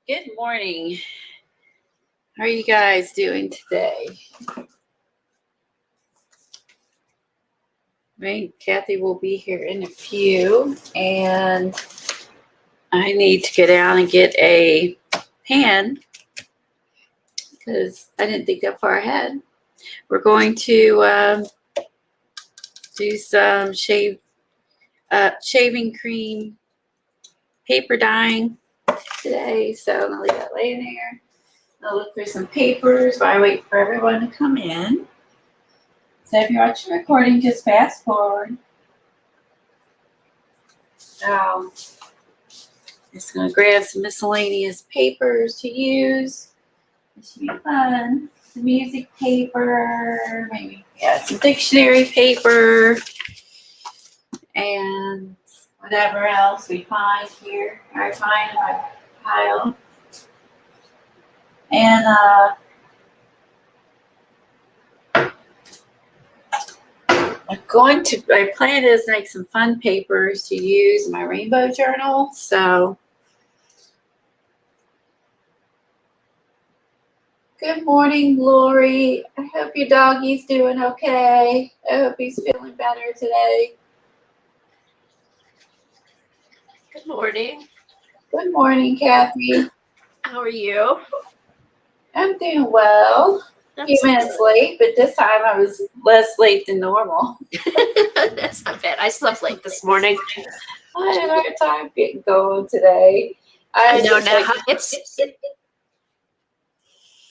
Good morning. How are you guys doing today? Kathy will be here in a few, and I need to go down and get a pan because I didn't think that far ahead. We're going to do some shaving cream paper dyeing today, so I'm gonna leave that laying there. I'll look for some papers while I wait for everyone to come in. So if you're watching the recording, just fast forward. So just gonna grab some miscellaneous papers to use. This should be fun. Some music paper, maybe some dictionary paper, and whatever else we find here. I find in my pile. And my plan is to make some fun papers to use in my rainbow journal. So, good morning, Lori. I hope your doggy's doing okay. I hope he's feeling better today. Good morning. Good morning, Kathy. How are you? I'm doing well. A few minutes late, but this time I was less late than normal. That's not bad. I slept late this morning. I had a hard time getting going today. I know now.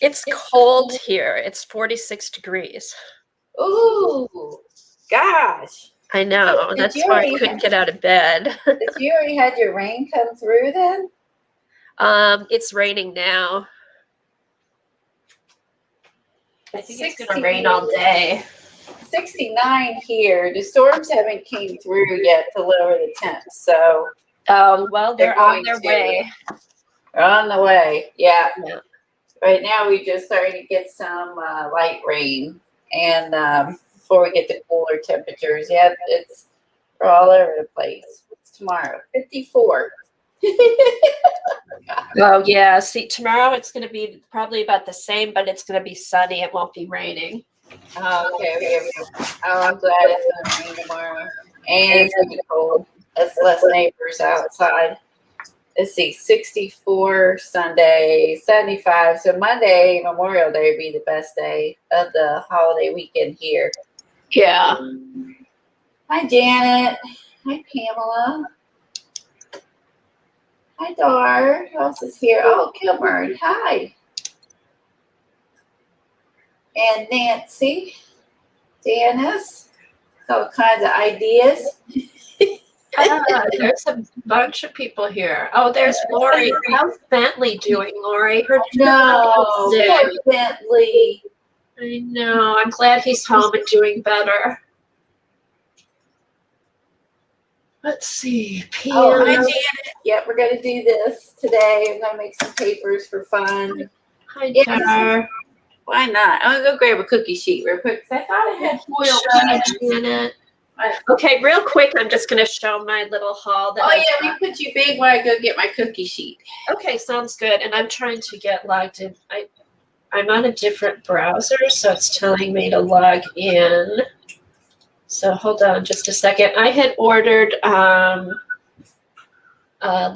It's cold here. It's 46 degrees. Ooh, gosh. I know. That's why I couldn't get out of bed. Did you already had your rain come through then? It's raining now. I think it's going to rain all day. 69 here. The storms haven't came through yet to lower the temps, so. Well, they're on their way. They're on the way, yeah. Right now, we just starting to get some light rain, and before we get to cooler temperatures, we're all over the place. It's tomorrow, 54. Oh, yeah. See, tomorrow it's going to be probably about the same, but it's going to be sunny. It won't be raining. Oh, okay. I'm glad it's going to rain tomorrow. And it's going to be cold. That's less neighbors outside. Let's see, 64 Sunday, 75. So Monday, Memorial Day, would be the best day of the holiday weekend here. Yeah. Hi, Janet. Hi, Pamela. Hi, Dar. Who else is here? Oh, Kilburn. Hi. And Nancy. Janice. All kinds of ideas. There's a bunch of people here. Oh, there's Lori. How's Bentley doing, Lori? No, Bentley. I know. I'm glad he's home and doing better. Let's see. Oh, hi, Janet. Yep, we're going to do this today. I'm going to make some papers for fun. Hi, Dar. Why not? I'm going to go grab a cookie sheet real quick because I thought I had foil. Janet. Okay, real quick, I'm just going to show my little haul. Let me put you big while I go get my cookie sheet. Okay, sounds good. And I'm trying to get logged in. I'm on a different browser, so it's telling me to log in. So hold on just a second. I had ordered,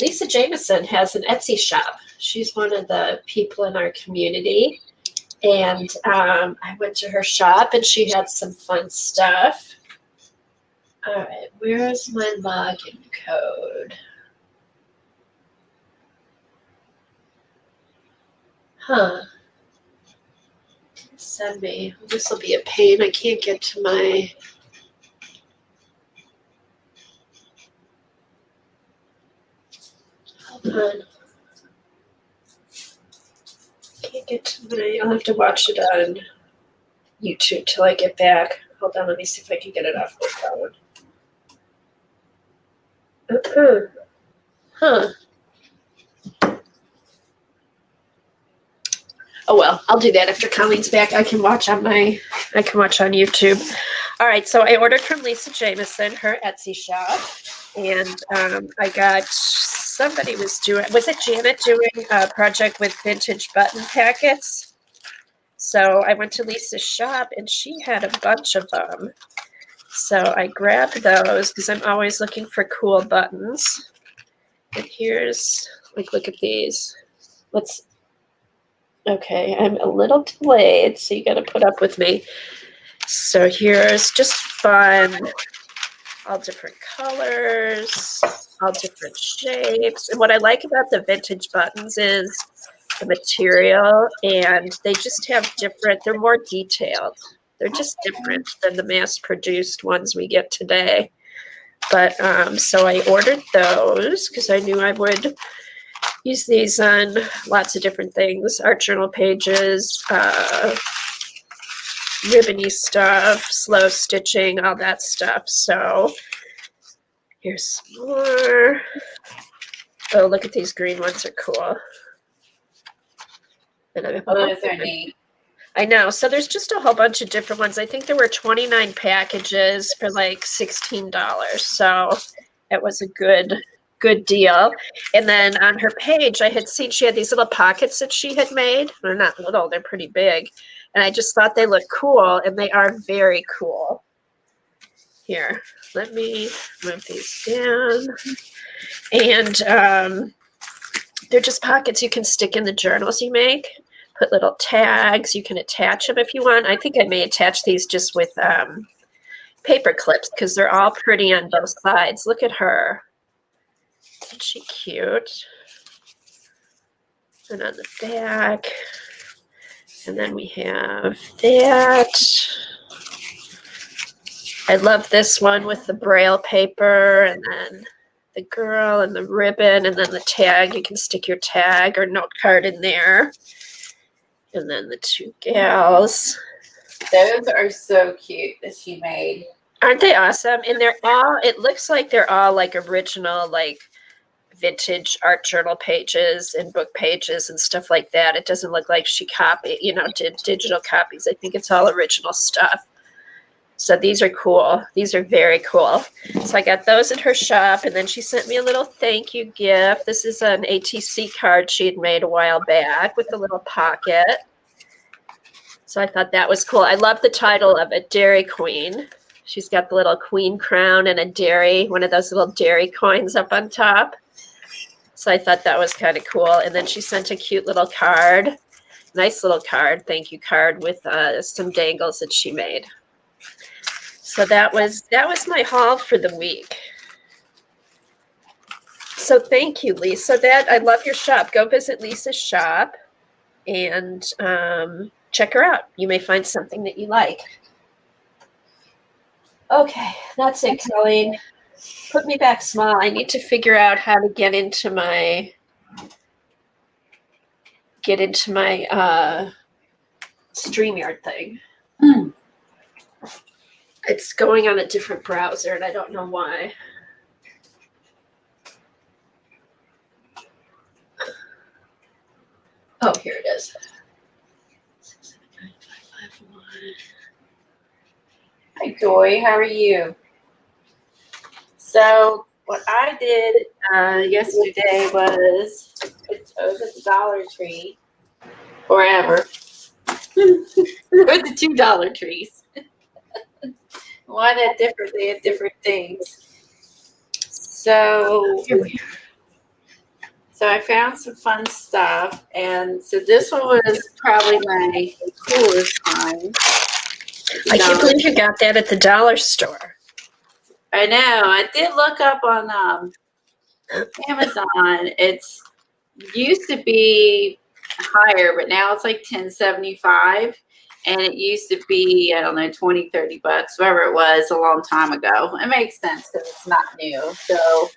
Lisa Jameson has an Etsy shop. She's one of the people in our community. And I went to her shop and she had some fun stuff. All right, where's my login code? Huh. Send me. This will be a pain. I can't get to my... Hold on. Can't get to my... I'll have to watch it on YouTube till I get back. Hold on, let me see if I can get it off my phone. Huh. Oh well, I'll do that after Colleen's back. I can watch on YouTube. All right, so I ordered from Lisa Jameson, her Etsy shop, and I got somebody was it Janet doing a project with vintage button packets? So I went to Lisa's shop and she had a bunch of them. So I grabbed those because I'm always looking for cool buttons. And here's, like, look at these. Okay, I'm a little delayed, so you got to put up with me. So here's just fun, all different colors, all different shapes. And what I like about the vintage buttons is the material, and they just have they're more detailed. They're just different than the mass-produced ones we get today. But so I ordered those because I knew I would use these on lots of different things, art journal pages, ribbony stuff, slow stitching, all that stuff. So here's some more. Oh, look at these green ones, are cool. And those are neat. I know. So there's just a whole bunch of different ones. I think there were 29 packages for like $16. So it was a good deal. And then on her page, I had seen she had these little pockets that she had made. They're not little, they're pretty big. And I just thought they looked cool, and they are very cool. Here, let me move these down. And they're just pockets you can stick in the journals you make. Put little tags. You can attach them if you want. I think I may attach these just with paper clips because they're all pretty on both sides. Look at her. Isn't she cute? And on the back. And then we have that. I love this one with the Braille paper, and then the girl and the ribbon, and then the tag. You can stick your tag or note card in there. And then the two gals. Those are so cute that she made. Aren't they awesome? And it looks like they're all like original, like vintage art journal pages and book pages and stuff like that. It doesn't look like she did digital copies. I think it's all original stuff. So these are cool. These are very cool. So I got those at her shop, and then she sent me a little thank you gift. This is an ATC card she had made a while back with a little pocket. So I thought that was cool. I love the title of it, Dairy Queen. She's got the little queen crown and a dairy, one of those little dairy coins up on top. So I thought that was kind of cool. And then she sent a cute little card, nice little card, thank you card with some dangles that she made. So that was my haul for the week. So thank you, Lisa. I love your shop. Go visit Lisa's shop and check her out. You may find something that you like. Okay, that's it, Colleen. Put me back small. I need to figure out how to get into my StreamYard thing. It's going on a different browser, and I don't know why. Oh, here it is. 679-551. Hi, Joy. How are you? So what I did yesterday was I was at the Dollar Tree forever. With the $2 trees. Why that different? They have different things. So I found some fun stuff, and so this one was probably my coolest one. I can't believe you got that at the dollar store. I know. I did look up on Amazon. It's used to be higher, but now it's like $10.75. And it used to be, I don't know, $20, $30, whatever it was, a long time ago. It makes sense because it's not new. So,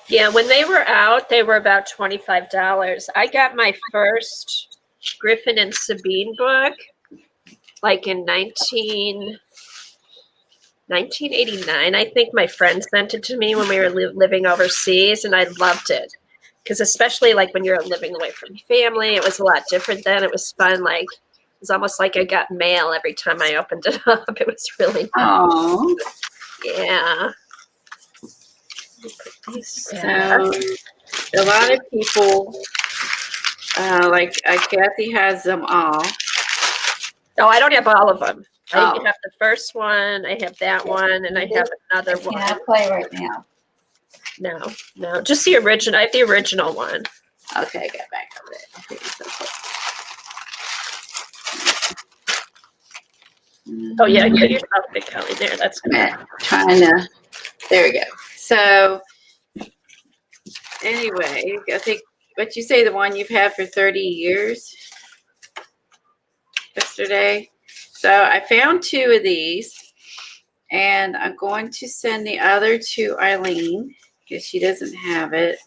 yeah, when they were out, they were about $25. I got my first Griffin and Sabine book like in 1989. I think my friend sent it to me when we were living overseas, and I loved it. Because especially like when you're living away from family, it was a lot different then. It was fun, like, it was almost like I got mail every time I opened it up. It was really oh, yeah. so A lot of people, Kathy has them all. No, I don't have all of them. I Oh. have the first one, I have that one, and I have another one. Can I play right now? No, just the original. I have the original one. Okay, get back over it. Oh yeah, get yourself a big Kelly there. That's good. Trying to. There we go. So anyway, I think what you say, the one you've had for 30 years yesterday. So I found 2 of these, and I'm going to send the other to Eileen because she doesn't have it.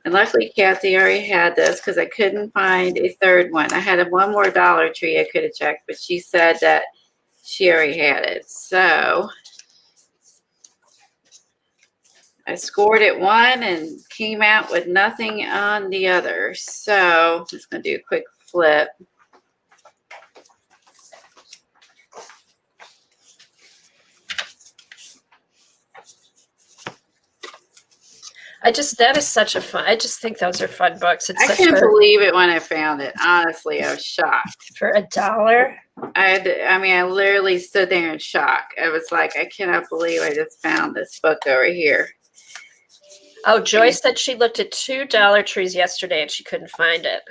And luckily, Kathy already had this because I couldn't find a third one. I had one more Dollar Tree I could have checked, but she said that she already had it. So I scored at one and came out with nothing on the other. So I'm just going to do a quick flip. That is such a fun. I just think those are fun books. I couldn't believe it when I found it. Honestly, I was shocked. For $1. I literally stood there in shock. I was like, I cannot believe I just found this book over here. Oh, Joyce said she looked at 2 Dollar Trees yesterday and she couldn't find it.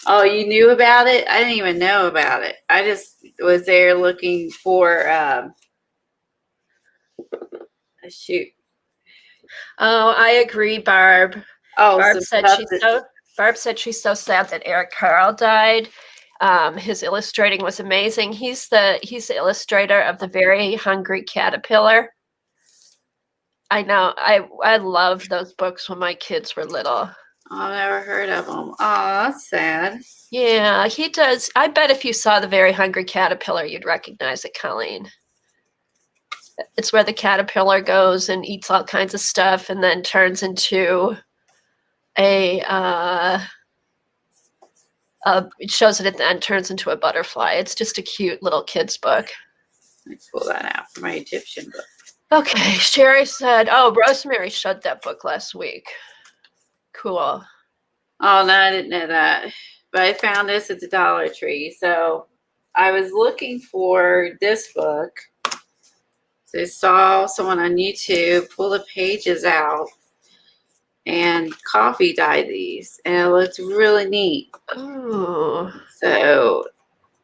Oh, you knew about it? I didn't even know about it. I just was there looking for shoot. Oh, I agree, Barb. Oh, Barb said she's so sad that Eric Carle died. His illustrating was amazing. He's the illustrator of The Very Hungry Caterpillar. I know. I loved those books when my kids were little. Oh, I've never heard of them. Oh, that's sad. Yeah, he does. I bet if you saw The Very Hungry Caterpillar, you'd recognize it, Colleen. It's where the caterpillar goes and eats all kinds of stuff and then turns into it shows it at the end, turns into a butterfly. It's just a cute little kid's book. Let's pull that out for my Egyptian book. Okay, Sherry said, oh, Rosemary showed that book last week. Cool. Oh, no, I didn't know that. But I found this at the Dollar Tree. So I was looking for this book. So I saw someone on YouTube pull the pages out and coffee dyed these. And it looked really neat. Oh. So,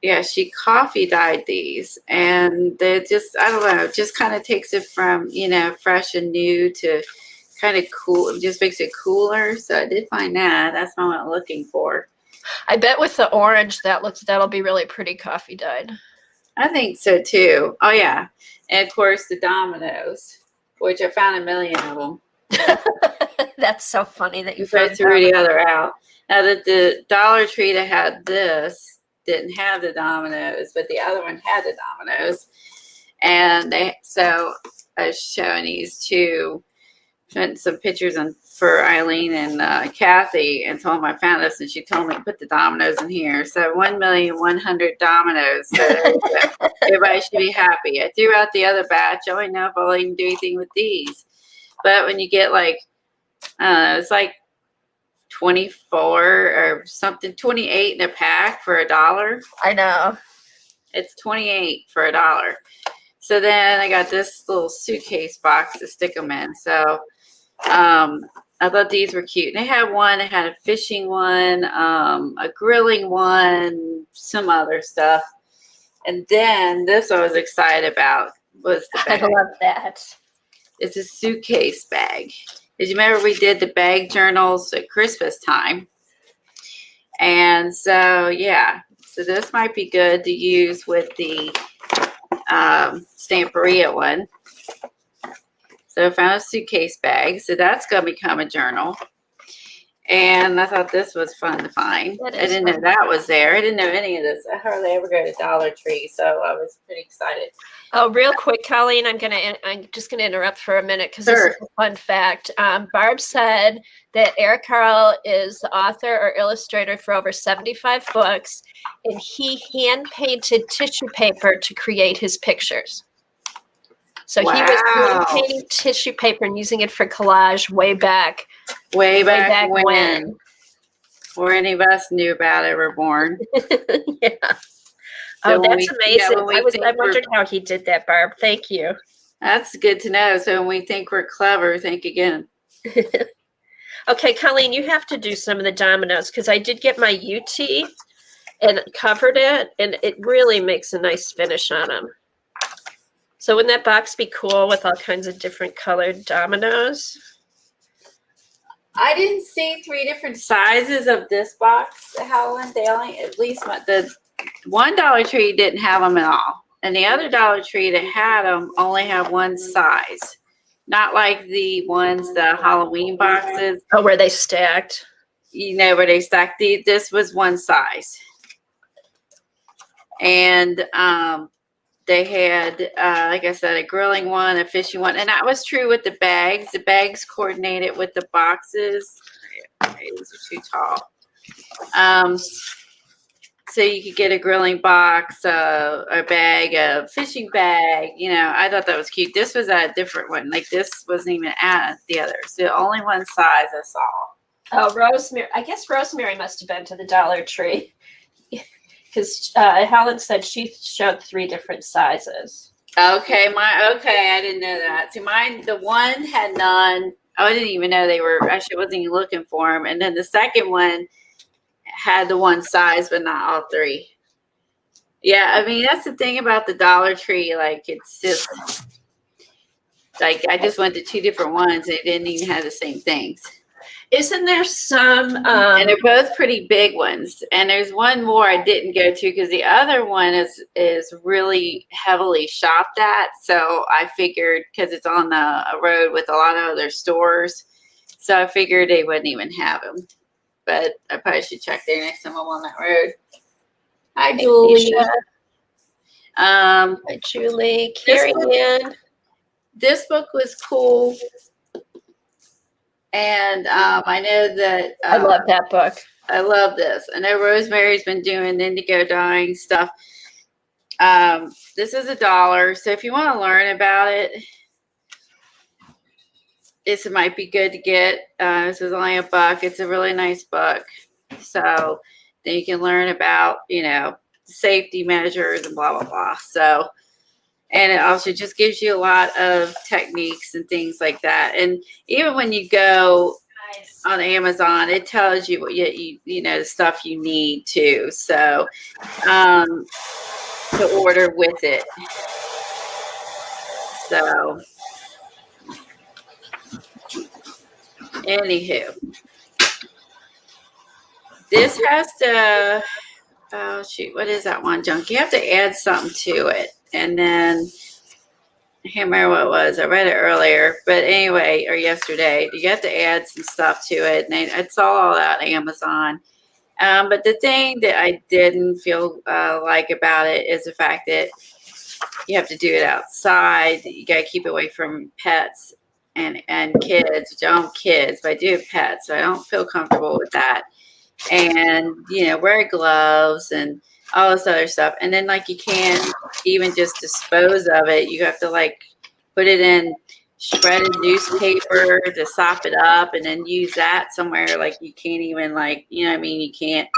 yeah, she coffee dyed these. And they just, I don't know, just kind of takes it from, fresh and new to kind of cool. It just makes it cooler. So I did find that. That's what I'm looking for. I bet with the orange, that'll be really pretty coffee dyed. I think so too. Oh yeah, and of course the dominoes, which I found a million of them. That's so funny that you threw the other out. Now that the Dollar Tree that had this didn't have the dominoes, but the other one had the dominoes, and so I was showing these two. Sent some pictures for Eileen and Kathy and told them I found this, and she told me to put the dominoes in here. So 1,100,000 dominoes. So everybody should be happy. I threw out the other batch. I don't know if I'll even do anything with these. But when you get it's like 24 or something, 28 in a pack for $1. I know. It's 28 for $1. So then I got this little suitcase box to stick them in. So I thought these were cute. They had one, they had a fishing one, a grilling one, some other stuff. And then this I was excited about was the bag. I love that. It's a suitcase bag. As you remember, we did the bag journals at Christmas time. And so, yeah. So this might be good to use with the Stamperia one. So I found a suitcase bag. So that's going to become a journal. And I thought this was fun to find. I didn't know that was there. I didn't know any of this. I hardly ever go to Dollar Tree, so I was pretty excited. Oh, real quick, Colleen, I'm just gonna interrupt for a minute because this is a fun fact. Barb said that Eric Carle is the author or illustrator for over 75 books, and he hand painted tissue paper to create his pictures. So he was painting tissue paper and using it for collage way back back when. Before any of us knew about it were born. Yeah. So Oh, that's amazing. I I wondered how he did that, Barb. Thank you. That's good to know. So when we think we're clever, think again. Okay, Colleen, you have to do some of the dominoes because I did get my UT and covered it, and it really makes a nice finish on them. So wouldn't that box be cool with all kinds of different colored dominoes? I didn't see 3 different sizes of this box, Helen. They only, at least the one Dollar Tree didn't have them at all. And the other Dollar Tree that had them only had one size. Not like the ones, the Halloween boxes. Oh, where they stacked. You know, where they stacked this was one size. And they had, like I said, a grilling one, a fishing one. And that was true with the bags. The bags coordinated with the boxes. Okay, these are too tall. So you could get a grilling box, a bag, a fishing bag. You know, I thought that was cute. This was a different one. Like this wasn't even at the others. The only one size I saw. Oh, Rosemary. I guess Rosemary must have been to the Dollar Tree because Helen said she showed 3 different sizes. Okay, I didn't know that. See, mine, the one had none. I didn't even know they were. Actually, wasn't even looking for them. And then the second one had the one size, but not all 3. Yeah, I mean, that's the thing about the Dollar Tree. Like, it's just like I just went to 2 different ones. They didn't even have the same things. Isn't there some? And they're both pretty big ones. And there's one more I didn't go to because the other one is really heavily shopped at. So I figured because it's on a road with a lot of other stores, so I figured they wouldn't even have them. But I probably should check there next time I'm on that road. Hi, Julie. Hi, Julie. Carrie Ann. This book was cool. And I know that I love that book. I love this. I know Rosemary's been doing indigo dyeing stuff. This is $1. So if you want to learn about it, this might be good to get. This is only $1. It's a really nice book. So then you can learn about, you know, safety measures and blah, blah, blah. So, and it also just gives you a lot of techniques and things like that. And even when you go on Amazon, it tells you what you know, the stuff you need too. So, to order with it. So, anywho, this has to, oh shoot, what is that one, Junk? You have to add something to it. And then, I can't remember what it was. I read it earlier. But anyway, or yesterday, you have to add some stuff to it. And I saw all that on Amazon. But the thing that I didn't feel like about it is the fact that you have to do it outside. You got to keep away from pets and kids. Which I don't have kids, but I do have pets, so I don't feel comfortable with that. And, you know, wear gloves and all this other stuff. And then, like, you can't even just dispose of it. You have to, like, put it in shredded newspaper to sop it up and then use that somewhere. Like, you can't even, like, you know what I mean? You can't,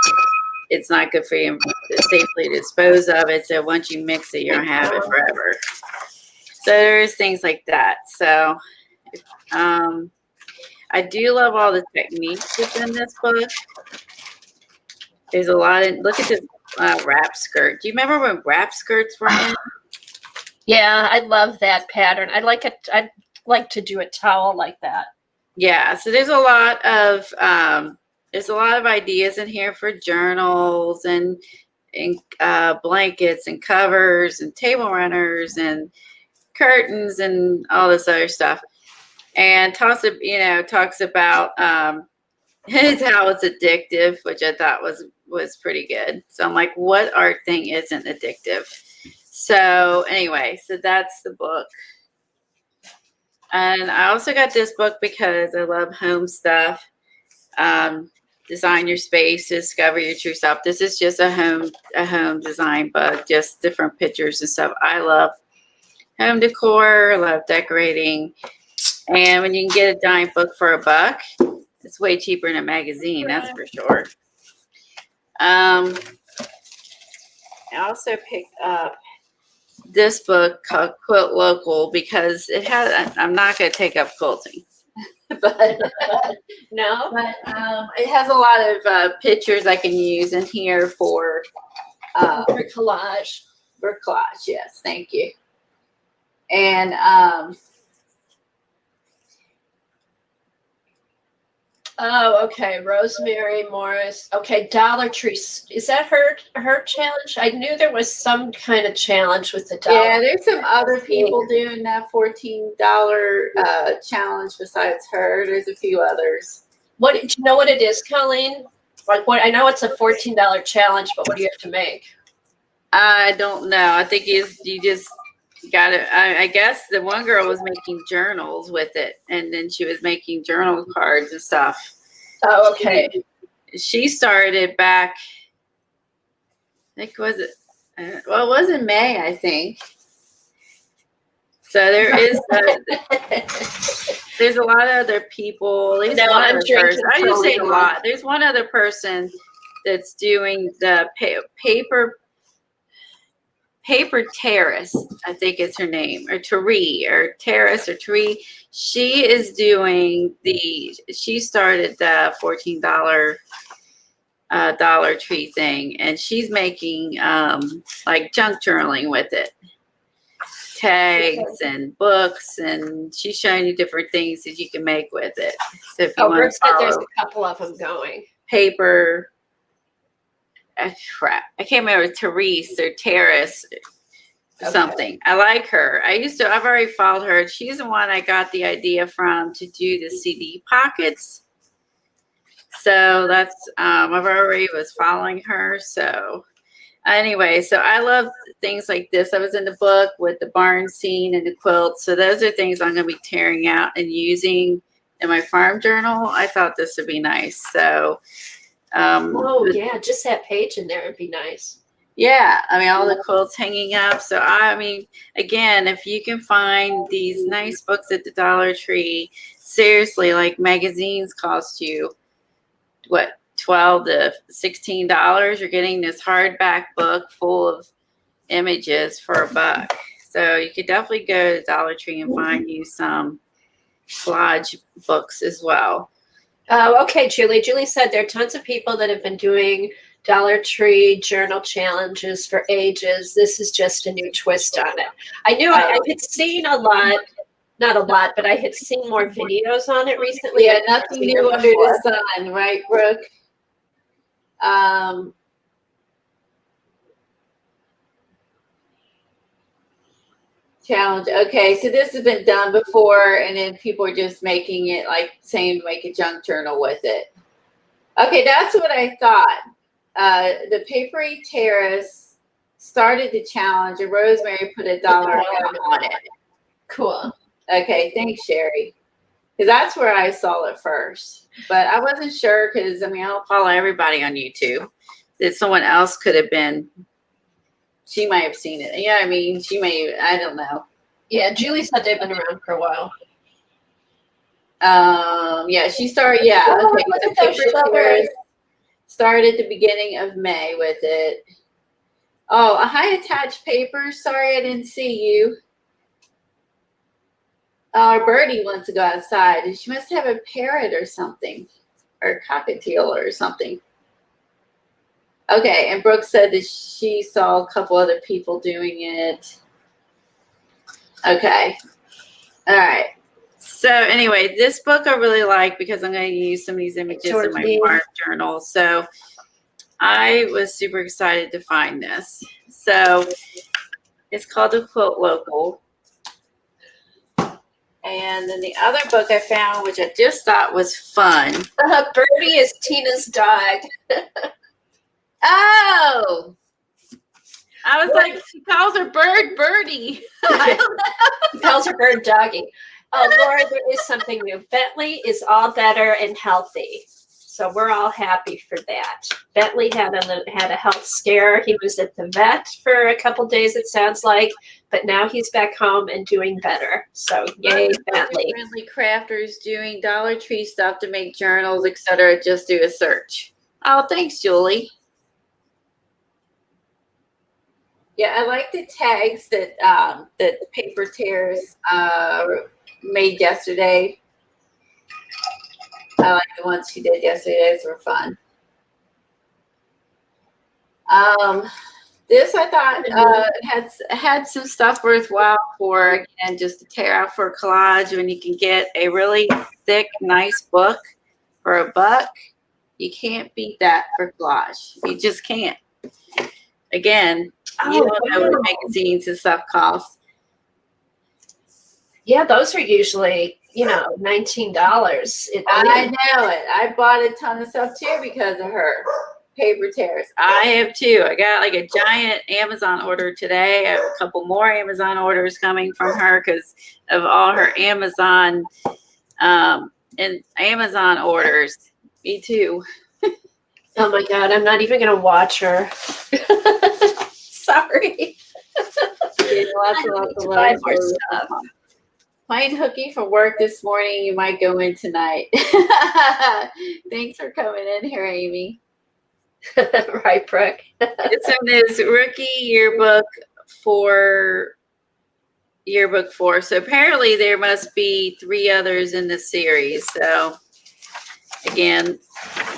it's not good for you to safely dispose of it. So once you mix it, you don't have it forever. So there's things like that. So I do love all the techniques within this book. There's a lot of, look at this wrap skirt. Do you remember when wrap skirts were in? Yeah, I love that pattern. I'd like to do a towel like that. Yeah, so there's a lot of ideas in here for journals and blankets and covers and table runners and curtains and all this other stuff. And talks about how it's addictive, which I thought was pretty good. So I'm like, what art thing isn't addictive? So anyway, so that's the book. And I also got this book because I love home stuff. Design your space, discover your true self. This is just a home design book, just different pictures and stuff. I love home decor, love decorating. And when you can get a giant book for $1, it's way cheaper than a magazine, that's for sure. I also picked up this book called Quilt Local because it has, I'm not going to take up quilting, but No? but it has a lot of pictures I can use in here for For collage. collage. Yes, thank you. And Oh, okay. Rosemary Morris. Okay, Dollar Tree. Is that her challenge? I knew there was some kind of challenge with the Dollar. yeah, there's some other people doing that $14 challenge besides her. There's a few others. What do you know what it is, Colleen? Like what? I know it's a $14 challenge, but what do you have to make? I don't know. I think you just got to. I guess the one girl was making journals with it, and then she was making journal cards and stuff. Oh, okay. She started back. I think was it? Well, it was in May, I think. So there is. There's a lot of other people. There's No, one I'm other drinking person. I just say a Corona. lot. There's one other person that's doing the paper terrace. I think it's her name, or Tari, or Terrace, or Tari. She is doing she started the $14 Dollar Tree thing, and she's making like junk journaling with it. Tags and books, and she's showing you different things that you can make with it. So if you want Brooke to said there's follow a couple of them going. paper, crap, I can't remember, Therese or Terrace or something. I like her. I've already followed her. She's the one I got the idea from to do the CD pockets. So that's I've already was following her. So anyway, so I love things like this. I was in the book with the barn scene and the quilt. So those are things I'm going to be tearing out and using in my farm journal. I thought this would be nice. So, Oh, yeah, just that page in there would be nice. yeah, I mean, all the quilts hanging up. So, I mean, again, if you can find these nice books at the Dollar Tree, seriously, like magazines cost you, what, $12 to $16, you're getting this hardback book full of images for $1. So you could definitely go to Dollar Tree and find you some collage books as well. Oh, okay, Julie. Julie said there are tons of people that have been doing Dollar Tree journal challenges for ages. This is just a new twist on it. I knew I had seen a lot, not a lot, but I had seen more videos on it recently. Yeah, nothing new under the sun, right, Brooke? Challenge. Okay, so this has been done before, and then people are just making it like saying make a junk journal with it. Okay, that's what I thought. The Papery Terrace started the challenge, and Rosemary put $1 on it. Cool. Okay, thanks, Sherry. Because that's where I saw it first. But I wasn't sure because, I mean, I don't follow everybody on YouTube. That someone else could have been, she might have seen it. Yeah, I mean, she may, I don't know. Yeah, Julie said they've been around for a while. Yeah, she started, yeah. Oh, Okay, look so at those Papery shovels. Terrace started at the beginning of May with it. Oh, a high attached paper. Sorry, I didn't see you. Our birdie wants to go outside, and she must have a parrot or something, or a cockatiel or something. Okay, and Brooke said that she saw a couple other people doing it. Okay, all right. So anyway, this book I really like because I'm going to use some of these images in my farm journal. So I was super excited to find this. So it's called The Quilt Local. And then the other book I found, which I just thought was fun. Birdie is Tina's dog. Oh! I was like, she calls her bird Birdie. I don't know. He calls her bird doggy. Oh, Laura, there is something new. Bentley is all better and healthy. So we're all happy for that. Bentley had a health scare. He was at the vet for a couple days, it sounds like, but now he's back home and doing better. So yay, Bentley. Friendly crafters doing Dollar Tree stuff to make journals, etc. Just do a search. Oh, thanks, Julie. Yeah, I like the tags that that Paper Tears made yesterday. I like the ones she did yesterday. Those were fun. This I thought had some stuff worthwhile for, again, just to tear out for a collage. When you can get a really thick, nice book for $1, you can't beat that for collage. You just can't. Again, you don't know what magazines and stuff cost. Yeah, those are usually, $19. I know it. I bought a ton of stuff too because of her. Paper Tears. I have too. I got like a giant Amazon order today. I have a couple more Amazon orders coming from her because of all her Amazon and Amazon orders. Me too. Oh my God, I'm not even going to watch her. Sorry. Yeah, lots of buy more stuff. Playing hooky from work this morning. You might go in tonight. Thanks for coming in here, Amy. Right, Brooke. This one is Rookie Yearbook 4. So apparently there must be 3 others in the series. So again,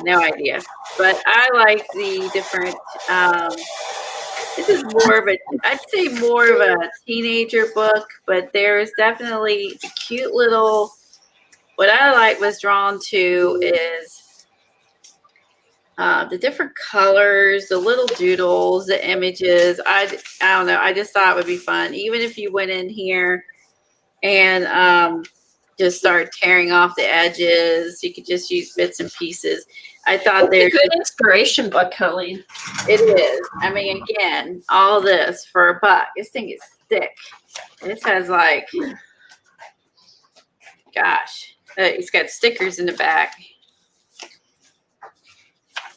no idea. But I like the different. This is I'd say more of a teenager book, but there's definitely the cute little. What I was drawn to is the different colors, the little doodles, the images. I don't know. I just thought it would be fun. Even if you went in here and just start tearing off the edges, you could just use bits and pieces. I thought it's a good inspiration book, Colleen. It is. I mean, again, all this for $1. This thing is thick. This has like, gosh, it's got stickers in the back.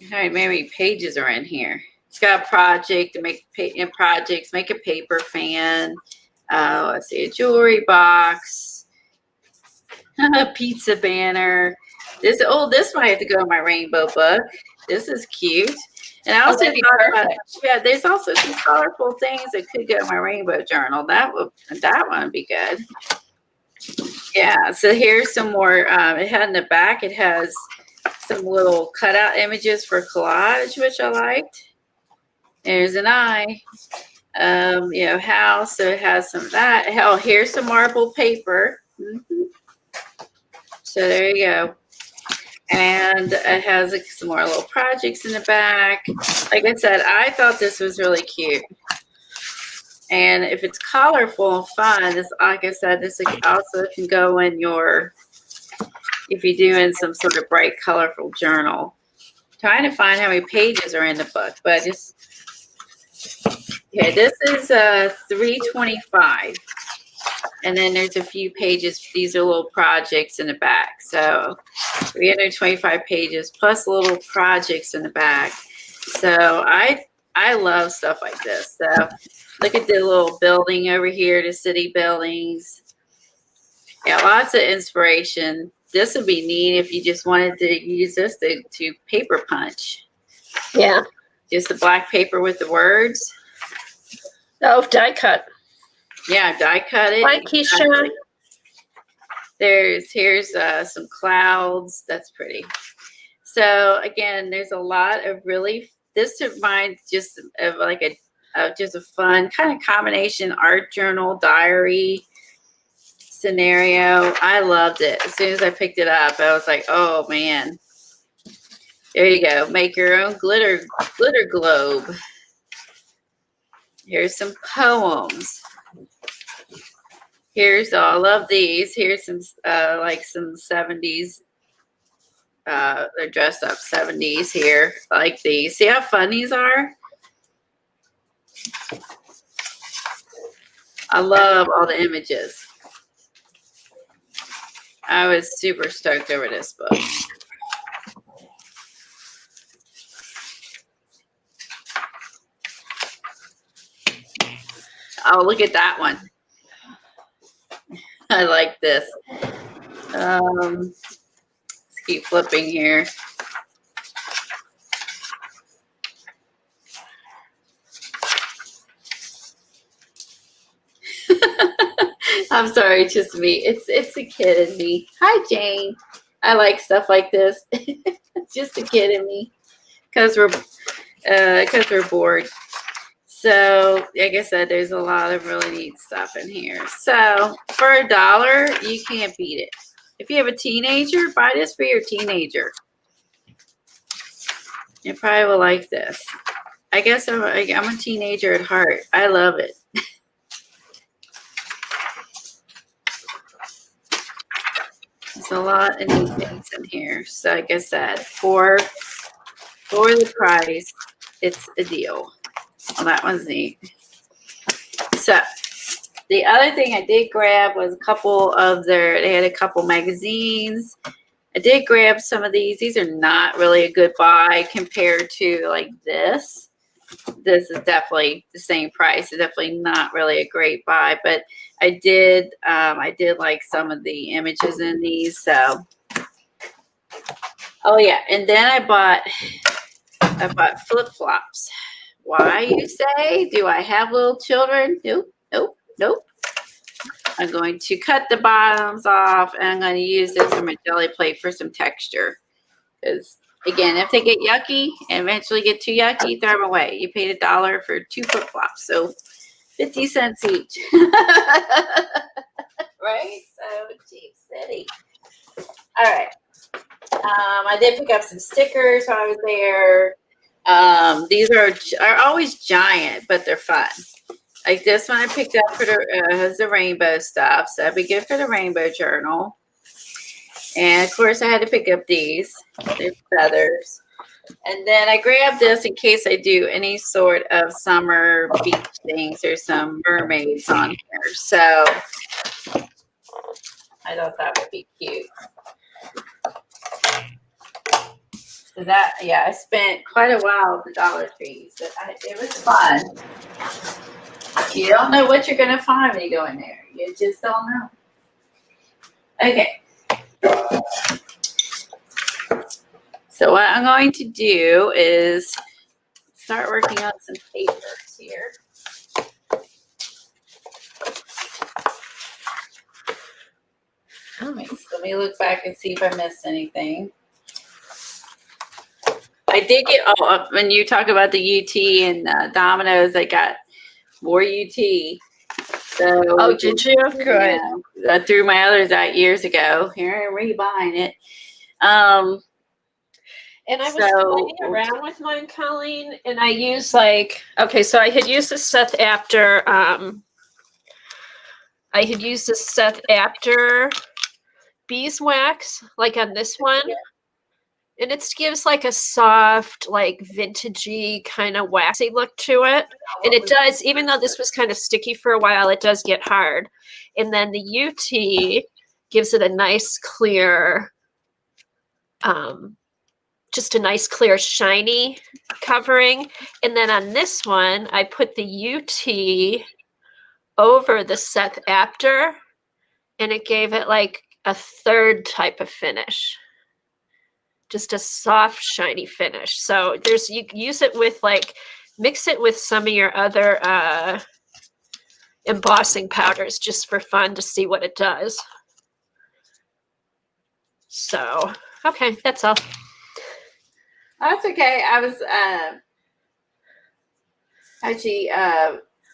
All right, maybe pages are in here. It's got a project to make projects. Make a paper fan. Let's see, a jewelry box, a pizza banner. This might have to go in my rainbow book. This is cute. And I also thought about, there's also some colorful things that could go in my rainbow journal. That one would be good. Yeah. So here's some more. It had in the back. It has some little cutout images for collage, which I liked. There's an eye, house. So it has some of that. Hell, here's some marble paper. Mm-hmm. So there you go. And it has some more little projects in the back. Like I said, I thought this was really cute. And if it's colorful and fun, this, like I said, this also can go in if you're doing some sort of bright, colorful journal. Trying to find how many pages are in the book, but this is 325. And then there's a few pages. These are little projects in the back. So 325 pages plus little projects in the back. So I love stuff like this. So look at the little building over here, the city buildings. Yeah, lots of inspiration. This would be neat if you just wanted to use this to paper punch. Yeah. Just the black paper with the words. Oh, die cut. Yeah, die cut it. Hi, Keisha. Here's some clouds. That's pretty. So again, there's a lot of this reminds just of like just a fun kind of combination art journal, diary scenario. I loved it. As soon as I picked it up, I was like, oh man. There you go. Make your own glitter globe. Here's some poems. I love these. Here's some like some 70s. They're dressed up 70s here. I like these. See how fun these are? I love all the images. I was super stoked over this book. Oh, look at that one. I like this. Let's keep flipping here. I'm sorry, it's just me. It's a kid in me. Hi, Jane. I like stuff like this. It's just a kid in me because we're bored. So, like I said, there's a lot of really neat stuff in here. So, for $1, you can't beat it. If you have a teenager, buy this for your teenager. You probably will like this. I guess I'm a teenager at heart. I love it. There's a lot of neat things in here. So, like I said, for the price, it's a deal. Well, that one's neat. So, the other thing I did grab was they had a couple magazines. I did grab some of these. These are not really a good buy compared to like this. This is definitely the same price. It's definitely not really a great buy, but I did like some of the images in these. So, oh yeah, and then I bought flip-flops. Why, you say? Do I have little children? Nope, nope, nope. I'm going to cut the bottoms off, and I'm going to use this for my jelly plate for some texture. Because, again, if they get yucky and eventually get too yucky, throw them away. You paid $1 for 2 flip-flops, so 50 cents each. Right? So cheap city. All right. I did pick up some stickers while I was there. These are always giant, but they're fun. Like this one I picked up for has the rainbow stuff, so that'd be good for the rainbow journal. And of course I had to pick up these. They're feathers. And then I grabbed this in case I do any sort of summer beach things. There's some mermaids on here. So I thought that would be cute. So that, yeah, I spent quite a while at the Dollar Tree, but it was fun. You don't know what you're going to find when you go in there. You just don't know. Okay. So what I'm going to do is start working on some papers here. Let me look back and see if I missed anything. I did get, when you talk about the UT and Domino's, I got more UT. So, oh, did you? Good. Yeah, I threw my others out years ago. Here, I'm rebuying it. And I was playing around with mine, Colleen, and I used so I had used the Seth Apter. I had used the Seth Apter beeswax, like on this one. And it gives like a soft, like vintagey kind of waxy look to it. And it does, even though this was kind of sticky for a while, it does get hard. And then the UT gives it a nice clear, just a nice clear shiny covering. And then on this one, I put the UT over the Seth Apter, and it gave it like a third type of finish. Just a soft, shiny finish. So you use it with mix it with some of your other embossing powders just for fun to see what it does. So, okay, that's all. That's okay. I was actually,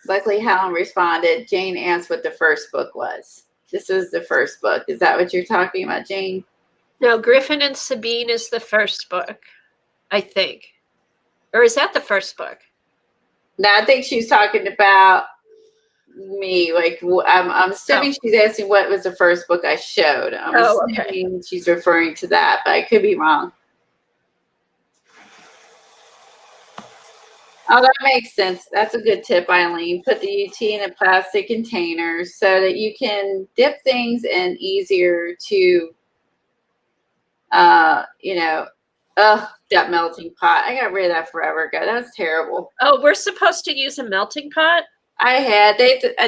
luckily Helen responded. Jane asked what the first book was. This was the first book. Is that what you're talking about, Jane? No, Griffin and Sabine is the first book, I think. Or is that the first book? No, I think she's talking about me. Like, I'm assuming she's asking what was the first book I showed. I'm assuming she's referring to that, but I could be wrong. Oh, that makes sense. That's a good tip, Eileen. Put the UT in a plastic container so that you can dip things in easier to that melting pot. I got rid of that forever ago. That was terrible. Oh, we're supposed to use a melting pot? I had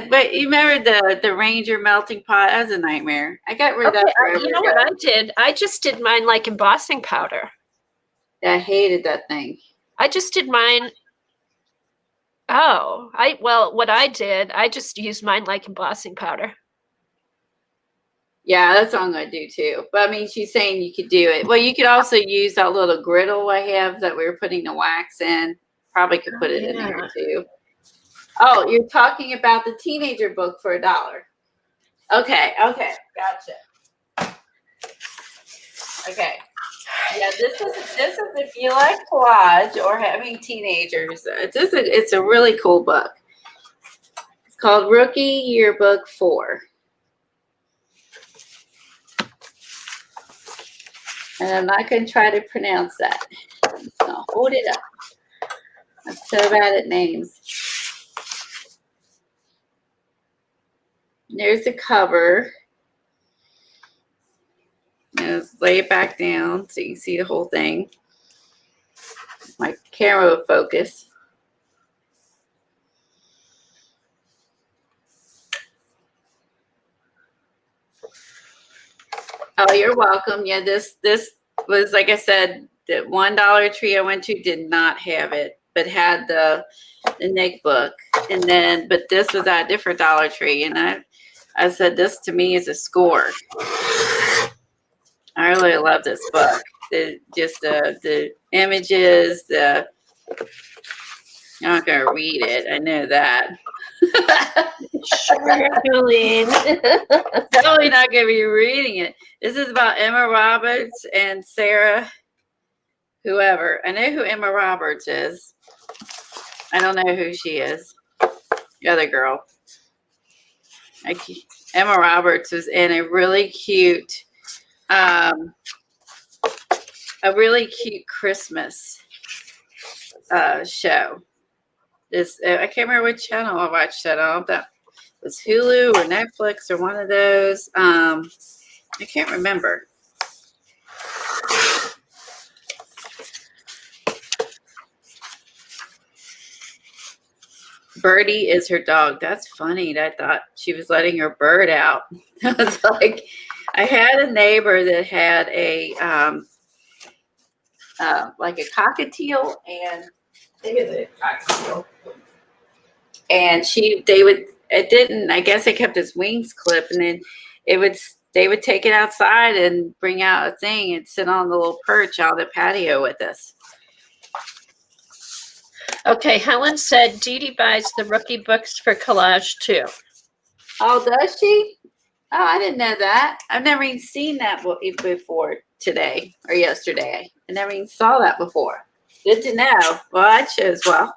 but you remember the Ranger melting pot? That was a nightmare. I got rid of that forever you know ago. what I did? I just did mine like embossing powder. I hated that thing. I just did mine. Oh, what I did, I just used mine like embossing powder. Yeah, that's what I'm gonna do too. But I mean, she's saying you could do it. Well, you could also use that little griddle I have that we were putting the wax in. Probably could put it in there too. Oh, you're talking about the teenager book for $1. Okay, gotcha. Okay. Yeah, this is if you like collage or having teenagers. It's a really cool book. It's called Rookie Yearbook 4. And I'm not going to try to pronounce that. So hold it up. I'm so bad at names. There's the cover. Let's lay it back down so you can see the whole thing. My camera will focus. Oh, you're welcome. Yeah, this was, like I said, the $1 Tree I went to did not have it, but had the Nick book. And then, but this was at a different Dollar Tree, and I said this to me is a score. I really love this book. The images, I'm not gonna read it. I know that. Sure, Jolene. Totally not gonna be reading it. This is about Emma Roberts and Sarah, whoever. I know who Emma Roberts is. I don't know who she is. The other girl. Emma Roberts was in a really cute Christmas show. I can't remember which channel I watched that on. That was Hulu or Netflix or one of those. I can't remember. Birdie is her dog. That's funny. I thought she was letting her bird out. I was like, I had a neighbor that had a like a cockatiel, and I guess they kept its wings clipped, and then they would take it outside and bring out a thing and sit on the little perch out the patio with us. Okay, Helen said Dee Dee buys the rookie books for collage too. Oh, does she? Oh, I didn't know that. I've never even seen that before today or yesterday. I never even saw that before. Good to know. Well, I chose well.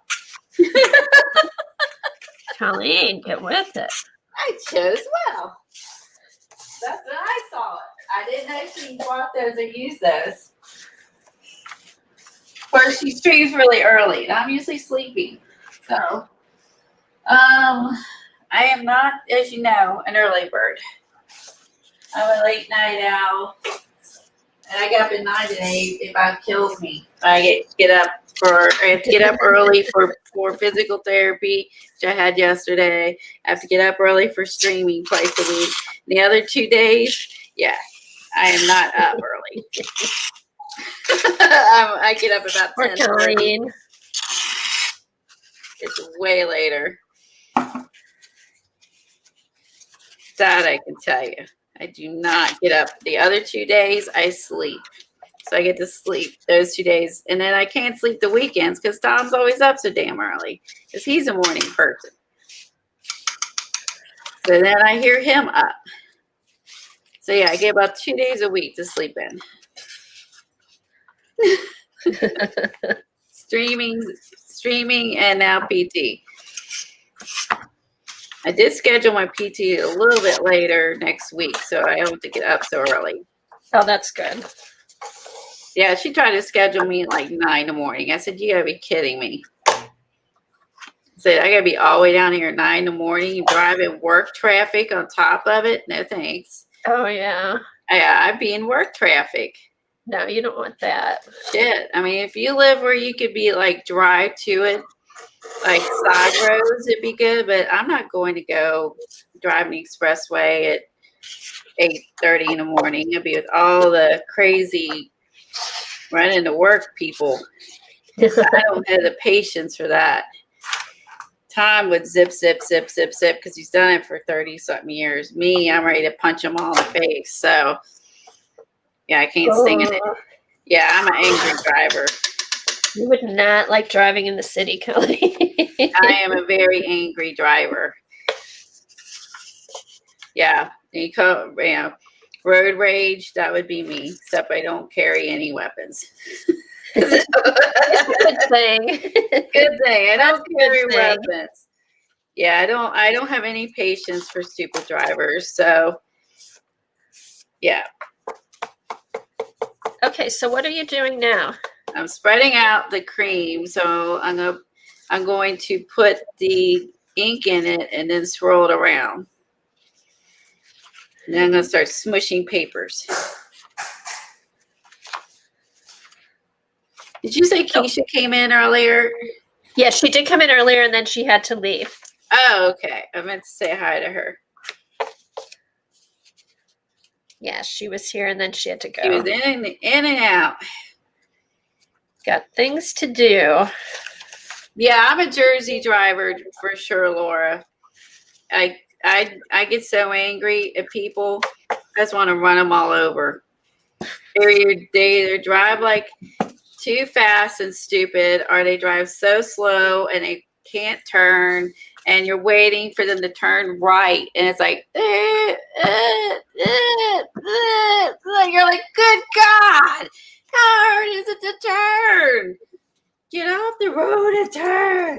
Colleen, get with it. I chose well. That's when I saw it. I didn't know she bought those or used those. Of course, she streams really early, and I'm usually sleeping. So, I am not, as you know, an early bird. I'm a late night owl, and I get up at 9 and 8 if it kills me. I have to get up early for physical therapy, which I had yesterday. I have to get up early for streaming twice a week. The other 2 days, yeah, I am not up early. I get up about 10:30. It's way later. That I can tell you. I do not get up. The other 2 days, I sleep. So I get to sleep those 2 days. And then I can't sleep the weekends because Tom's always up so damn early because he's a morning person. So then I hear him up. So yeah, I get about 2 days a week to sleep in. Streaming, and now PT. I did schedule my PT a little bit later next week, so I don't have to get up so early. Oh, that's good. Yeah, she tried to schedule me at like 9 in the morning. I said, you gotta be kidding me. I said, I gotta be all the way down here at 9 in the morning, driving work traffic on top of it. No thanks. Oh, yeah. I'd be in work traffic. No, you don't want that. Shit. I mean, if you live where you could be like drive to it, like side roads, it'd be good. But I'm not going to go driving the expressway at 8:30 in the morning. It'd be with all the crazy running to work people. I don't have the patience for that. Tom would zip, zip, zip, zip, zip because he's done it for 30 something years. Me, I'm ready to punch him all in the face. So, yeah, I can't stand it. Yeah, I'm an angry driver. You would not like driving in the city, Kelly. I am a very angry driver. Yeah, road rage, that would be me, except I don't carry any weapons. Good thing. Good thing. I don't carry Good thing. weapons. Yeah, I don't have any patience for stupid drivers. So yeah. Okay, so what are you doing now? I'm spreading out the cream. So I'm going to put the ink in it and then swirl it around. And then I'm going to start smushing papers. Did you say Keisha came in earlier? Yeah, she did come in earlier and then she had to leave. Oh, okay. I meant to say hi to her. Yeah, she was here and then she had to go. She was in and out. Got things to do. Yeah, I'm a Jersey driver for sure, Laura. I get so angry at people. I just want to run them all over. They either drive like too fast and stupid, or they drive so slow and they can't turn, and you're waiting for them to turn right, and it's like, you're like, good God, how hard is it to turn? Get off the road and turn.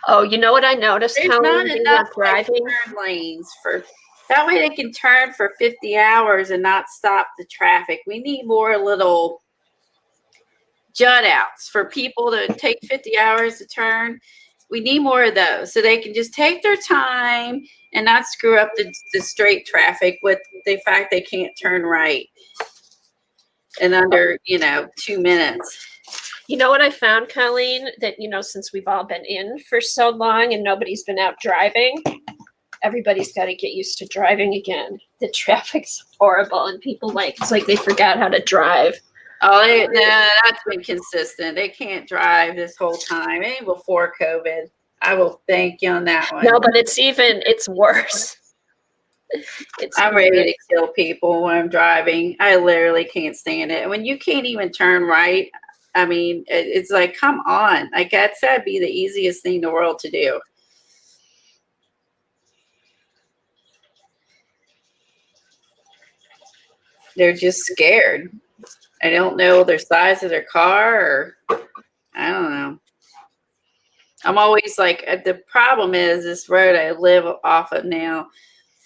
Oh, you know what I noticed? There's not enough driving turn lanes for that way they can turn for 50 hours and not stop the traffic. We need more little jut outs for people to take 50 hours to turn. We need more of those so they can just take their time and not screw up the straight traffic with the fact they can't turn right in under 2 minutes. You know what I found, Colleen? That, since we've all been in for so long and nobody's been out driving, everybody's got to get used to driving again. The traffic's horrible and people it's like they forgot how to drive. Oh, that's been consistent. They can't drive this whole time. Even before COVID. I will thank you on that one. No, but it's worse. I'm ready to kill people when I'm driving. I literally can't stand it. When you can't even turn right, I mean, it's like, come on. Like, that's got to be the easiest thing in the world to do. They're just scared. I don't know the size of their car, or I don't know. I'm always like, the problem is this road I live off of now,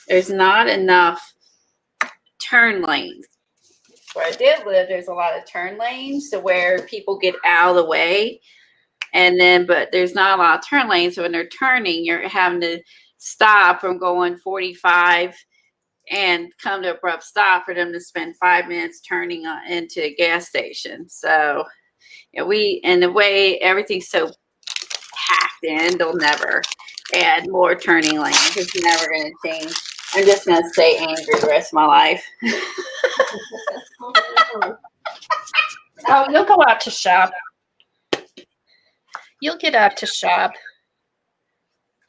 there's not enough turn lanes. Where I did live, there's a lot of turn lanes to where people get out of the way. But there's not a lot of turn lanes. So when they're turning, you're having to stop from going 45 and come to abrupt stop for them to spend 5 minutes turning into a gas station. So the way everything's so packed in, they'll never add more turning lanes. It's never going to change. I'm just going to stay angry the rest of my life. Oh, you'll go out to shop. You'll get out to shop.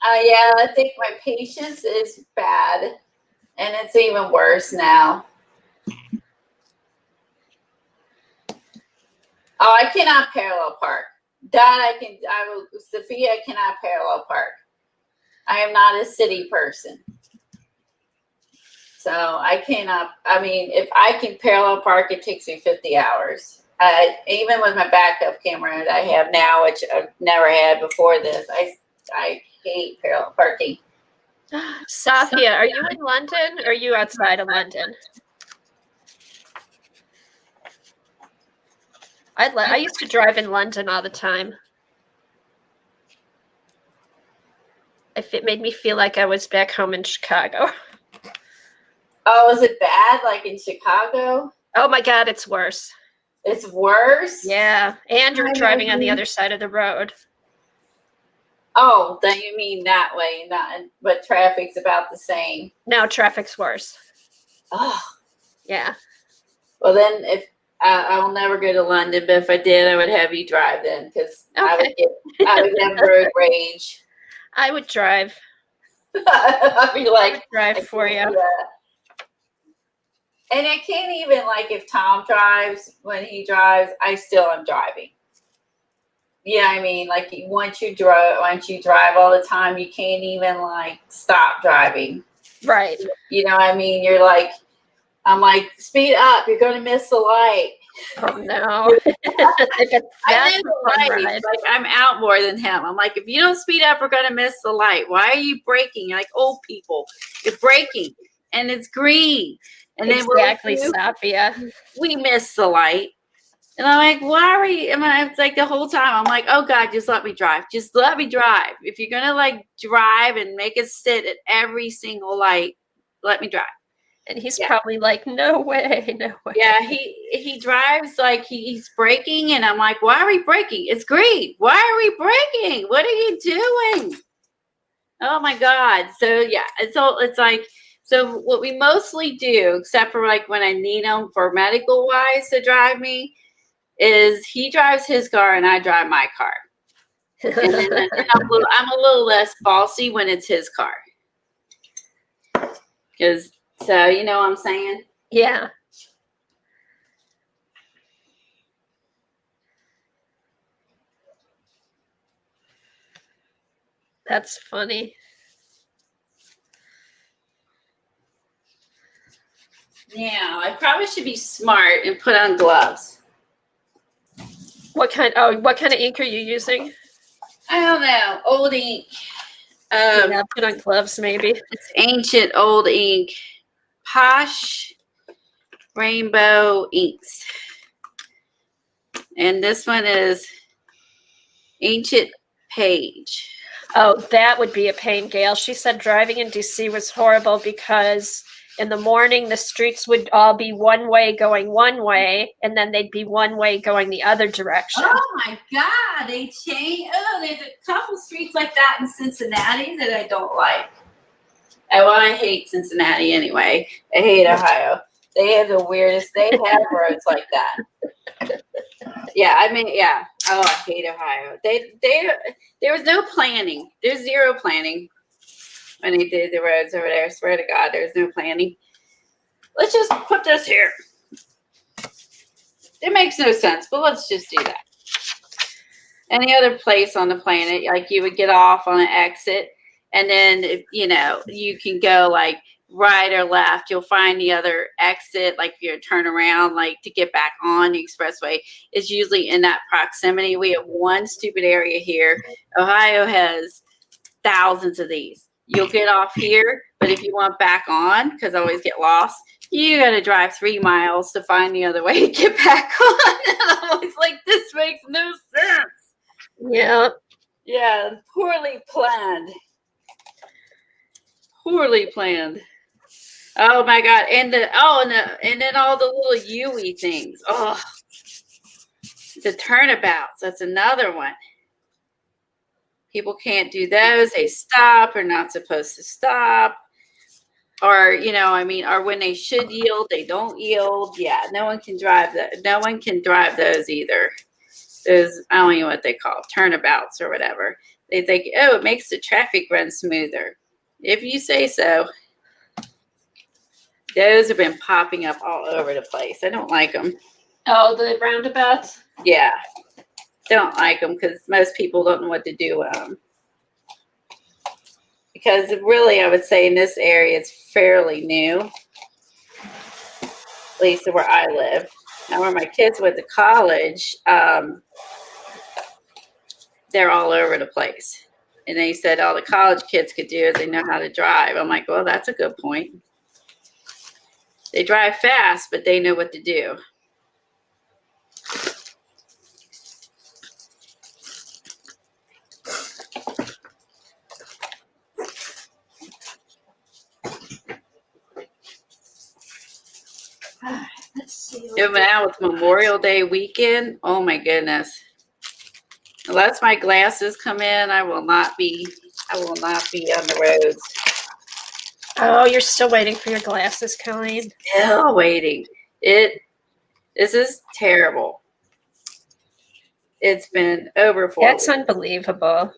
Yeah, I think my patience is bad, and it's even worse now. Oh, I cannot parallel park. Sophia, I cannot parallel park. I am not a city person. So I cannot, if I can parallel park, it takes me 50 hours. Even with my backup camera that I have now, which I've never had before this, I hate parallel parking. Safia, are you in London or are you outside of London? I used to drive in London all the time. It made me feel like I was back home in Chicago. Oh, is it bad like in Chicago? Oh my God, it's worse. It's worse? Yeah, and you're driving on the other side of the road. Oh, then you mean that way, not but traffic's about the same. Now traffic's worse. Oh, Yeah. well then if I'll never go to London, but if I did, I would have you drive then because Okay. I would get road rage. I would drive. I'd be I like, would drive for you. And I can't even like if Tom drives when he drives, I still am driving. Yeah, I mean, like once you drive all the time, you can't even like stop driving. Right. You know what I mean? You're like, I'm like, speed up, you're gonna miss the light. Oh no. I live the light. Like I'm out more than him. I'm like, if you don't speed up, we're gonna miss the light. Why are you braking? You're like old people. You're braking and it's green. And exactly, then Sapia. we miss the light. And I'm like, why are we? It's like the whole time. I'm like, oh God, just let me drive. Just let me drive. If you're gonna like drive and make us sit at every single light, let me drive. And he's probably like, no way, no way. Yeah, he drives like he's braking, and I'm like, why are we braking? It's green. Why are we braking? What are you doing? Oh my God. So yeah, it's like. So what we mostly do, except for like when I need him for medical wise to drive me, is he drives his car and I drive my car. And then I'm a little less bossy when it's his car. Because, so you know what I'm saying? Yeah. That's funny. Yeah, I probably should be smart and put on gloves. What kind of ink are you using? I don't know. Old ink. Yeah, put on gloves maybe. It's ancient old ink. Posh Rainbow Inks. And this one is Ancient Page. Oh, that would be a pain, Gail. She said driving in DC was horrible because in the morning the streets would all be one way going one way, and then they'd be one way going the other direction. Oh my God, they changed. Oh, there's a couple streets like that in Cincinnati that I don't like. Oh, well, I hate Cincinnati anyway. I hate Ohio. They have the weirdest. They have roads like that. Yeah, I mean, yeah. Oh, I hate Ohio. There was no planning. There's zero planning when they did the roads over there. I swear to God, there's no planning. Let's just put this here. It makes no sense, but let's just do that. Any other place on the planet, like you would get off on an exit, and then you can go like right or left. You'll find the other exit, like if you're turn around, like to get back on the expressway, is usually in that proximity. We have one stupid area here. Ohio has thousands of these. You'll get off here, but if you want back on, because I always get lost, you got to drive 3 miles to find the other way to get back on. And I'm always like, this makes no sense. Yeah. Yeah, poorly planned. Poorly planned. Oh my God. And then all the little U-y things. Oh, the turnabouts. That's another one. People can't do those. They stop or not supposed to stop. Or, or when they should yield, they don't yield. Yeah, no one can drive that. No one can drive those either. Those, I don't know what they call turnabouts or whatever. They think, oh, it makes the traffic run smoother. If you say so. Those have been popping up all over the place. I don't like them. Oh, the roundabouts? Yeah. Don't like them because most people don't know what to do with them. Because really, I would say in this area, it's fairly new. At least where I live. Now, where my kids went to college, they're all over the place. And they said all the college kids could do is they know how to drive. I'm like, well, that's a good point. They drive fast, but they know what to do. Let's see. Now with Memorial Day weekend, oh my goodness. Unless my glasses come in, I will not be on the roads. Oh, you're still waiting for your glasses, Colleen? Still waiting. This is terrible. It's been over 4 That's weeks. unbelievable.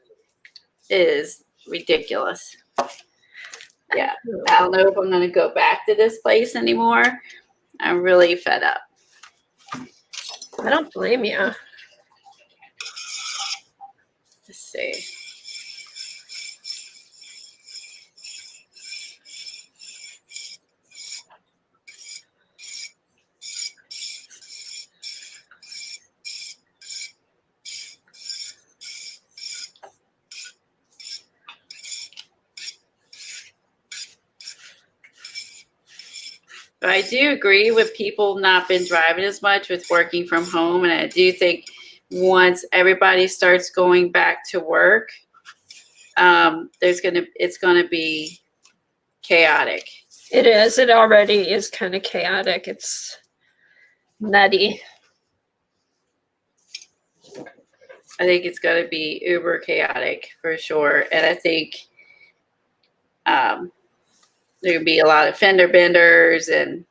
It is ridiculous. Yeah. I don't know if I'm going to go back to this place anymore. I'm really fed up. I don't blame you. Let's see. But I do agree with people not been driving as much with working from home. And I do think once everybody starts going back to work, it's gonna be chaotic. It is. It already is kind of chaotic. It's nutty. I think it's gonna be uber chaotic for sure. And I think there could be a lot of fender benders and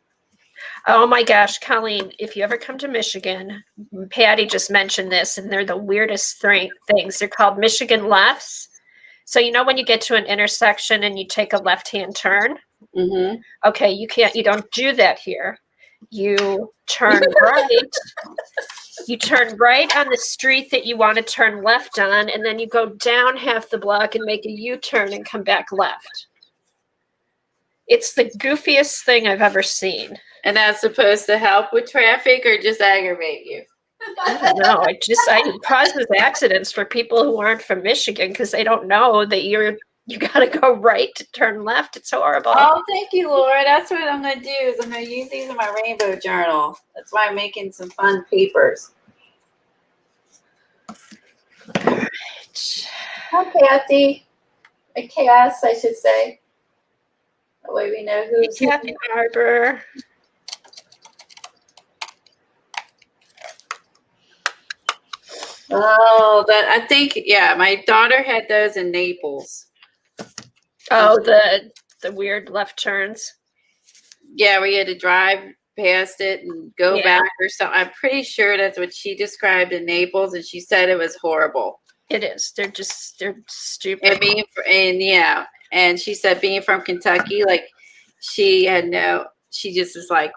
Oh my gosh, Colleen, if you ever come to Michigan, Patty just mentioned this, and they're the weirdest things. They're called Michigan lefts. So you know when you get to an intersection and you take a left-hand turn? mm-hmm. Okay, you don't do that here. You turn right. You turn right on the street that you want to turn left on, and then you go down half the block and make a U-turn and come back left. It's the goofiest thing I've ever seen. And that's supposed to help with traffic or just aggravate you? I don't know. It causes accidents for people who aren't from Michigan because they don't know that you got to go right to turn left. It's horrible. Oh, thank you, Laura. That's what I'm going to do is I'm going to use these in my rainbow journal. That's why I'm making some fun papers. Hi, Kathy. Cass, I should say. That way we know who's Kathy Harbor. Oh, I think, yeah, my daughter had those in Naples. Oh, the weird left turns. Yeah, we had to drive past it and go back or something. I'm pretty sure that's what she described in Naples, and she said it was horrible. It is. They're stupid. And she said being from Kentucky, like she just is like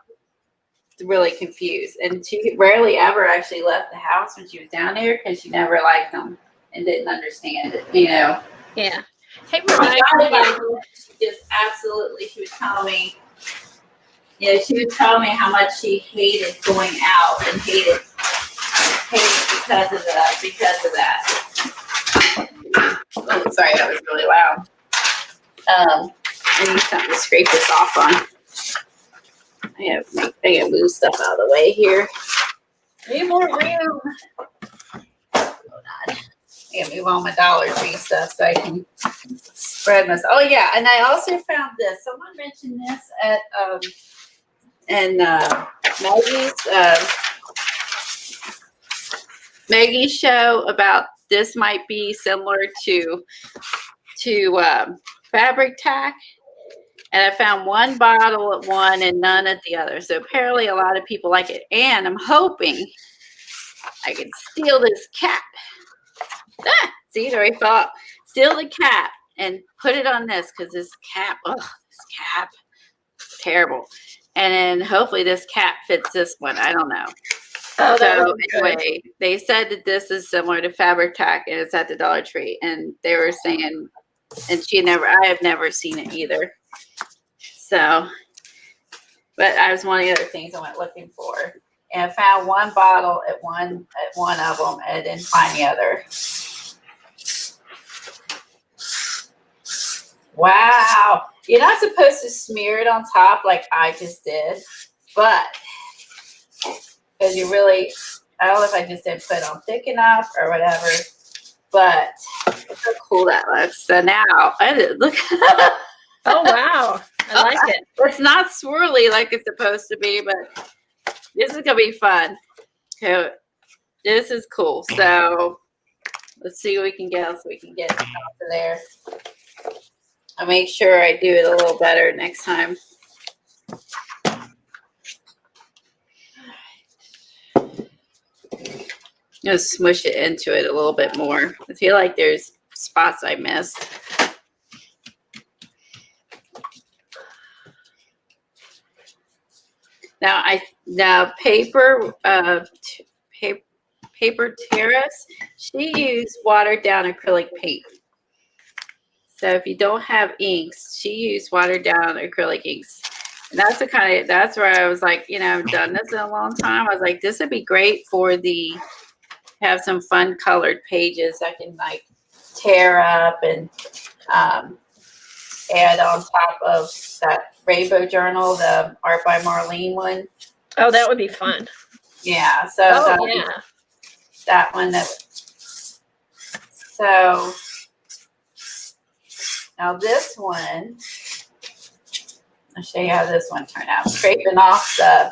really confused, and she rarely ever actually left the house when she was down there because she never liked them and didn't understand it, Yeah. Hey, she was telling me, how much she hated going out and hated because of that. Oh, sorry, that was really loud. I need something to scrape this off on. I gotta move stuff out of the way here. Need more room. Hold on. I gotta move all my Dollar Tree stuff so I can spread this. Oh yeah, and I also found this. Someone mentioned this at Maggie's show about this might be similar to fabric tack. And I found one bottle at one and none at the other. So apparently a lot of people like it. And I'm hoping I can steal this cap. See, there I thought. Steal the cap and put it on this because this cap, terrible. And then hopefully this cap fits this one. I don't know. Oh, so anyway, they said that this is similar to fabric tack and it's at the Dollar Tree. And they were saying, and I have never seen it either. So, but I was one of the other things I went looking for, and I found one bottle at one of them, and I didn't find the other. Wow, you're not supposed to smear it on top like I just did, but because I don't know if I just didn't put it on thick enough or whatever. But look how cool that looks. So now look. Oh wow. I like it. It's not swirly like it's supposed to be, but this is gonna be fun. So this is cool. So Let's see what we can get else we can get off of there. I'll make sure I do it a little better next time. Just smush it into it a little bit more. I feel like there's spots I missed. Now paper paper terrace, she used watered down acrylic paint. So if you don't have inks, she used watered down acrylic inks. And that's where I was like, I've done this in a long time. I was like, this would be great for have some fun colored pages I can like tear up and add on top of that rainbow journal, the Art by Marlene one. Oh, that would be fun. Yeah. So that one. So now this one, I'll show you how this one turned out. I'm scraping off the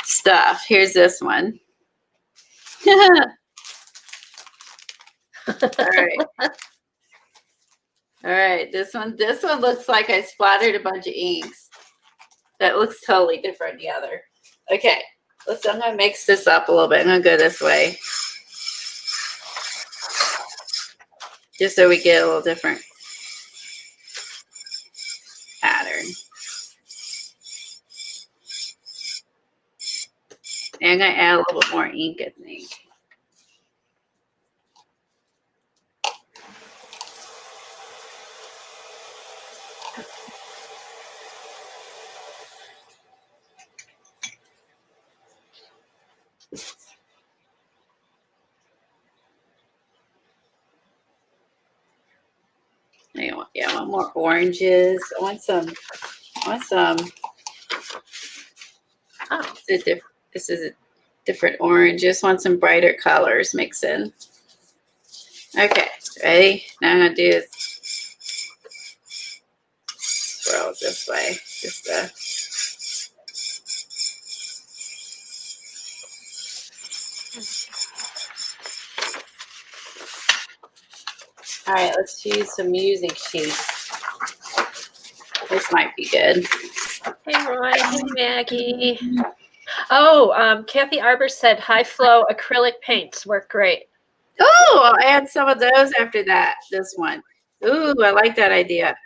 stuff. Here's this one. All right. This one looks like I splattered a bunch of inks. That looks totally different than the other. Okay. I'm gonna mix this up a little bit. I'm gonna go this way. Just so we get a little different pattern. And I'm gonna add a little bit more ink, I think. I want more oranges. I want some. Oh, this is a different orange. Just want some brighter colors mixed in. Okay, ready? Now I'm gonna do swirl it this way. All right, let's use some music sheets. This might be good. Hey, Roy. Hey, Maggie. Oh, Kathy Arbor said high flow acrylic paints work great. Oh, I'll add some of those after that. This one. Ooh, I like that idea.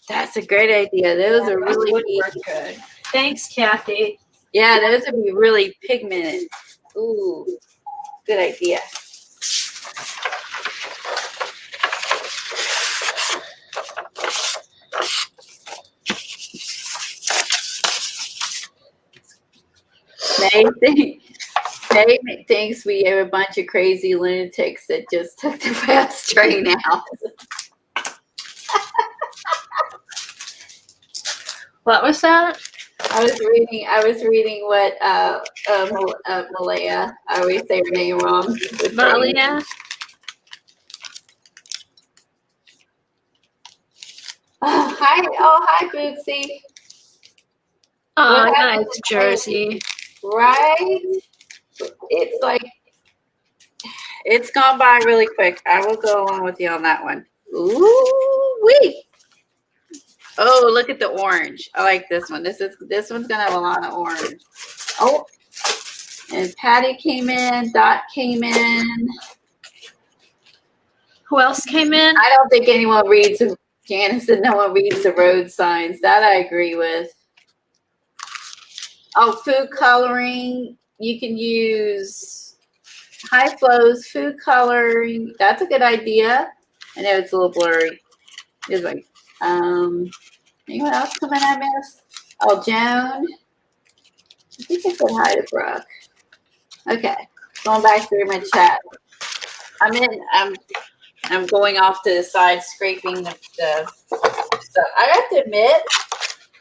That's a great idea. Those are really good. Thanks, Kathy. Yeah, those would be really pigmented. Ooh, good idea. May thinks we have a bunch of crazy lunatics that just took the fast train out. What was that? I was reading what Malaya, I always say her name wrong. Malaya? Hi, Bootsy. Oh, nice Jersey. Right? It's like, it's gone by really quick. I will go along with you on that one. Ooh, wee. Oh, look at the orange. I like this one. This one's gonna have a lot of orange. Oh, and Patty came in. Dot came in. Who else came in? I don't think anyone reads. Janice said no one reads the road signs. That I agree with. Oh, food coloring. You can use high flows, food coloring. That's a good idea. I know it's a little blurry. It's like, anyone else come in I missed? Oh, Joan. I think I said hi to Brooke. Okay, going back through my chat. I'm going off to the side, scraping the stuff. I have to admit,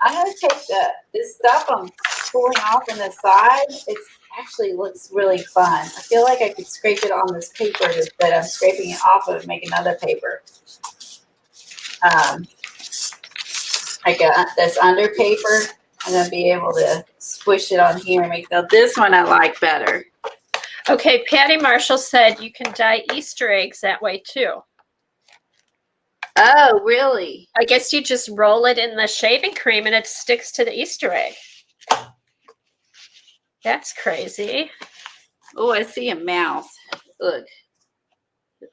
I'm gonna take this stuff I'm pulling off on the side. It actually looks really fun. I feel like I could scrape it on this paper that I'm scraping it off of and make another paper. I got this under paper. I'm gonna be able to squish it on here and make this one I like better. Okay, Patty Marshall said you can dye Easter eggs that way too. Oh, really? I guess you just roll it in the shaving cream and it sticks to the Easter egg. That's crazy. Oh, I see a mouth. Look.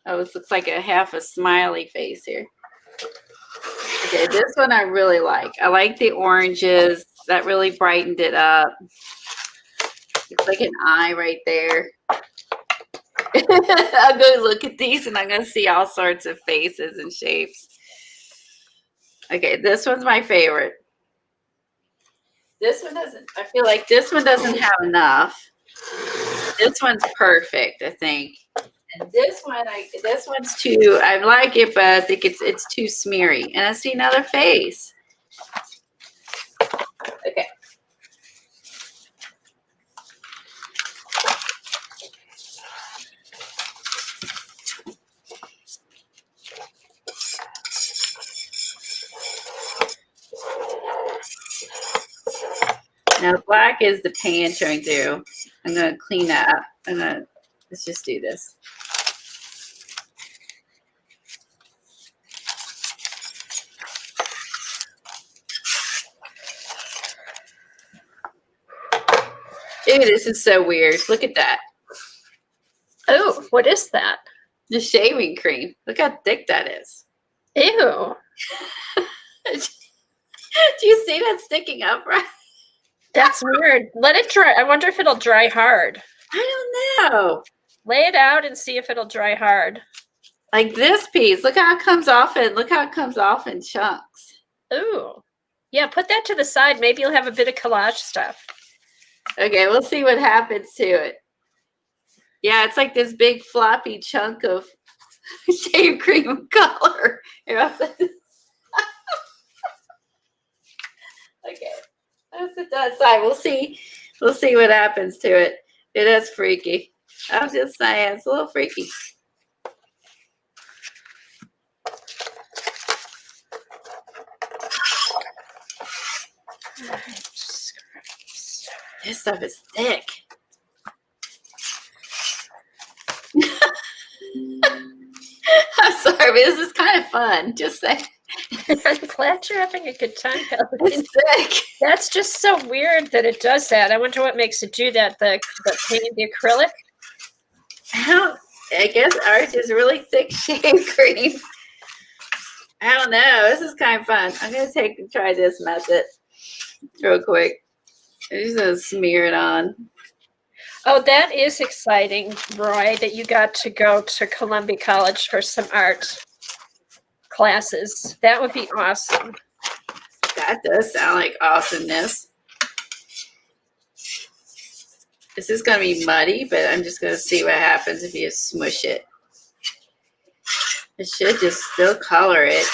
Oh, this looks like a half a smiley face here. Okay, this one I really like. I like the oranges. That really brightened it up. It's like an eye right there. I'll go look at these and I'm going to see all sorts of faces and shapes. Okay, this one's my favorite. This one doesn't, I feel like this one doesn't have enough. This one's perfect, I think. And this one's too, I like it, but I think it's too smeary. And I see another face. Okay. Now black is the pan showing through. I'm gonna clean that up. Let's just do this. Ew, this is so weird. Look at that. Oh, what is that? The shaving cream. Look how thick that is. Ew. Do you see that sticking up right? That's weird. Let it dry. I wonder if it'll dry hard. I don't know. Lay it out and see if it'll dry hard. Like this piece. Look how it comes off in chunks. Ooh. Yeah, put that to the side. Maybe you'll have a bit of collage stuff. Okay, we'll see what happens to it. Yeah, it's like this big floppy chunk of shave cream color. Here, I'll set this. Okay, let's set that aside. We'll see what happens to it. It is freaky. I'm just saying, it's a little freaky. This stuff is thick. I'm sorry, but this is kind of fun. Just saying. I'm glad you're having a good time, Helen. It's thick. That's just so weird that it does that. I wonder what makes it do that. The paint, the acrylic. I guess ours is really thick shave cream. I don't know. This is kind of fun. I'm gonna try this method real quick. I'm just gonna smear it on. Oh, that is exciting, Roy, that you got to go to Columbia College for some art classes. That would be awesome. That does sound like awesomeness. This is going to be muddy, but I'm just going to see what happens if you smush it. It should just still color it.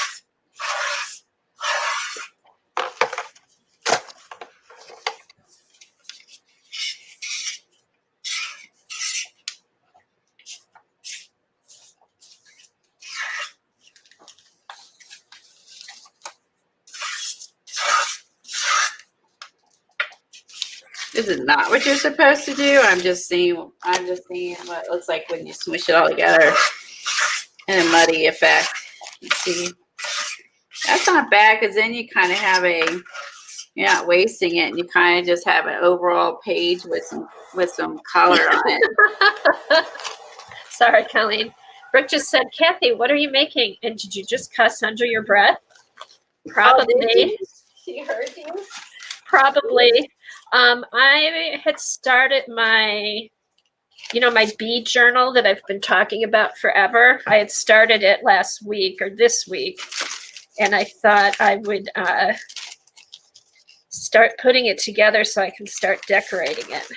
This is not what you're supposed to do. I'm just seeing what it looks like when you smush it all together in a muddy effect. Let's see. That's not bad because then you kind of have you're not wasting it and you kind of just have an overall page with some color on it. Sorry, Colleen. Brooke just said, Kathy, what are you making? And did you just cuss under your breath? Probably. She heard you? Probably. I had started my bead journal that I've been talking about forever. I had started it last week or this week, and I thought I would start putting it together so I can start decorating it.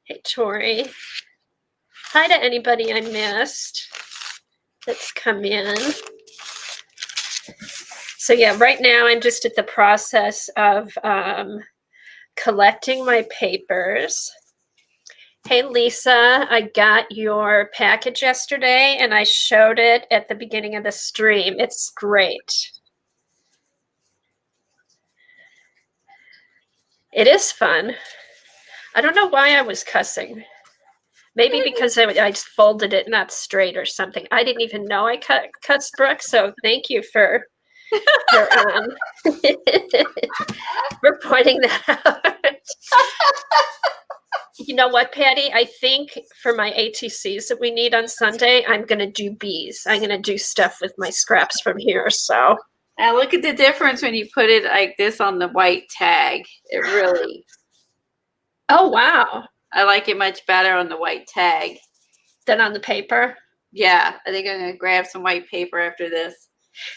Hey, Tori. Hi to anybody I missed that's come in. So yeah, right now I'm just at the process of collecting my papers. Hey, Lisa, I got your package yesterday and I showed it at the beginning of the stream. It's great. It is fun. I don't know why I was cussing. Maybe because I just folded it not straight or something. I didn't even know I cussed, Brooke. So thank you for for pointing that out. You know what, Patty? I think for my ATCs that we need on Sunday, I'm going to do bees. I'm going to do stuff with my scraps from here. So Now look at the difference when you put it like this on the white tag. It really. Oh, wow. I like it much better on the white tag than on the paper. Yeah, I think I'm going to grab some white paper after this.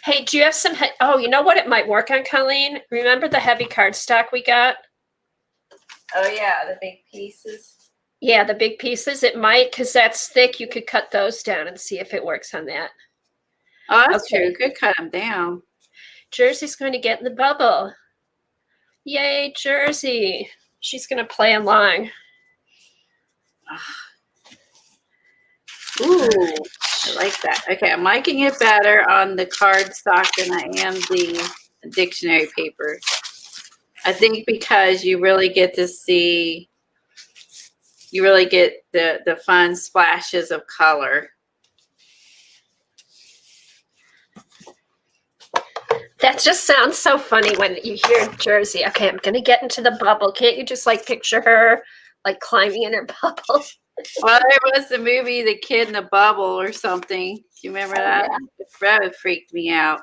Hey, do you have some? Oh, you know what it might work on, Colleen? Remember the heavy cardstock we got? Oh, yeah, the big pieces. Yeah, the big pieces. It might, because that's thick. You could cut those down and see if it works on that. Oh, that's true. Could cut them down. Jersey's going to get in the bubble. Yay, Jersey. She's going to play along. Ooh, I like that. Okay, I'm liking it better on the cardstock than I am the dictionary paper. I think because you really get to see, you really get the fun splashes of color. That just sounds so funny when you hear Jersey. Okay, I'm going to get into the bubble. Can't you just like picture her like climbing in her bubble? Well, there was the movie The Kid in the Bubble or something. Do you remember that? Yeah. That freaked me out.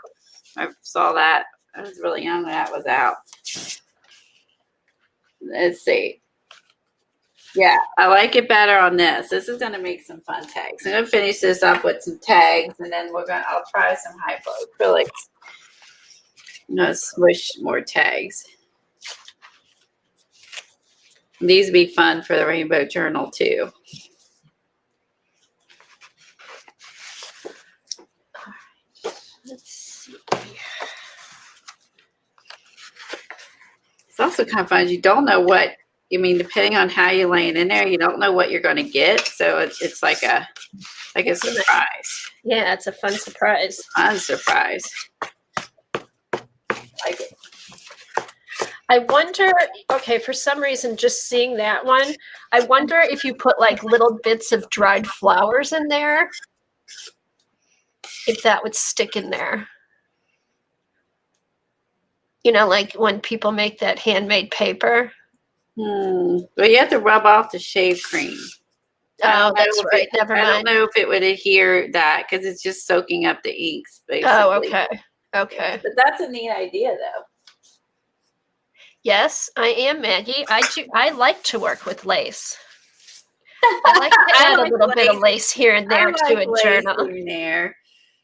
I saw that. I was really young when that was out. Let's see. Yeah, I like it better on this. This is going to make some fun tags. I'm going to finish this up with some tags, and then I'll try some high-flow acrylics. I'm going to smush more tags. These would be fun for the Rainbow Journal, too. Let's see. It's also kind of fun. You don't know what, depending on how you lay it in there, you don't know what you're going to get. So it's like a surprise. Yeah, it's a fun surprise. Fun surprise. Like it. I wonder, okay, for some reason, just seeing that one, I wonder if you put like little bits of dried flowers in there, if that would stick in there. You know, like when people make that handmade paper. But you have to rub off the shave cream. Oh, that's right. Never mind. I don't know if it would adhere that because it's just soaking up the inks, basically. Oh, okay. Okay. But that's a neat idea, though. Yes, I am, Maggie. I like to work with lace. I like to add a little bit of lace here and there to a journal.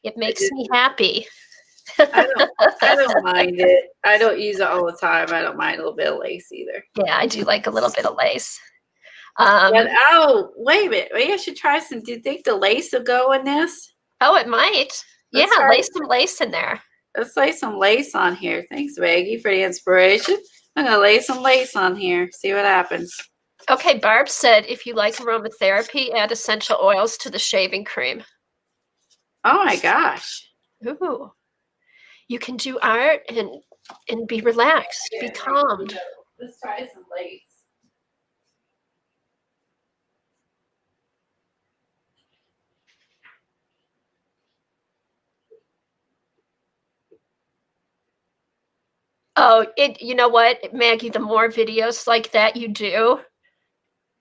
It makes me happy. I don't mind it. I don't use it all the time. I don't mind a little bit of lace either. Yeah, I do like a little bit of lace. But wait a minute. Maybe I should try some. Do you think the lace will go in this? Oh, it might. Yeah, lay some lace in there. Let's lay some lace on here. Thanks, Maggie, for the inspiration. I'm going to lay some lace on here. See what happens. Okay, Barb said if you like aromatherapy, add essential oils to the shaving cream. Oh, my gosh. Ooh. You can do art and be relaxed, be calmed. Let's try some lace. Oh, you know what, Maggie, the more videos like that you do,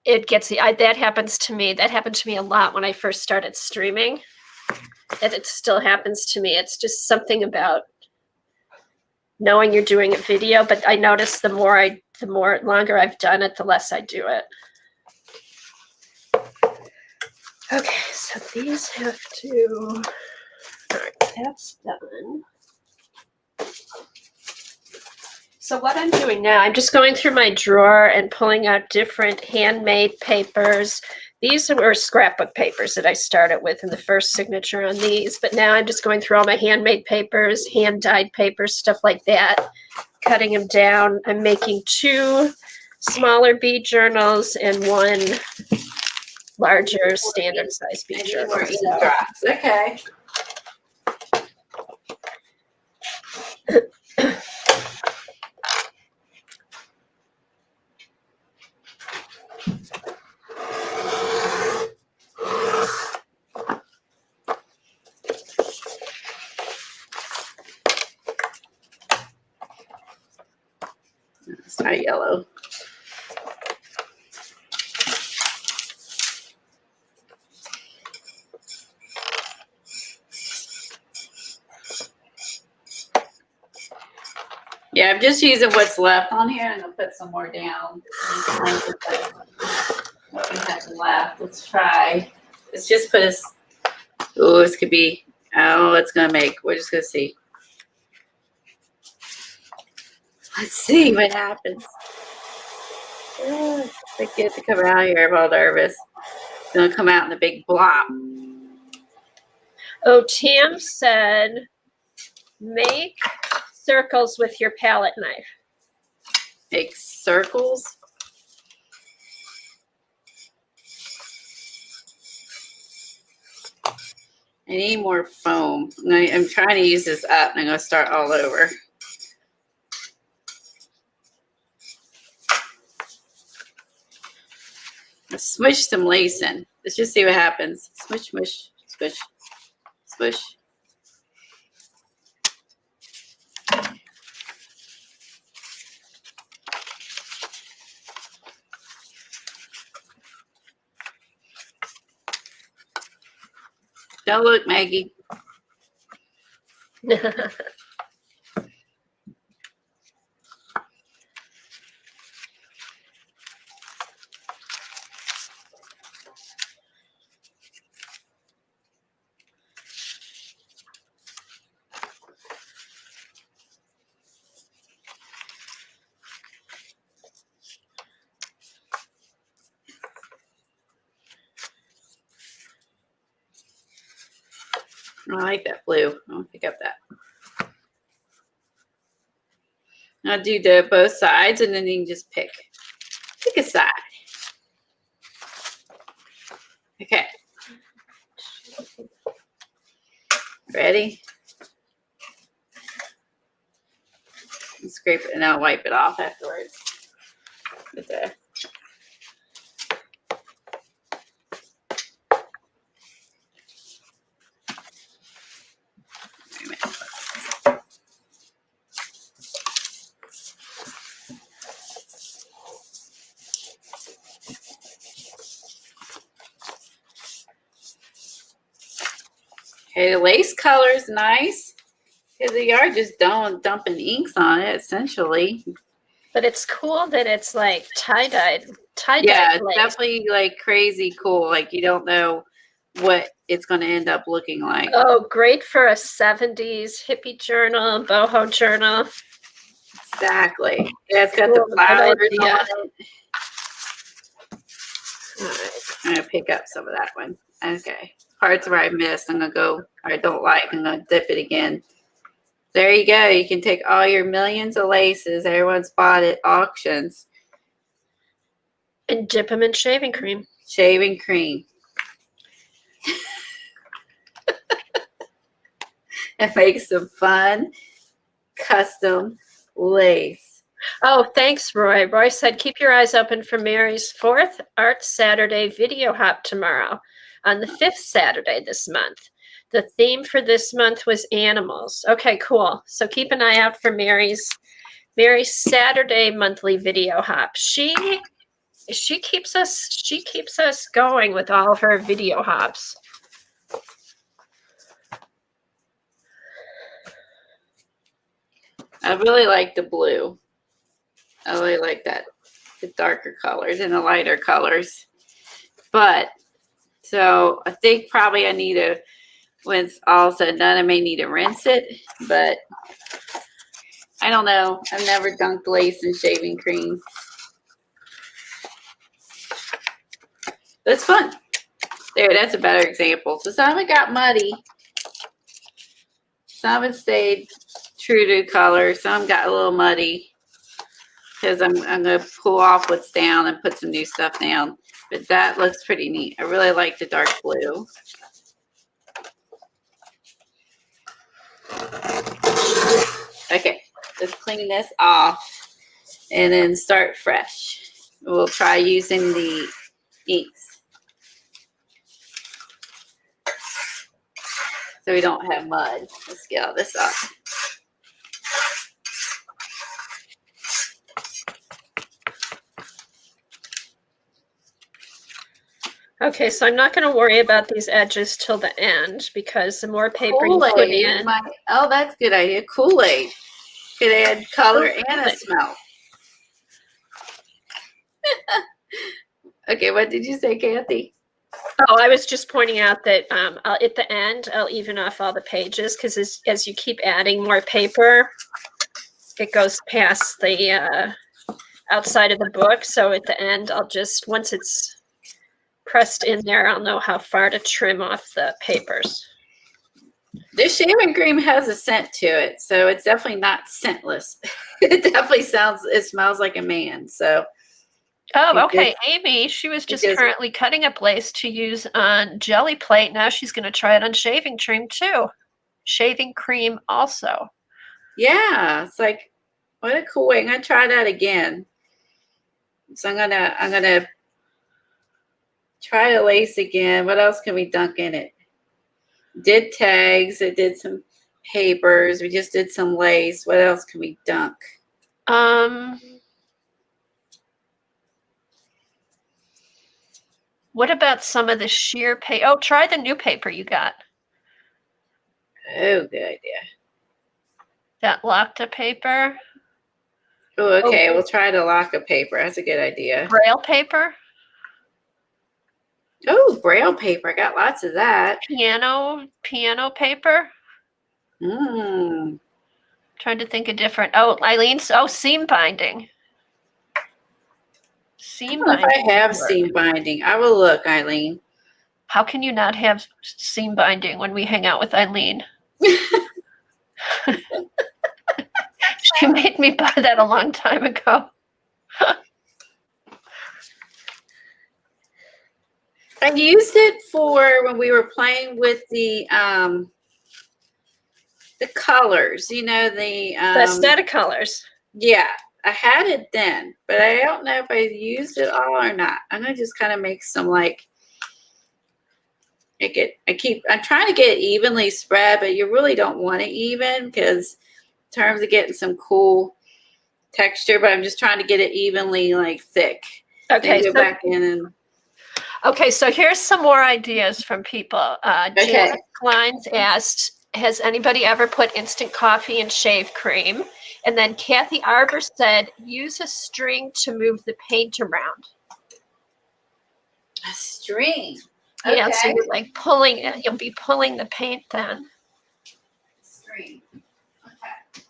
it gets that happens to me. That happened to me a lot when I first started streaming. And it still happens to me. It's just something about knowing you're doing a video, but I notice the longer I've done it, the less I do it. Okay, so these have to, all right, that's done. So what I'm doing now, I'm just going through my drawer and pulling out different handmade papers. These were scrapbook papers that I started with in the first signature on these, but now I'm just going through all my handmade papers, hand-dyed papers, stuff like that, cutting them down. I'm making 2 smaller bead journals and 1 larger standard size bead journal. Okay. Let's try yellow. Yeah, I'm just using what's left on here. I'm gonna put some more down. What we have left. Let's try. Let's just put a. Oh, this could be. Oh, it's gonna make. We're just gonna see. Let's see what happens. I get to come out here. I'm all nervous. It's gonna come out in a big blob. Oh, Tam said, make circles with your palette knife. Make circles. I need more foam. I'm trying to use this up, and I'm gonna start all over. Smush some lace in. Let's just see what happens. Smush, smush, smush, smush. Don't look, Maggie. I like that blue. I'll pick up that. I'll do the both sides, and then you can just pick a side. Okay. Ready? And scrape it, and I'll wipe it off afterwards. With the okay, the lace color is nice because you are just dumping inks on it essentially. But it's cool that it's like tie-dyed. Yeah, it's lace. definitely like crazy cool. Like you don't know what it's going to end up looking like. Oh, great for a 70s hippie journal, boho journal. Exactly. Yeah, it's got Cool, the flowers good idea. on it. All right, I'm gonna pick up some of that one. Okay, parts where I missed, I'm gonna go. Or I don't like. I'm gonna dip it again. There you go. You can take all your millions of laces everyone's bought at auctions. And dip them in shaving cream. Shaving cream. And make some fun custom lace. Oh, thanks, Roy. Roy said, keep your eyes open for Mary's 4th Art Saturday video hop tomorrow on the 5th Saturday this month. The theme for this month was animals. Okay, cool. So keep an eye out for Mary's Saturday monthly video hop. She keeps us going with all her video hops. I really like the blue. I really like that, the darker colors and the lighter colors. But, so I think probably I need to, when it's all said and done, I may need to rinse it. But, I don't know. I've never dunked lace in shaving cream. That's fun. There, that's a better example. So some of it got muddy. Some of it stayed true to color. Some got a little muddy. Because I'm going to pull off what's down and put some new stuff down. But that looks pretty neat. I really like the dark blue. Okay, let's clean this off and then start fresh. We'll try using the inks so we don't have mud. Let's get all this off. Okay, so I'm not going to worry about these edges till the end because the more paper you put Kool-Aid. in, Oh, that's a good idea. Kool-Aid. Could add color and a Kool-Aid. smell. Okay, what did you say, Kathy? Oh, I was just pointing out that at the end, I'll even off all the pages because as you keep adding more paper, it goes past the outside of the book. So at the end, I'll just, once it's pressed in there, I'll know how far to trim off the papers. This shaving cream has a scent to it, so it's definitely not scentless. It definitely it smells like a man. So. Oh, okay. Amy, she was just currently cutting up lace to use on Jelly Plate. Now she's going to try it on shaving cream too. Shaving cream also. Yeah, it's like, what a cool way. I'm gonna try that again. So I'm gonna try the lace again. What else can we dunk in it? Did tags. It did some papers. We just did some lace. What else can we dunk? What about some of the sheer paper? Oh, try the new paper you got. Oh, good idea. That Locta paper. Oh, okay. We'll try the Locta paper. That's a good idea. Braille paper. Oh, Braille paper. I got lots of that. Piano paper. Trying to think of different. Oh, Eileen's. Oh, seam binding. I don't know if I have seam binding. I will look, Eileen. How can you not have seam binding when we hang out with Eileen? She made me buy that a long time ago. I used it for when we were playing with the colors, you know, the aesthetic colors. Yeah, I had it then, but I don't know if I used it all or not. I'm gonna just kind of make some like I'm trying to get it evenly spread, but you really don't want it even because in terms of getting some cool texture, but I'm just trying to get it evenly like thick. Okay, go back in and okay, so here's some more ideas from people. Okay. Janet Kleins asked, has anybody ever put instant coffee in shave cream? And then Kathy Arbor said, use a string to move the paint around. A string. Yeah, Okay. so you're like pulling it. You'll be pulling the paint then. String. Okay.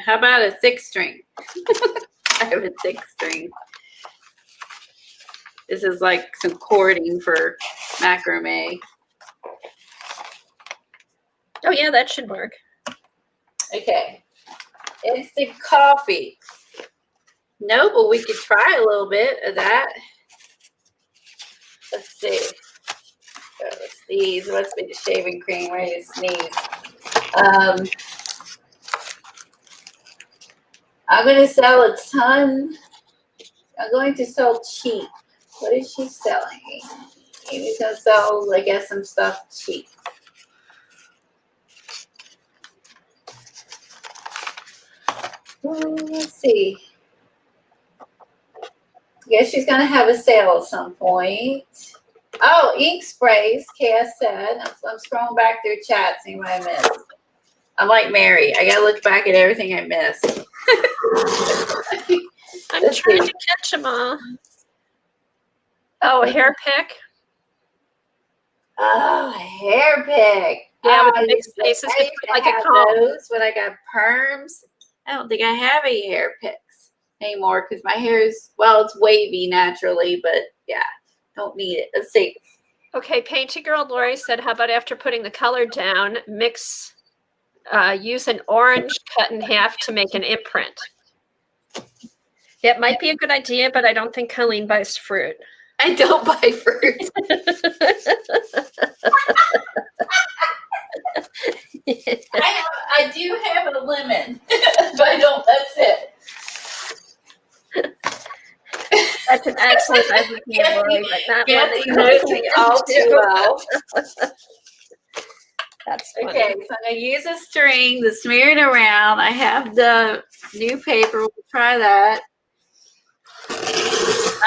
How about a thick string? I have a thick string. This is like some cording for macrame. Oh yeah, that should work. Okay. Instant coffee. No, but we could try a little bit of that. Let's see. Let's sneeze. Must be the shaving cream. Ready to sneeze. I'm going to sell a ton. I'm going to sell cheap. What is she selling? Amy's going to sell, I guess, some stuff cheap. Let's see. I guess she's going to have a sale at some point. Oh, ink sprays, Cass said. I'm scrolling back through chat, seeing what I missed. I'm like Mary. I got to look back at everything I missed. I'm trying to catch them all. Oh, a hair pick. Oh, a hair pick. Yeah, with the big spaces like a comb. Those when I got perms. I don't think I have any hair picks anymore because my hair is, well, it's wavy naturally, but yeah, don't need it. Let's see. Okay, Painted Girl Lori said, how about after putting the color down, use an orange cut in half to make an imprint. It might be a good idea, but I don't think Colleen buys fruit. I don't buy fruit. I do have a lemon, but I don't, that's it. That's an excellent idea, Lori, but not one that Kathy you knows can me get all too into. well. That's funny. Okay, so I'm gonna use a string to smear it around. I have the new paper. We'll try that.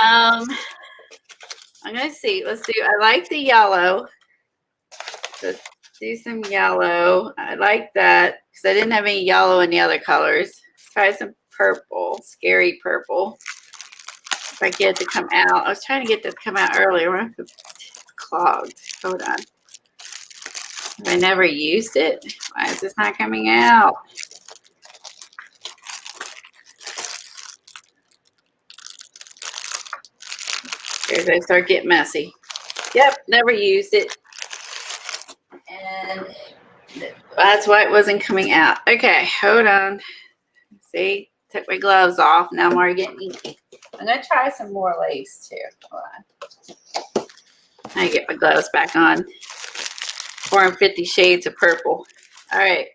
I'm gonna see. Let's do. I like the yellow. Let's do some yellow. I like that because I didn't have any yellow in the other colors. Try some purple. Scary purple. If I get it to come out. I was trying to get it to come out earlier. We're clogged. Hold on. I never used it. Why is this not coming out? Here's I start getting messy. Yep, never used it. And that's why it wasn't coming out. Okay, hold on. See, took my gloves off. Now I'm already getting inky. I'm gonna try some more lace too. Hold on. I get my gloves back on. 450 shades of purple. All right.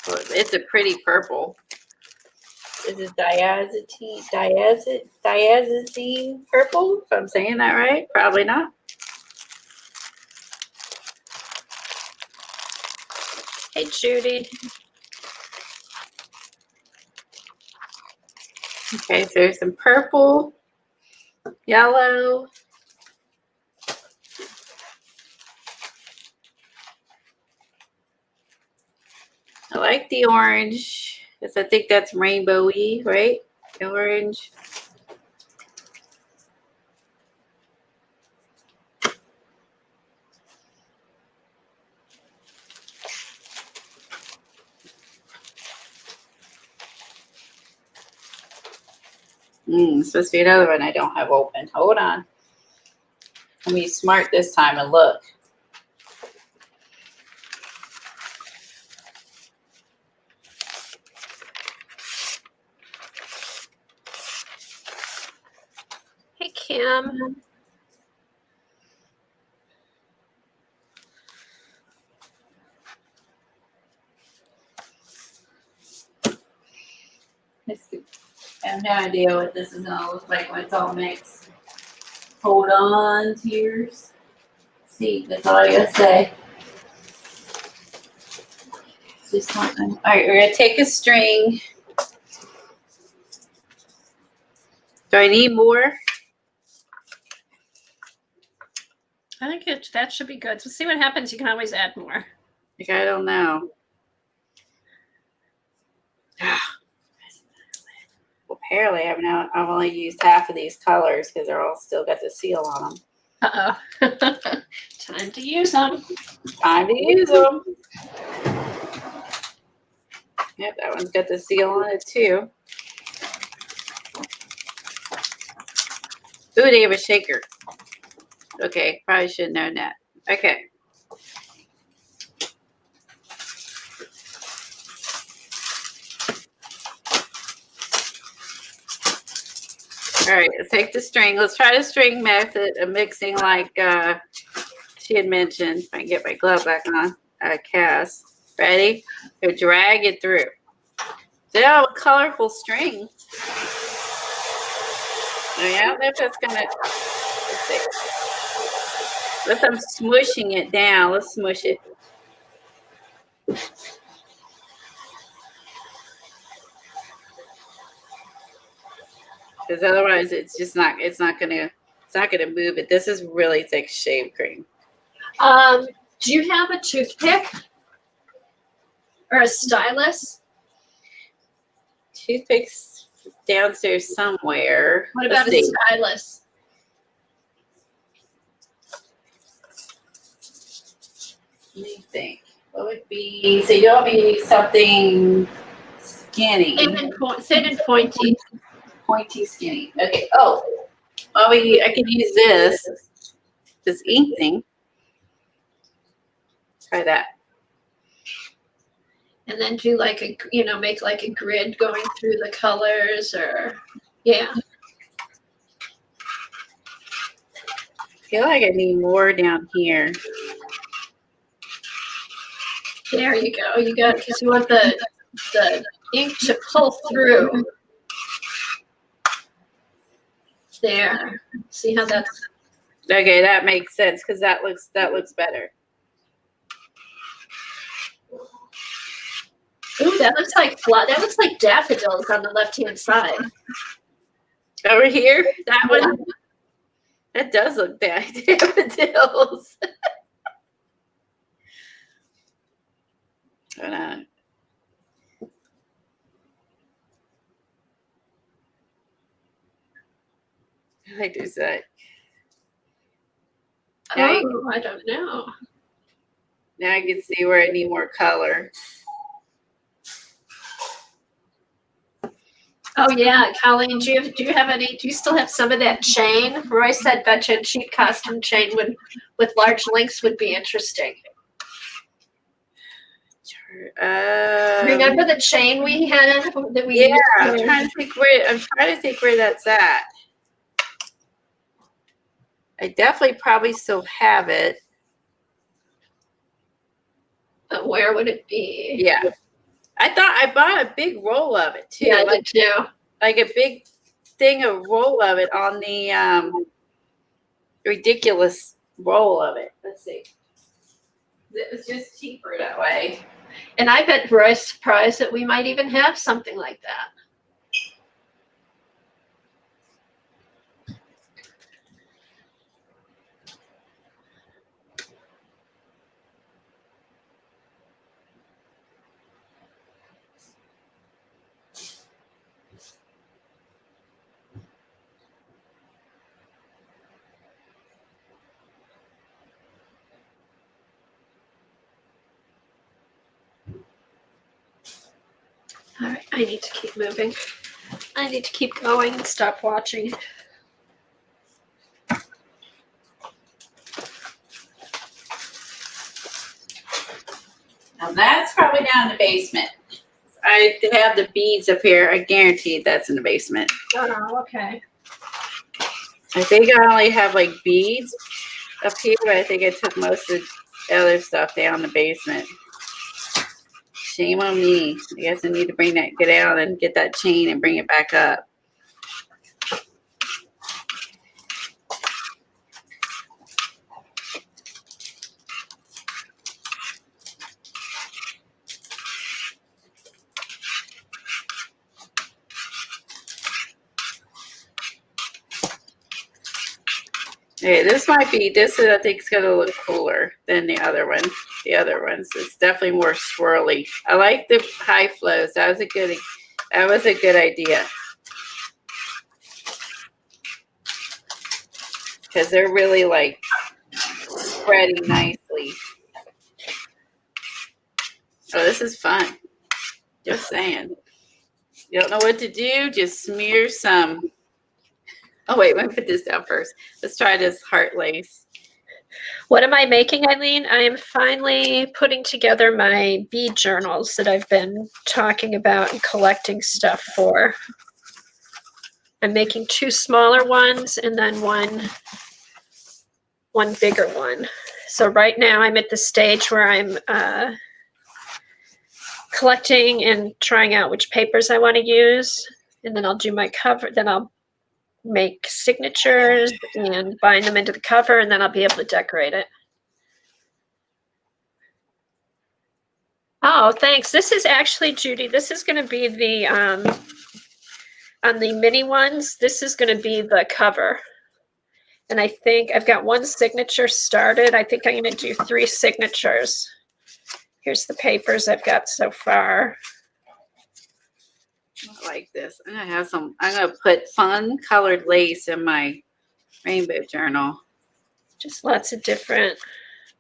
Well, it's a pretty purple. This is diazine purple, if I'm saying that right. Probably not. Hey, Judy. Okay, so there's some purple, yellow. I like the orange, because I think that's rainbowy, right? The orange. Supposed to be another one I don't have open. Hold on. Let me be smart this time and look. Hey, Kim. Let's see. I have no idea what this is gonna look like when it's all mixed. Hold on, tears. See, that's all I gotta say. Just something. All right, we're gonna take a string. Do I need more? I think that should be good. So see what happens. You can always add more. Like, I don't know. Well, apparently I've only used half of these colors because they're all still got the seal on them. Uh-oh. Time to use them. Time to use them. Yep, that one's got the seal on it too. Ooh, they have a shaker. Okay, probably should have known that. Okay. All right, let's take the string. Let's try the string method of mixing like she had mentioned. If I can get my glove back on. Cass. Ready? So drag it through. See how colorful string. I don't know if that's gonna. Let's see. Let's I'm smushing it down. Let's smush it. Because otherwise it's just not. It's not gonna move it. This is really thick shaved cream. Do you have a toothpick or a stylus? Toothpicks downstairs somewhere. What about a stylus? Let me think. What would be? So you don't need something skinny. Thin and pointy. Pointy skinny. Okay. Oh, I could use this ink thing. Try that. And then do like make like a grid going through the colors or, yeah. I feel like I need more down here. There you go. You got, because you want the ink to pull through. There. See how that's Okay, that makes sense because that looks better. ooh, that looks like daffodils on the left-hand side. Over here, that one. That does look like daffodils. Hold on. I do that. Oh, I don't know. Now I can see where I need more color. Oh yeah, Colleen, do you still have some of that chain? Roy said betcha a cheap costume chain with large links would be interesting. Remember the chain we had that we used? I'm trying to think where that's at. I definitely probably still have it. But where would it be? Yeah. I thought I bought a big roll of it too. Yeah, I did too. Like a big thing of roll of it on the ridiculous roll of it. Let's see. It was just cheaper that way. And I bet Roy's surprised that we might even have something like that. All right, I need to keep moving. I need to keep going and stop watching. Now that's probably down in the basement. I have the beads up here. I guarantee that's in the basement. Oh, okay. I think I only have like beads up here, but I think I took most of the other stuff down in the basement. Shame on me. I guess I need to get out and get that chain and bring it back up. Okay, this I think is going to look cooler than the other one. The other ones, it's definitely more swirly. I like the high flows. That was a good idea. Because they're really like spreading nicely. Oh, this is fun. Just saying. You don't know what to do, just smear some. Oh, wait, let me put this down first. Let's try this heart lace. What am I making, Eileen? I am finally putting together my bead journals that I've been talking about and collecting stuff for. I'm making 2 smaller ones and then one bigger one. So right now I'm at the stage where I'm collecting and trying out which papers I want to use. And then I'll do my cover. Then I'll make signatures and bind them into the cover, and then I'll be able to decorate it. Oh, thanks. This is actually, Judy, this is going to be the, on the mini ones, this is going to be the cover. And I think I've got 1 signature started. I think I'm going to do 3 signatures. Here's the papers I've got so far. I like this. I'm gonna put fun colored lace in my rainbow journal. Just lots of different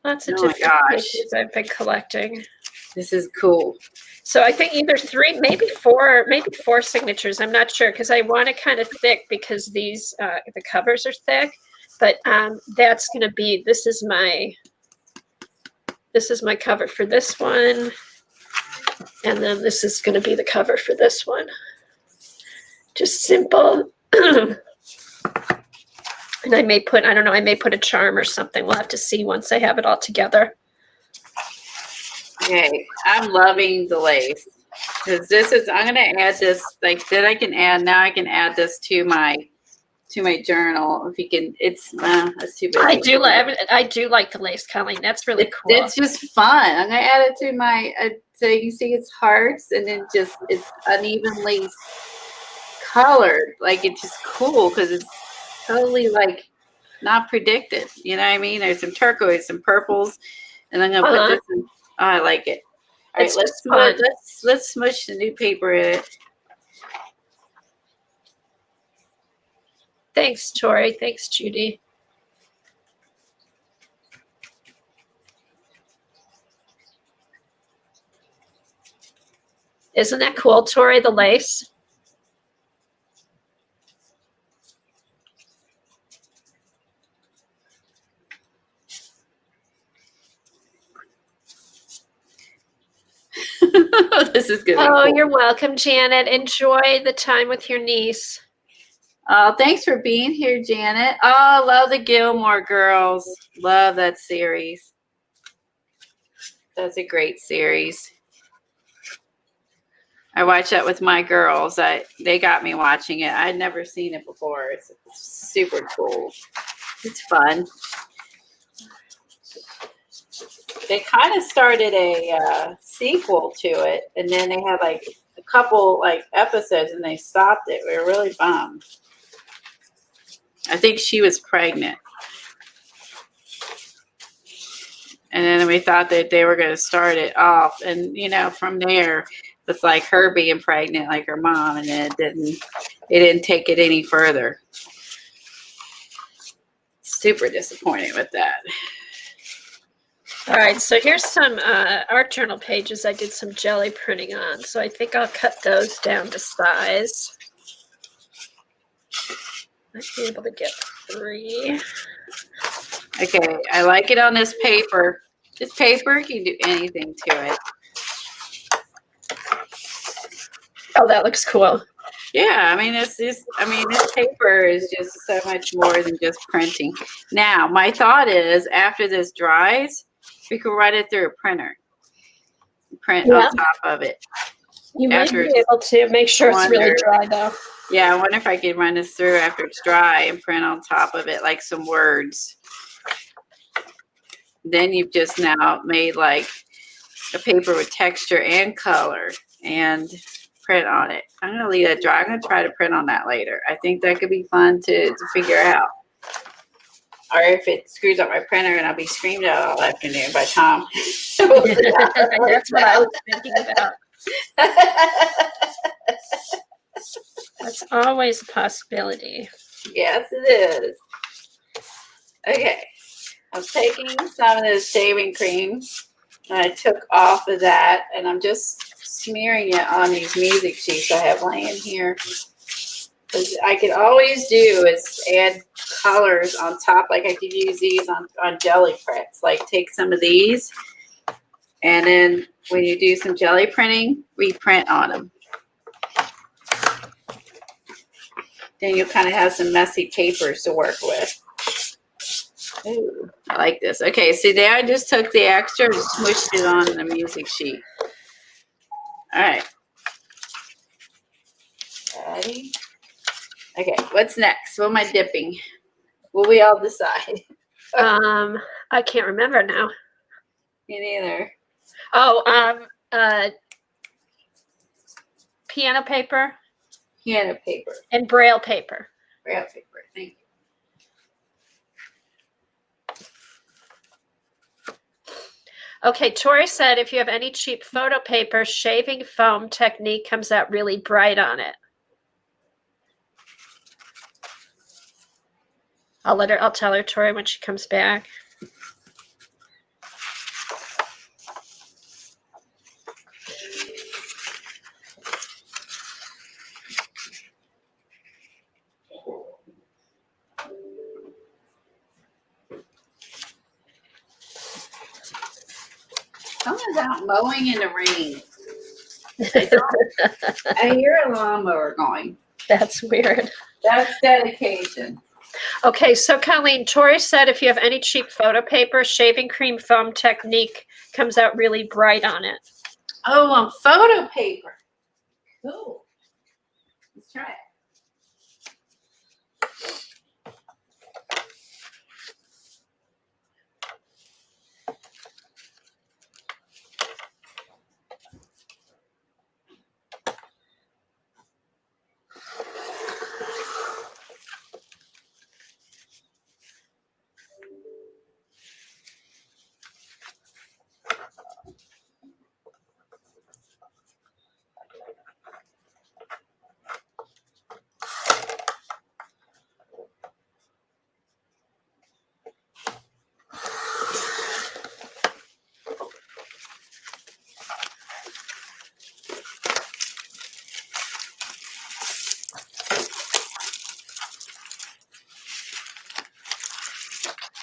papers I've been collecting. This is cool. So I think either 3, maybe 4 signatures. I'm not sure because I want it kind of thick because these the covers are thick. But that's going to be. This is my cover for this one. And then this is going to be the cover for this one. Just simple. And I may put a charm or something. We'll have to see once I have it all together. Okay, I'm loving the lace. Because this is, I'm gonna add this, like, then I can add, now I can add this to my journal. If you can, that's too big. I do like the lace, Colleen. That's really cool. It's just fun. I'm gonna add it to my, so you see it's hearts, and then just, it's unevenly colored. Like, it's just cool because it's totally like not predicted. You know what I mean? There's some turquoise, some purples, and I'm gonna put this in. Oh, I like it. All right, let's smush the new paper in it. Thanks, Tori. Thanks, Judy. Isn't that cool, Tori, the lace? This is good. Oh, cool. You're welcome, Janet. Enjoy the time with your niece. Oh, thanks for being here, Janet. Oh, love the Gilmore Girls. Love that series. That's a great series. I watched that with my girls. They got me watching it. I'd never seen it before. It's super cool. It's fun. They kind of started a sequel to it, and then they had like a couple like episodes, and they stopped it. We were really bummed. I think she was pregnant, and then we thought that they were going to start it off, and from there, it's like her being pregnant, like her mom, and then it didn't take it any further. Super disappointed with that. All right, so here's some art journal pages I did some jelly printing on. So I think I'll cut those down to size. Might be able to get 3. Okay, I like it on this paper. This paper, you can do anything to it. Oh, that looks cool. Yeah, I mean, this paper is just so much more than just printing. Now, my thought is, after this dries, we could run it through a printer. Print on top of it. You might be able to make sure it's really dry, though. Yeah, I wonder if I could run this through after it's dry and print on top of it, like some words. Then you've just now made like a paper with texture and color and print on it. I'm going to leave that dry. I'm going to try to print on that later. I think that could be fun to figure out. Or if it screws up my printer and I'll be screamed at all afternoon by Tom. That's what I was thinking about. That's always a possibility. Yes, it is. Okay. I'm taking some of this shaving cream, and I took off of that, and I'm just smearing it on these music sheets I have laying here. What I could always do is add colors on top. Like I could use these on jelly prints. Like take some of these, and then when you do some jelly printing, reprint on them. Then you'll kind of have some messy papers to work with. Ooh, I like this. Okay, see there I just took the extra and smushed it on the music sheet. All right. Ready? Okay, what's next? What am I dipping? Will we all decide? I can't remember now. Me neither. Oh, piano paper. Piano paper. And braille paper. Braille paper, thank you. Okay, Tori said if you have any cheap photo paper, shaving foam technique comes out really bright on it. I'll tell her, Tori, when she comes back. Someone's out mowing in the rain. I hear a lawnmower going. That's weird. That's dedication. Okay, so Colleen, Tori said if you have any cheap photo paper, shaving cream foam technique comes out really bright on it. Oh, on photo paper. Cool. Let's try it.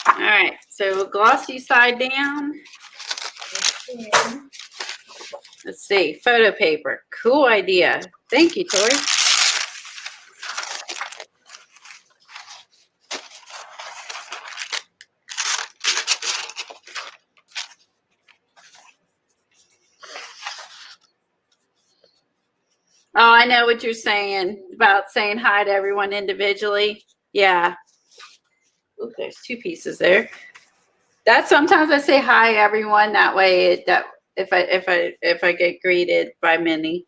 All right, so glossy side down. Let's see, photo paper. Cool idea. Thank you, Tori. Oh, I know what you're saying about saying hi to everyone individually. Yeah. Ooh, there's two pieces there. That sometimes I say hi everyone. That way, that if I get greeted by many,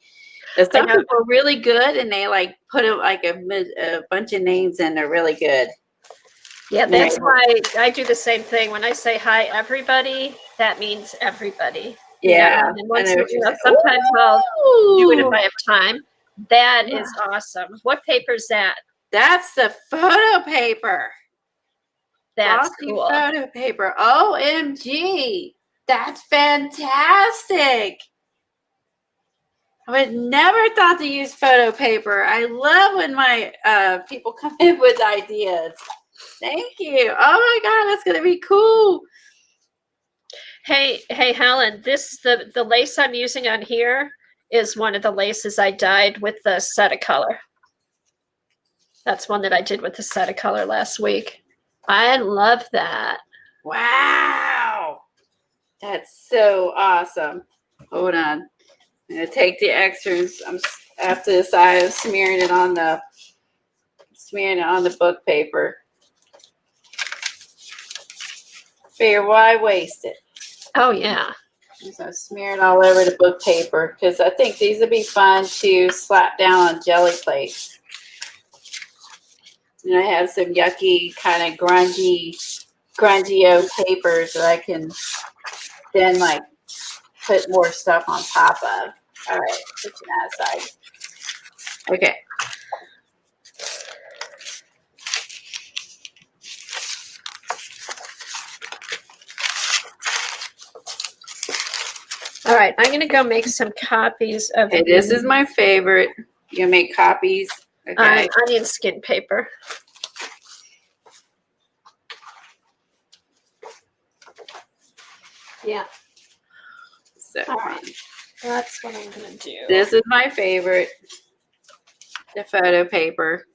some people are really good and they like put like a bunch of names in. They're really good. Yeah, that's why I do the same thing. When I say hi everybody, that means everybody. Yeah. And once, sometimes I'll do it if I have time. That is awesome. What paper is that? That's the photo paper. That's cool. Photo paper. OMG. That's fantastic. I would never thought to use photo paper. I love when my people come in with ideas. Thank you. Oh my God, that's gonna be cool. Hey, Helen, the lace I'm using on here is one of the laces I dyed with the Setacolor. That's one that I did with the Setacolor last week. I love that. Wow. That's so awesome. Hold on. I'm gonna take the extras. After this, I am smearing it on the book paper. Figure why waste it? Oh yeah. So smear it all over the book paper because I think these would be fun to slap down on jelly plates. And I have some yucky kind of grungy old papers that I can then like put more stuff on top of. All right, put that aside. Okay. All right, I'm going to go make some copies of Okay, this is my favorite. You gonna make copies? Okay. onion skin paper. Yeah. So that's what I'm going to do. This is my favorite. The photo paper.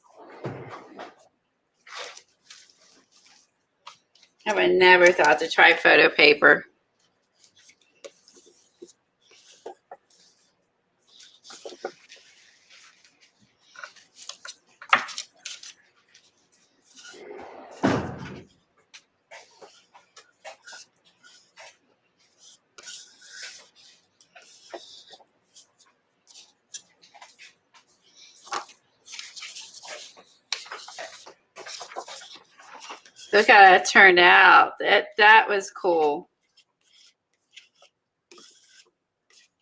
I would never thought to try photo paper. Look how that turned out. That was cool.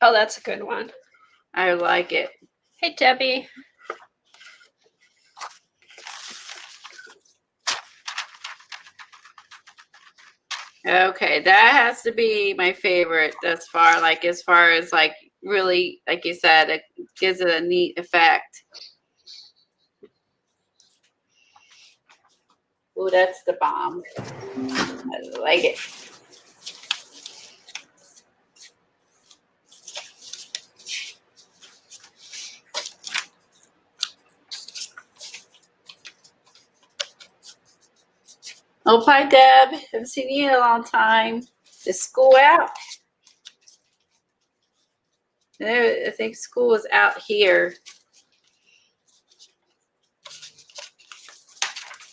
Oh, that's a good one. I like it. Hey, Debbie. Okay, that has to be my favorite as far as like really, like you said, it gives it a neat effect. Oh, that's the bomb. I like it. Oh, hi, Deb. Haven't seen you in a long time. Is school out? I think school is out here.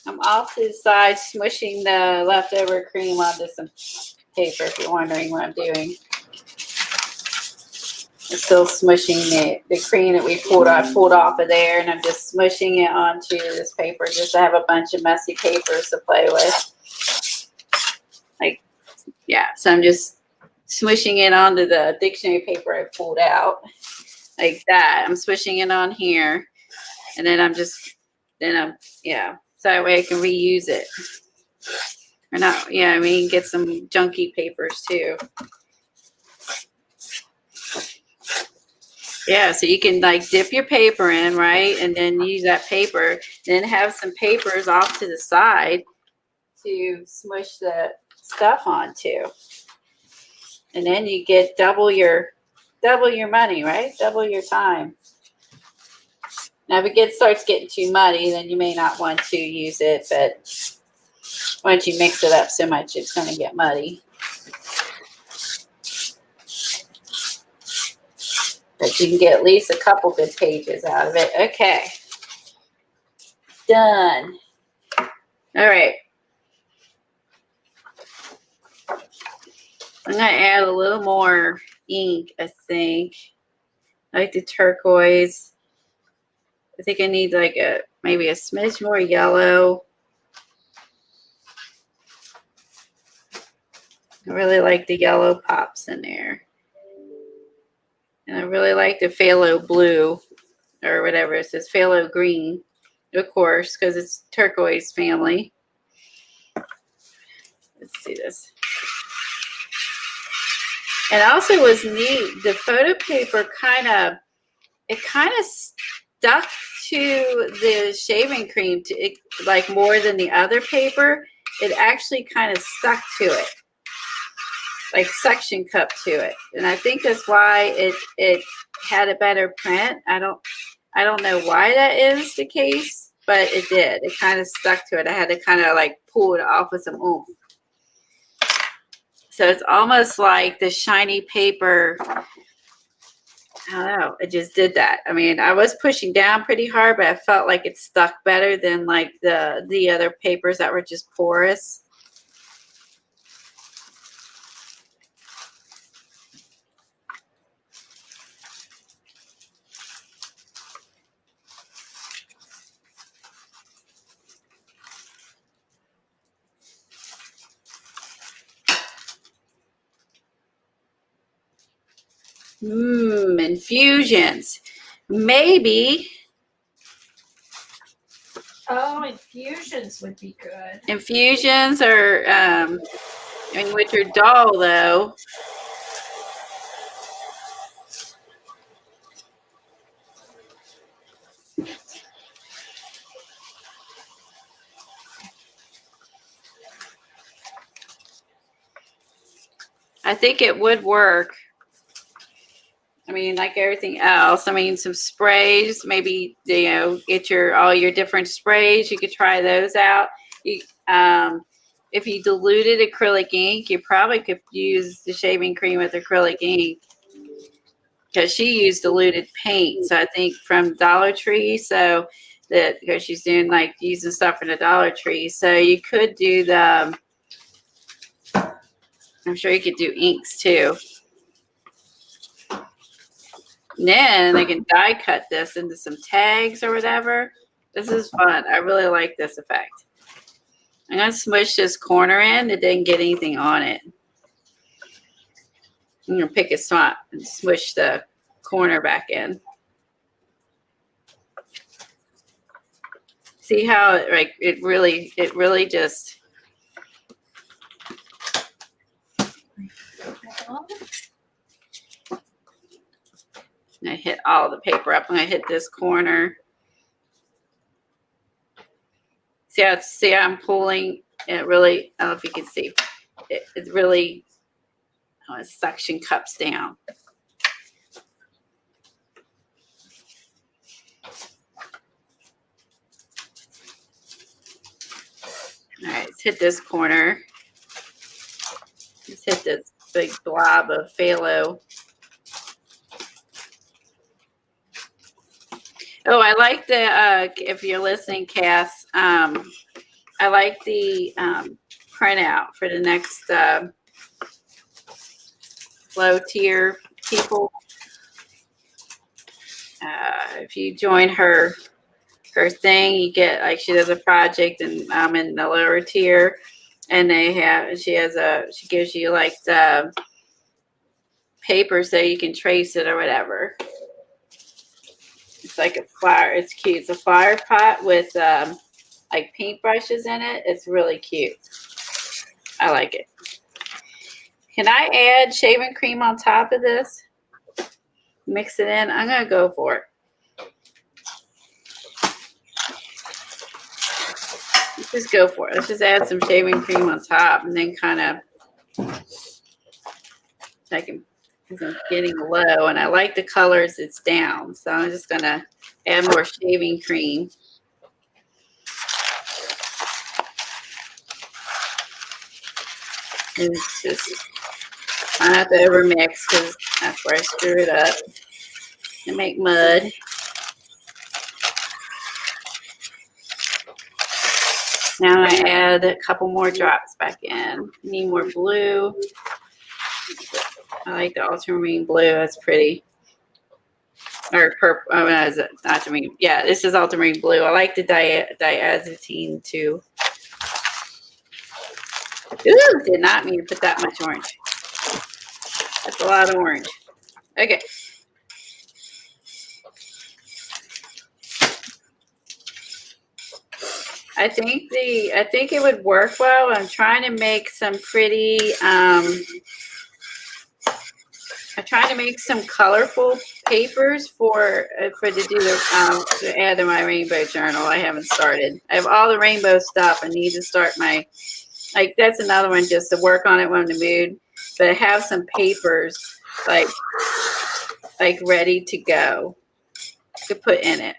I'm off to the side smushing the leftover cream onto some paper if you're wondering what I'm doing. I'm still smushing the cream that I pulled off of there, and I'm just smushing it onto this paper just to have a bunch of messy papers to play with. Like, yeah, so I'm just smushing it onto the dictionary paper I pulled out. Like that. I'm swishing it on here. And then yeah. So that way I can reuse it. Or not, yeah, I mean, get some junky papers too. Yeah, so you can like dip your paper in, right? And then use that paper. Then have some papers off to the side to smush the stuff onto. And then you get double your money, right? Double your time. Now, if it starts getting too muddy, then you may not want to use it, but once you mix it up so much, it's going to get muddy. But you can get at least a couple good pages out of it. Okay. Done. All right. I'm going to add a little more ink, I think. I like the turquoise. I think I need like maybe a smidge more yellow. I really like the yellow pops in there. And I really like the phthalo blue or whatever. It says phthalo green, of course, because it's turquoise family. Let's see this. And also was neat. The photo paper kind of stuck to the shaving cream like more than the other paper. It actually kind of stuck to it. Like suction cup to it, and I think that's why it had a better print. I don't know why that is the case, but it did. It kind of stuck to it. I had to kind of like pull it off with some oomph. So it's almost like the shiny paper. I don't know. It just did that. I mean, I was pushing down pretty hard, but I felt like it stuck better than like the other papers that were just porous. Infusions. Maybe. Oh, infusions would be good. Infusions are, with your doll though. I think it would work. I mean, like everything else. I mean, some sprays, maybe, get all your different sprays. You could try those out. If you diluted acrylic ink, you probably could use the shaving cream with acrylic ink. Because she used diluted paint, so I think from Dollar Tree. So because she's doing like using stuff from the Dollar Tree, so you could do the. I'm sure you could do inks too. And then I can die cut this into some tags or whatever. This is fun. I really like this effect. I'm gonna smush this corner in. It didn't get anything on it. I'm gonna pick a spot and smush the corner back in. See how it really just. I hit all the paper up. I'm gonna hit this corner. See how I'm pulling? It really. I don't know if you can see. It really. It suction cups down. All right, let's hit this corner. Let's hit this big blob of phthalo. Oh, I like the, if you're listening, Cass, I like the printout for the next low tier people. If you join her thing, you get, like, she does a project, and I'm in the lower tier, and she gives you like the paper so you can trace it or whatever. It's like a flower. It's cute. It's a flower pot with like paintbrushes in it. It's really cute. I like it. Can I add shaving cream on top of this? Mix it in. I'm gonna go for it. Let's just go for it. Let's just add some shaving cream on top, and then kind of because I'm getting low, and I like the colors it's down. So I'm just gonna add more shaving cream. And it's just, I don't have to overmix because that's where I screw it up and make mud. Now I add a couple more drops back in. Need more blue. I like the ultramarine blue. That's pretty. Or purple. Oh, no, is it ultramarine? Yeah, this is ultramarine blue. I like the diazotine too. Ooh, did not mean to put that much orange. That's a lot of orange. Okay. I think it would work well. I'm trying to make some pretty I'm trying to make some colorful papers for to do to add to my rainbow journal. I haven't started. I have all the rainbow stuff. I need to start my, like, that's another one just to work on it when I'm in the mood. But I have some papers like ready to go to put in it.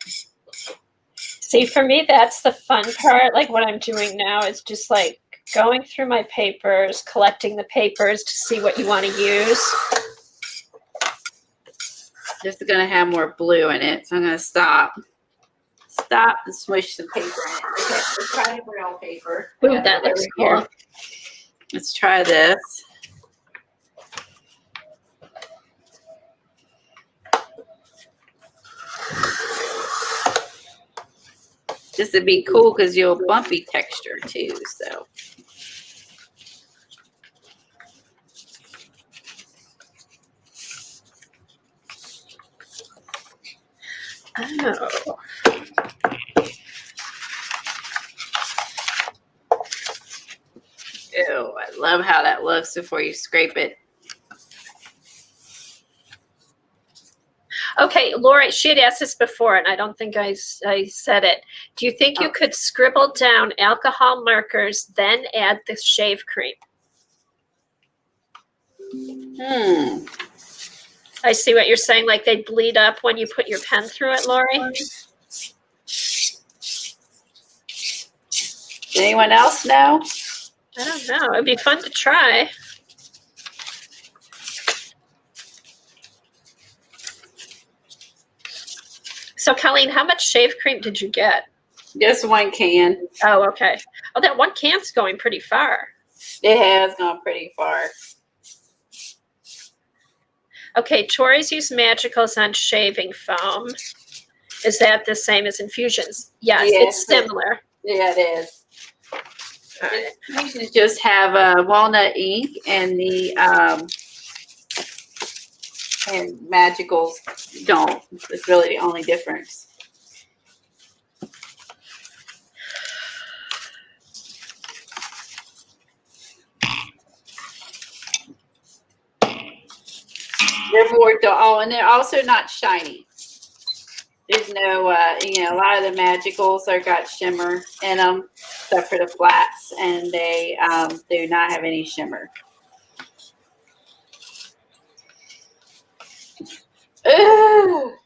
See, for me, that's the fun part. Like what I'm doing now is just like going through my papers, collecting the papers to see what you want to use. Just gonna have more blue in it, so I'm gonna stop and smush some paper in it. Okay, let's try the brown paper. Ooh, that looks cool. Let's try this. This would be cool because you'll bumpy texture too. So. Oh. Ew, I love how that looks before you scrape it. Okay, Laura, she had asked this before, and I don't think I said it. Do you think you could scribble down alcohol markers, then add the shave cream? I see what you're saying, like they bleed up when you put your pen through it, Lori. Does anyone else know? I don't know. It'd be fun to try. So, Colleen, how much shave cream did you get? Just one can. Oh, okay. Oh, that one can's going pretty far. It has gone pretty far. Okay, Tori's used Magicals on shaving foam. Is that the same as infusions? Yes, it's similar. Yeah, it is. Infusions just have walnut ink, and the and Magicals don't. It's really the only difference. They're more dull, and they're also not shiny. There's no, a lot of the Magicals are got shimmer in them, except for the flats, and they do not have any shimmer. Ooh,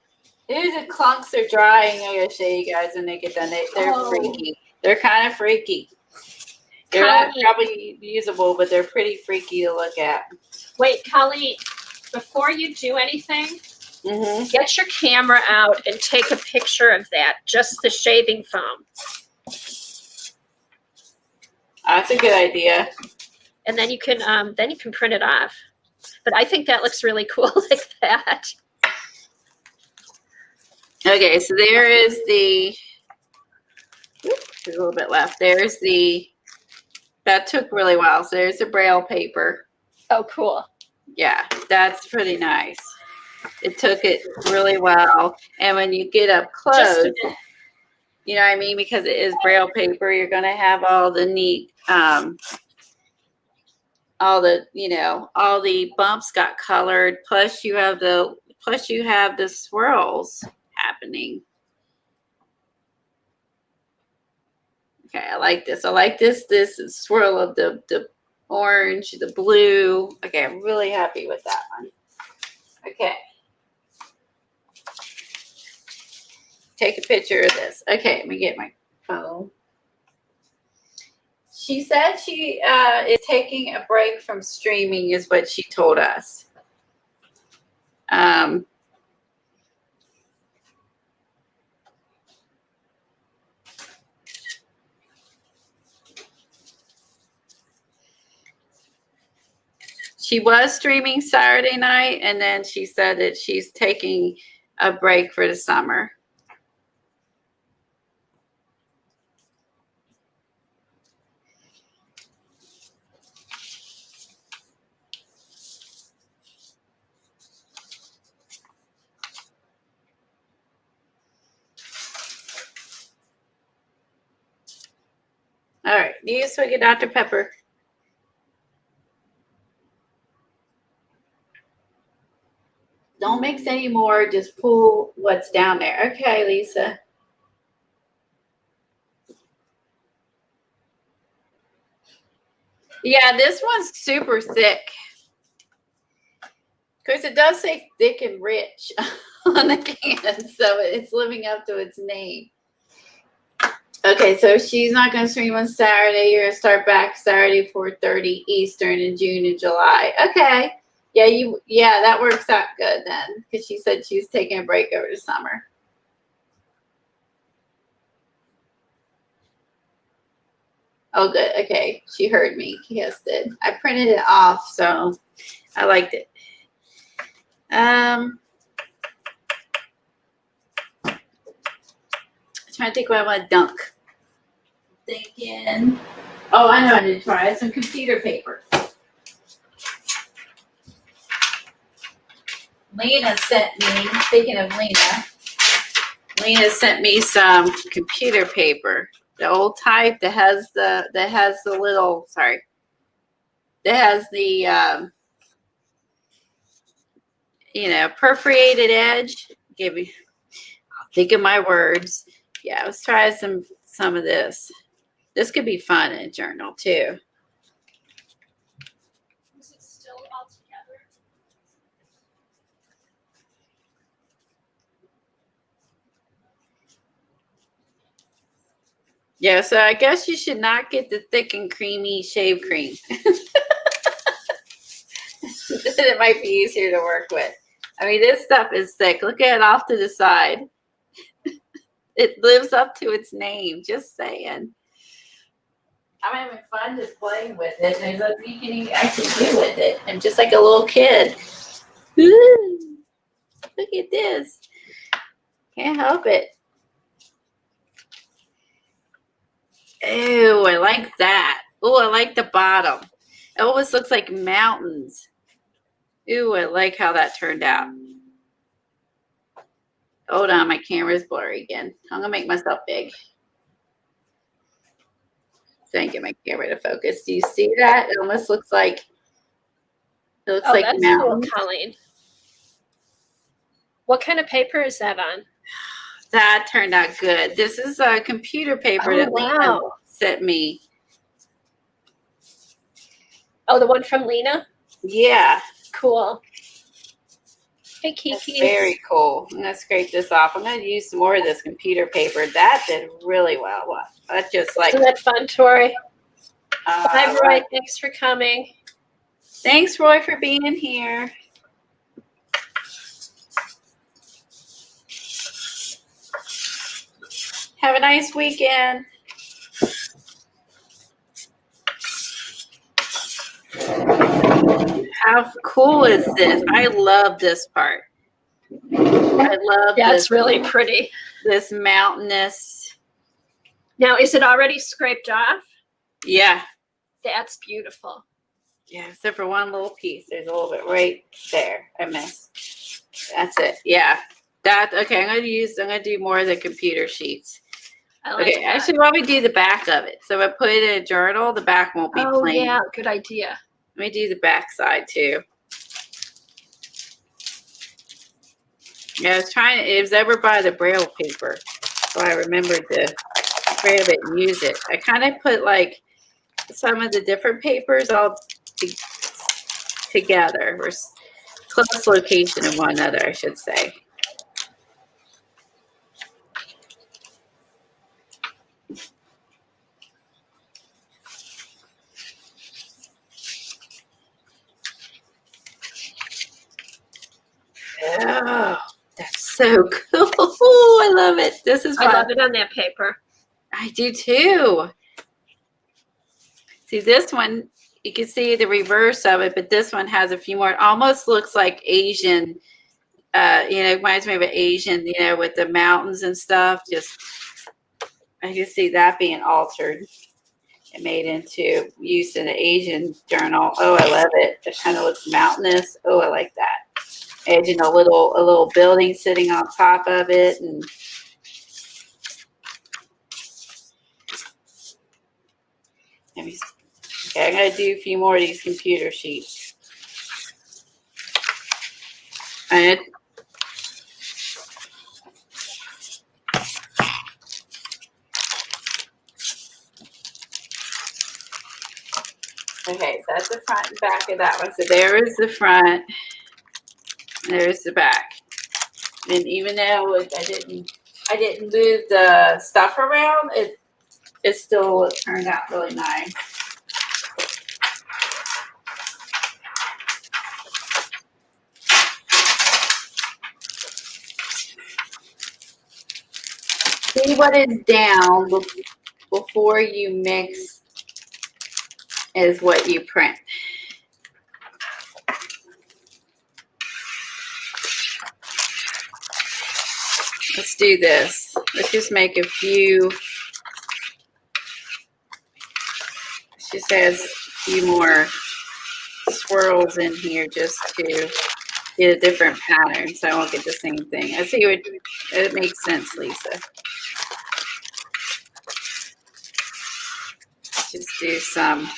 the clunks are drying. I'm gonna show you guys when they get done. They're freaky. They're kind of freaky. They're not probably usable, but they're pretty freaky to look at. Wait, Colleen, before you do anything, Mm-hmm. Get your camera out and take a picture of that, just the shaving foam. That's a good idea. And then you can print it off. But I think that looks really cool like that. Okay, so there is the, there's a little bit left. There's the, that took really well. So there's the Braille paper. Oh, cool. Yeah, that's pretty nice. It took it really well. And when you get up close, you know what I mean? Because it is Braille paper, you're going to have all the neat, all the, you know, all the bumps got colored. Plus you have the swirls happening. Okay, I like this. I like this swirl of the orange, the blue. Okay, I'm really happy with that one. Okay. Take a picture of this. Okay, let me get my phone. She said she is taking a break from streaming, is what she told us. She was streaming Saturday night, and then she said that she's taking a break for the summer. All right, do you swig of Dr. Pepper? Don't mix any more, just pull what's down there. Okay, Lisa. Yeah, this one's super thick. Of course, it does say thick and rich on the can, so it's living up to its name. Okay, so she's not going to stream on Saturday. You're going to start back Saturday 4:30 Eastern in June and July. Okay. Yeah, that works out good then, because she said she was taking a break over the summer. Oh, good. Okay, she heard me. Yes, did. I printed it off, so I liked it. I'm trying to think what I want to dunk. Thinking. Oh, I know I need to try some computer paper. Lena sent me, speaking of Lena sent me some computer paper. The old type that has the little, sorry. That has the you know, perforated edge. Give me, I'll think of my words. Yeah, let's try some of this. This could be fun in a journal too. Is it still all together? Yeah, so I guess you should not get the thick and creamy shave cream. It might be easier to work with. I mean, this stuff is thick. Look at it off to the side. It lives up to its name. Just saying. I'm having fun just playing with it. There's nothing you can actually do with it. I'm just like a little kid. Ooh, look at this. Can't help it. Ew, I like that. Oh, I like the bottom. It almost looks like mountains. Ooh, I like how that turned out. Hold on, my camera's blurry again. I'm gonna make myself big. So I can get my camera to focus. Do you see that? It almost looks like That's mountains. cool, Colleen. What kind of paper is that on? That turned out good. This is a computer paper that Lena sent me. Oh, the one from Lena? Yeah. Cool. Hey, Kiki. That's very cool. I'm going to scrape this off. I'm going to use some more of this computer paper. That did really well. That's just like. Isn't that fun, Tori? Hi, Roy. Thanks for coming. Thanks, Roy, for being here. Have a nice weekend. How cool is this? I love this part. I love That's really pretty. this mountainous. Now, is it already scraped off? Yeah. That's beautiful. Yeah, except for one little piece. There's a little bit right there. I missed. That's it. Yeah. Okay, I'm gonna do more of the computer sheets. I like Okay, that. actually, why don't we do the back of it? So if I put it in a journal, the back won't be plain. Yeah, good idea. Let me do the back side too. Yeah, I was trying to, it was over by the Braille paper. So I remembered to grab it and use it. I kind of put like some of the different papers all together, or close location of one another, I should say. Oh, that's so cool. I love it. This is fun. I love it on that paper. I do too. See, this one, you can see the reverse of it, but this one has a few more. It almost looks like Asian, reminds me of an Asian, with the mountains and stuff. Just, I can see that being altered and made into use in an Asian journal. Oh, I love it. It kind of looks mountainous. Oh, I like that. Edging a little building sitting on top of it, and okay, I'm gonna do a few more of these computer sheets. And okay, so that's the front and back of that one. So there is the front. There's the back. And even though I didn't move the stuff around, it still turned out really nice. See what is down before you mix is what you print. Let's do this. Let's just make a few. Let's just add a few more swirls in here just to get a different pattern so I won't get the same thing. I see what it makes sense, Lisa. Just do some.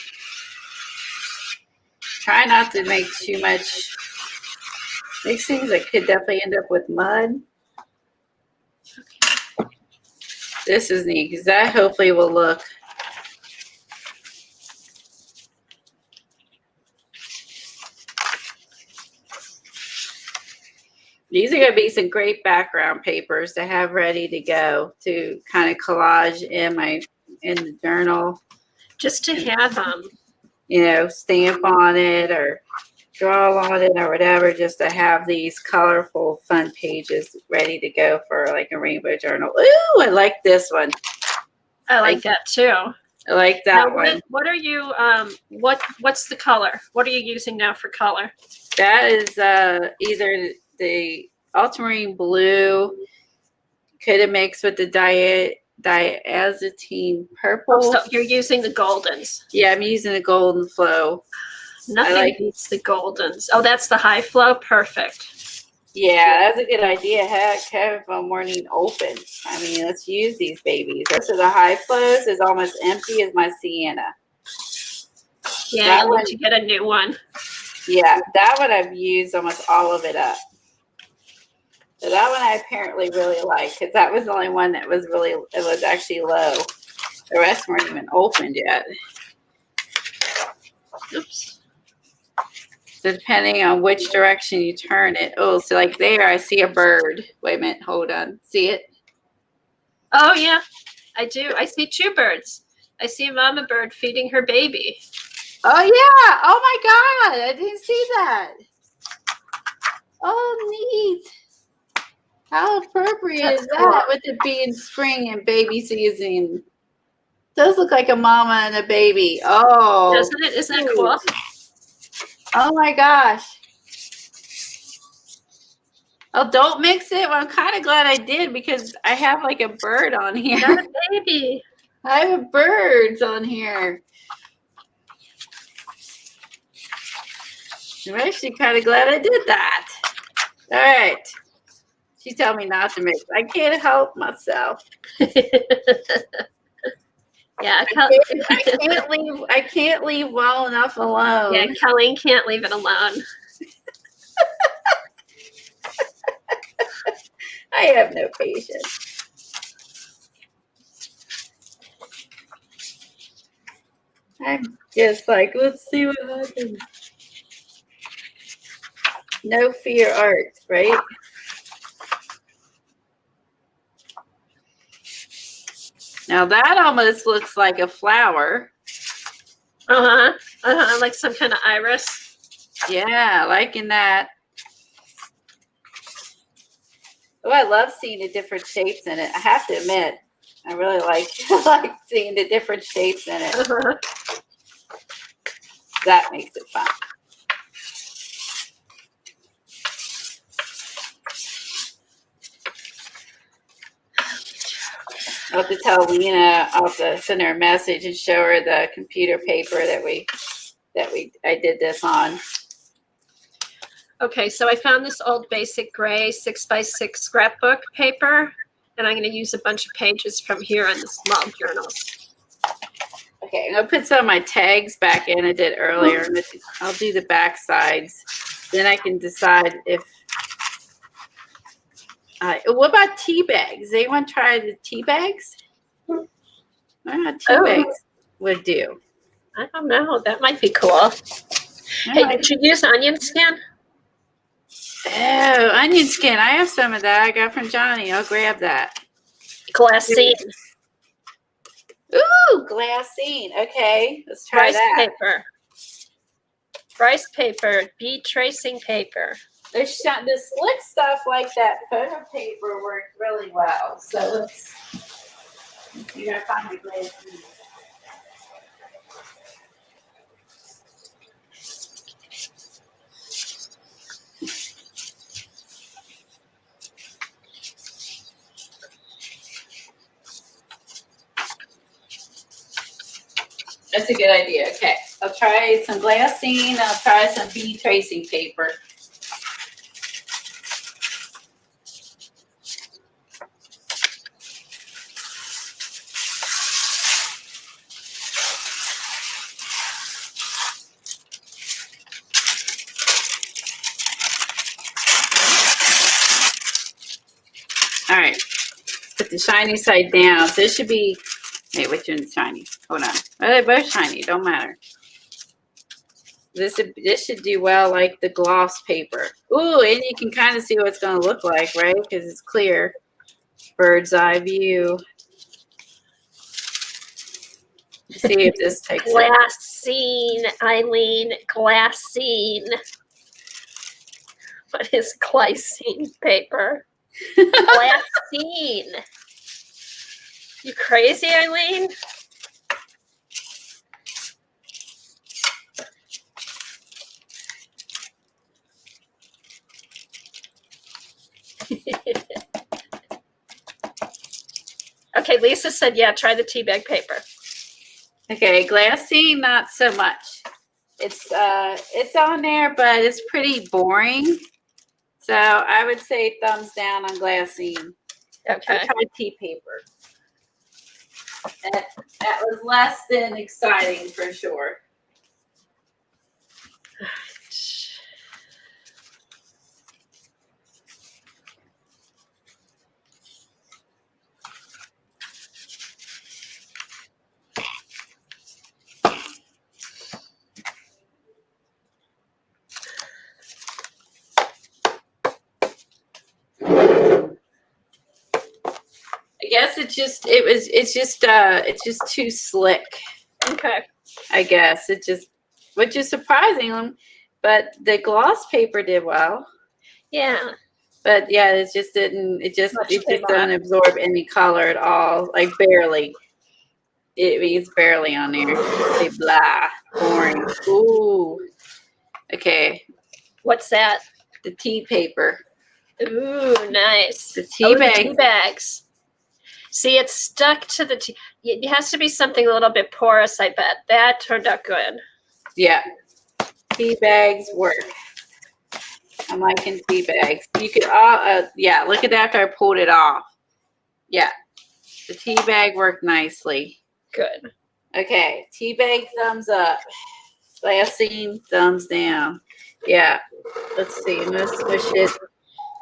Try not to make too much mixing. I could definitely end up with mud. This is neat because that hopefully will look. These are going to be some great background papers to have ready to go to kind of collage in the journal. Just to have them. Stamp on it or draw on it or whatever, just to have these colorful, fun pages ready to go for like a rainbow journal. Ooh, I like this one. I like that too. I like that one. What are you, what's the color? What are you using now for color? That is either the ultramarine blue, could have mixed with the diazotine purple. Oh, so you're using the Goldens. Yeah, I'm using the Golden Flow. Nothing beats the Goldens. Oh, that's the high flow? Perfect. Yeah, that's a good idea. Have a morning open. I mean, let's use these babies. This is the high flows is almost empty as my sienna. Yeah, I need to get a new one. Yeah, that one I've used almost all of it up. So that one I apparently really like because that was the only one that was actually low. The rest weren't even opened yet. Oops. So depending on which direction you turn it. Oh, so like there, I see a bird. Wait a minute, hold on. See it? Oh, yeah, I do. I see two birds. I see a mama bird feeding her baby. Oh, yeah. Oh, my God. I didn't see that. Oh, neat. How appropriate That's is cool. that with it being spring and baby season? Does look like a mama and a baby. Oh, Doesn't it? Isn't that cool? oh my gosh. Oh, don't mix it. Well, I'm kind of glad I did because I have like a bird on here. Not a baby. I have birds on here. I'm actually kind of glad I did that. All right. She told me not to mix. I can't help myself. Yeah, I can't leave well enough alone. yeah, Colleen can't leave it alone. I have no patience. I'm just like, let's see what happens. No fear art, right? Now that almost looks like a flower. Like some kind of iris. Yeah, liking that. Oh, I love seeing the different shapes in it. I have to admit, I really like seeing the different shapes in it. That makes it fun. I'll have to tell Lena, I'll have to send her a message and show her the computer paper that I did this on. Okay, so I found this old basic gray 6x6 scrapbook paper, and I'm going to use a bunch of pages from here on the small journals. Okay, I'm going to put some of my tags back in I did earlier. I'll do the back sides. Then I can decide if... what about tea bags? Anyone try the tea bags? I don't know how tea bags would do. I don't know. That might be cool. Hey, did you use onion skin? Oh, onion skin. I have some of that I got from Johnny. I'll grab that. Glassine. Ooh, glassine. Okay, let's try Rice that. paper. Rice paper. Bead tracing paper. The slick stuff like that photo paper worked really well. So let's. You gotta find the glassine. That's a good idea. Okay, I'll try some glassine. I'll try some bead tracing paper. All right, put the shiny side down. So this should be. Wait, which one's shiny? Hold on. Oh, they're both shiny. Don't matter. This should do well like the gloss paper. Ooh, and you can kind of see what it's going to look like, right? Because it's clear. Bird's eye view. Let's see if this takes it. Glassine, Eileen. Glassine. What is glycine paper? Glassine. You crazy, Eileen? Okay, Lisa said, yeah, try the tea bag paper. Okay, glassine, not so much. It's on there, but it's pretty boring. So I would say thumbs down on glassine. Okay. I tried tea paper. That was less than exciting for sure. I guess it's just too slick. Okay. I guess which is surprising, but the gloss paper did well. Yeah. But yeah, it just didn't. It just Much it came just doesn't absorb any color at all. Like barely. It's barely on there. Say blah, boring. Ooh. Okay. What's that? The tea paper. Ooh, nice. The tea The bag. tea bags. See, it's stuck to the tea. It has to be something a little bit porous, I bet. That turned out good. Yeah. Tea bags work. I'm liking tea bags. You could yeah, look at that after I pulled it off. Yeah. The tea bag worked nicely. Good. Okay. Tea bag thumbs up. Last scene, thumbs down. Yeah. Let's see. I'm gonna switch it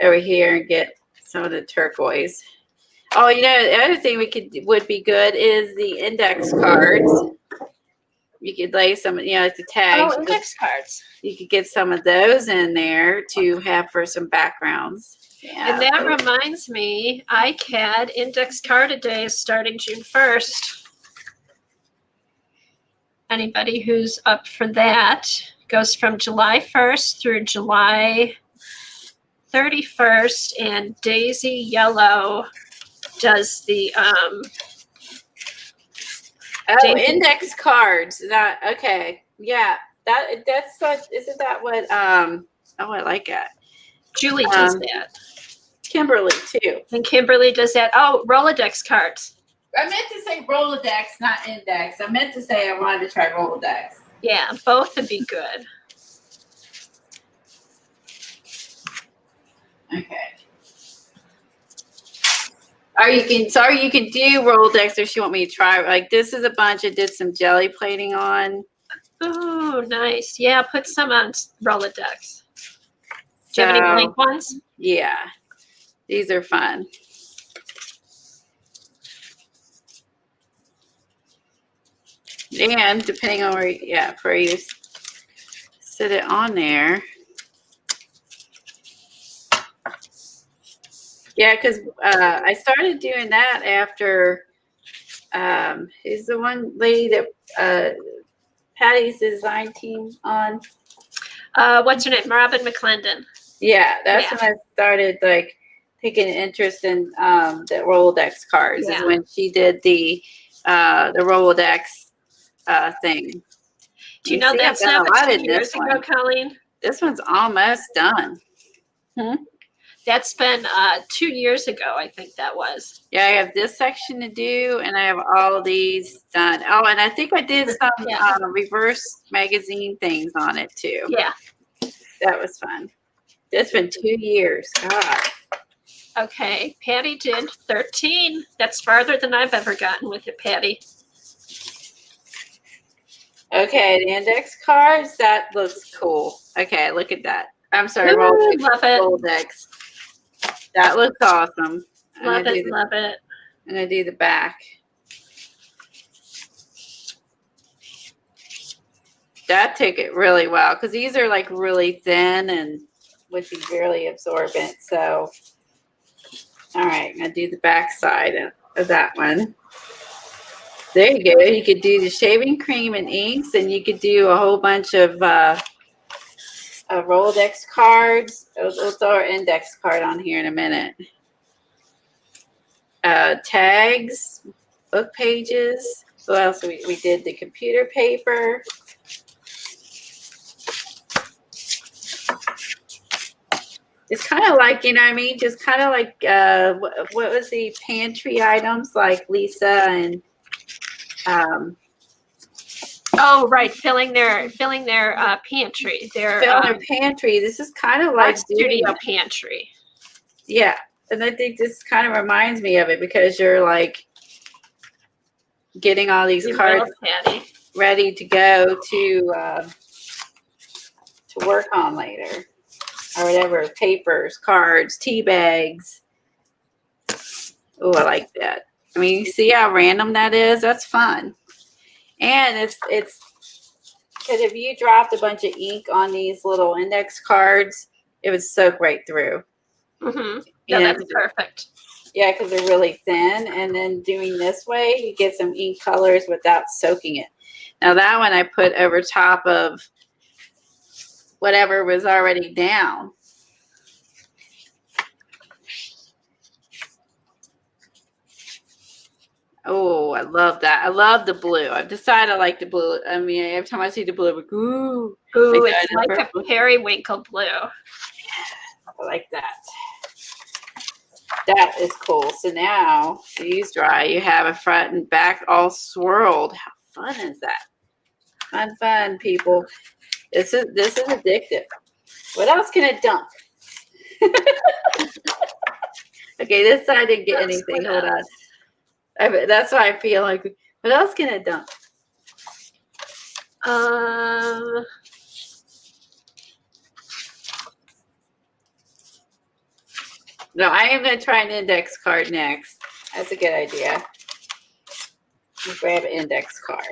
over here and get some of the turquoise. Oh, you know, the other thing would be good is the index cards. You could lay some, you know, like the tags. Oh, index cards. You could get some of those in there to have for some backgrounds. Yeah. And that reminds me, ICAD Index Card a Day is starting June 1st. Anybody who's up for that goes from July 1st through July 31st, and Daisy Yellow does the index cards. That okay. Yeah. That's what isn't that what I like that. Julie does that. Kimberly too. And Kimberly does that. Oh, Rolodex cards. I meant to say Rolodex, not index. I meant to say I wanted to try Rolodex. Yeah, both would be good. Okay. Or you can do Rolodex if you want me to try. Like this is a bunch I did some jelly plating on. Oh, nice. Yeah, put some on Rolodex. Do you have any blank ones? Yeah. These are fun. And depending on where you sit it on there. Yeah, because I started doing that after who's the one lady that Patty's design team on? What's her name? Robin McClendon. Yeah, that's when I started like taking an interest in the Rolodex cards. Is when she did the Rolodex thing. Do you know that's not 2 years ago, Colleen? This one's almost done. That's been 2 years ago, I think that was. Yeah, I have this section to do, and I have all these done. Oh, and I think I did some reverse magazine things on it too. Yeah. That was fun. It's been 2 years. God. Okay, Patty did 13. That's farther than I've ever gotten with it, Patty. Okay, the index cards, that looks cool. Okay, look at that. I'm sorry, Ooh, love it. Rolodex. That looks awesome. Love it. I'm going to do the back. That took it really well because these are like really thin and would be barely absorbent. So, all right, I'm going to do the back side of that one. There you go. You could do the shaving cream and inks, and you could do a whole bunch of Rolodex cards. We'll throw our index card on here in a minute. Tags, book pages. What else? We did the computer paper. It's kind of like, you know what I mean? Just kind of like, what was the pantry items like Lisa and, oh, right. Filling their pantry. Their pantry. This is kind of like studio pantry. Yeah. And I think this kind of reminds me of it because you're like getting all these cards ready to go to work on later. Or whatever, papers, cards, tea bags. Oh, I like that. I mean, you see how random that is? That's fun. And it's because if you dropped a bunch of ink on these little index cards, it would soak right through. Mm-hmm. Yeah, that's perfect. Yeah, because they're really thin. And then doing this way, you get some ink colors without soaking it. Now, that one I put over top of whatever was already down. I love that. I love the blue. I've decided I like the blue. I mean, every time I see the blue, I'm like, ooh. Ooh, Like it's that, like a periwinkle blue. I like that. That is cool. So now these dry. You have a front and back all swirled. How fun is that? Fun, people. This is addictive. What else can it dunk? Okay, this side didn't get anything. Hold on. That's why I feel like. What else can it dunk? No, I am going to try an index card next. That's a good idea. Let's grab an index card.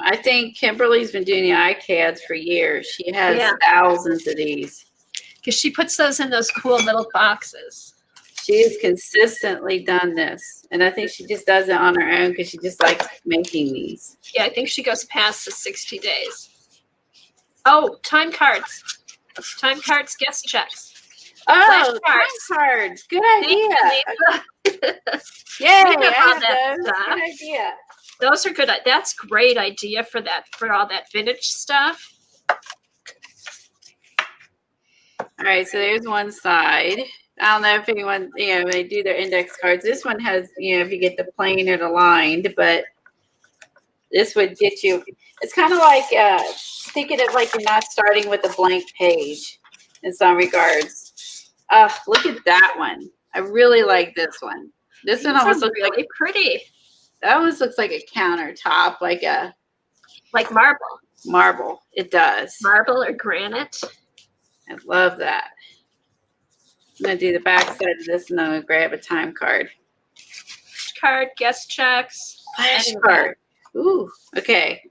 I think Kimberly's been doing the iCads for years. She has thousands of these. Because she puts those in those cool little boxes. She has consistently done this. And I think she just does it on her own because she just likes making these. Yeah, I think she goes past the 60 days. Oh, time cards. Time cards, guest checks. Oh, time cards. Good idea. Yay, I have those. Good idea. Those are good. That's great idea for all that vintage stuff. All right, so there's one side. I don't know if anyone, when they do their index cards, this one has, if you get the plain or the lined, but this would get you, it's kind of like thinking of like you're not starting with a blank page in some regards. Look at that one. I really like this one. This one almost looks really pretty. That one looks like a countertop, like marble. Marble, it does. Marble or granite. I love that. I'm going to do the back side of this and then I'm going to grab a time card. Card, guest checks. Flash card. Ooh, okay.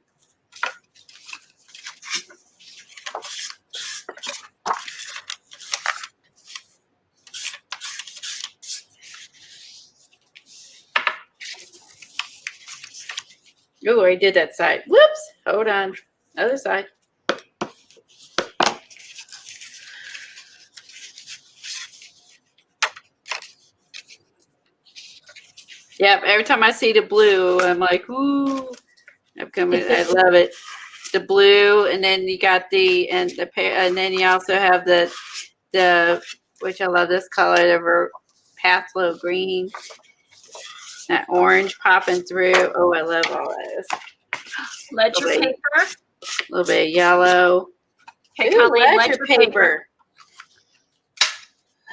Ooh, I did that side. Whoops. Hold on. Other side. Yep, every time I see the blue, I'm like, ooh. I love it. The blue, and then you got and then you also have the which I love this color, the Pathlow green. That orange popping through. Oh, I love all those. Ledger paper. A little bit of yellow. Okay, ooh, Colleen, ledger paper.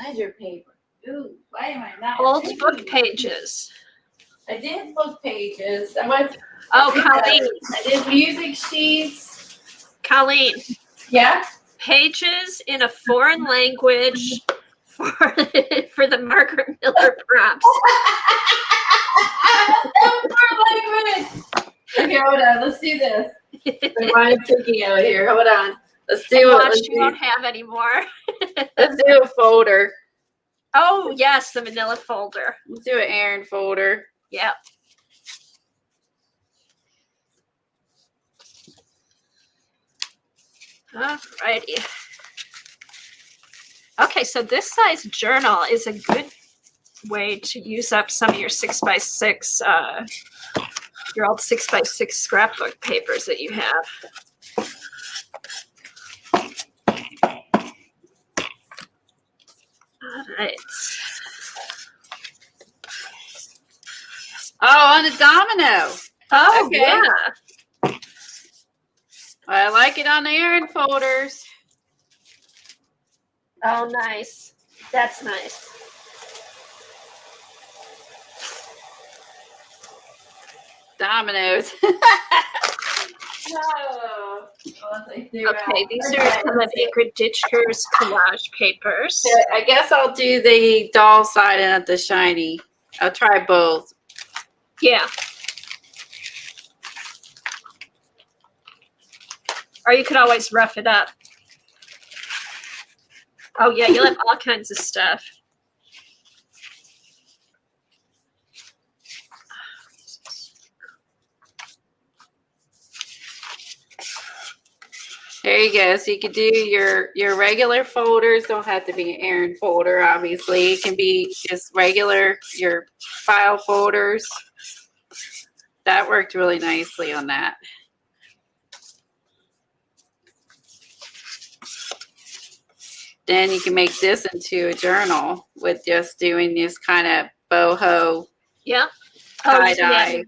Ledger paper. Ooh, why am I not? Old book pages. I did book pages. Colleen. I did music sheets. Colleen. Yeah? Pages in a foreign language for the Margaret Miller prompts. Okay, hold on. Let's do this. I'm thinking out here. Hold on. Let's do it. You won't have any more. Let's do a folder. Oh, yes, the manila folder. Let's do an Aaron folder. Yep. Alrighty. Okay, so this size journal is a good way to use up some of your 6x6, your old 6x6 scrapbook papers that you have. All right. Oh, on a domino. Oh, okay. Yeah. I like it on the Aaron folders. Oh, nice. That's nice. Dominoes. Oh, Okay, these are some of Ingrid Ditchker's collage papers. I guess I'll do the doll side and not the shiny. I'll try both. Yeah. Or you could always rough it up. Oh yeah, you'll have all kinds of stuff. There you go. So you could do your regular folders. Don't have to be an Erin folder, obviously. It can be just regular, your file folders. That worked really nicely on that. Then you can make this into a journal with just doing this kind of boho Yeah. tie-dye.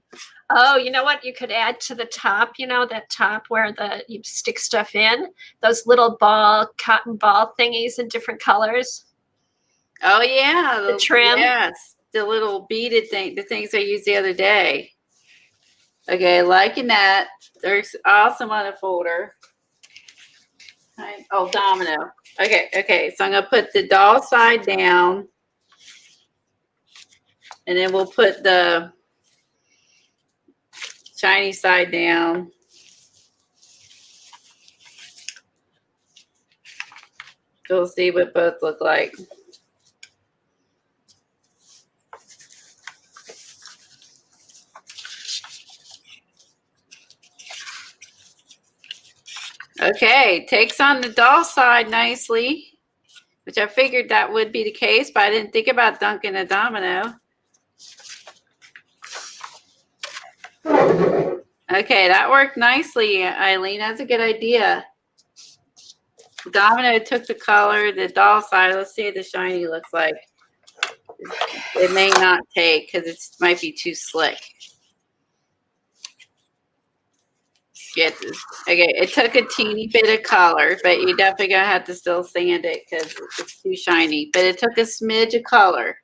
Oh, you know what? You could add to the top, you know, that top where you stick stuff in, those little cotton ball thingies in different colors. Oh, yeah. The trim. Yes. The little beaded thing, the things I used the other day. Okay, liking that. There's awesome on a folder. Oh, domino. Okay. So I'm going to put the doll side down. And then we'll put the shiny side down. We'll see what both look like. Okay, takes on the doll side nicely, which I figured that would be the case, but I didn't think about dunking a domino. Okay, that worked nicely, Eileen. That's a good idea. The domino took the color, the doll side. Let's see what the shiny looks like. It may not take because it might be too slick. Get this. Okay, it took a teeny bit of color, but you definitely gonna have to still sand it because it's too shiny. But it took a smidge of color,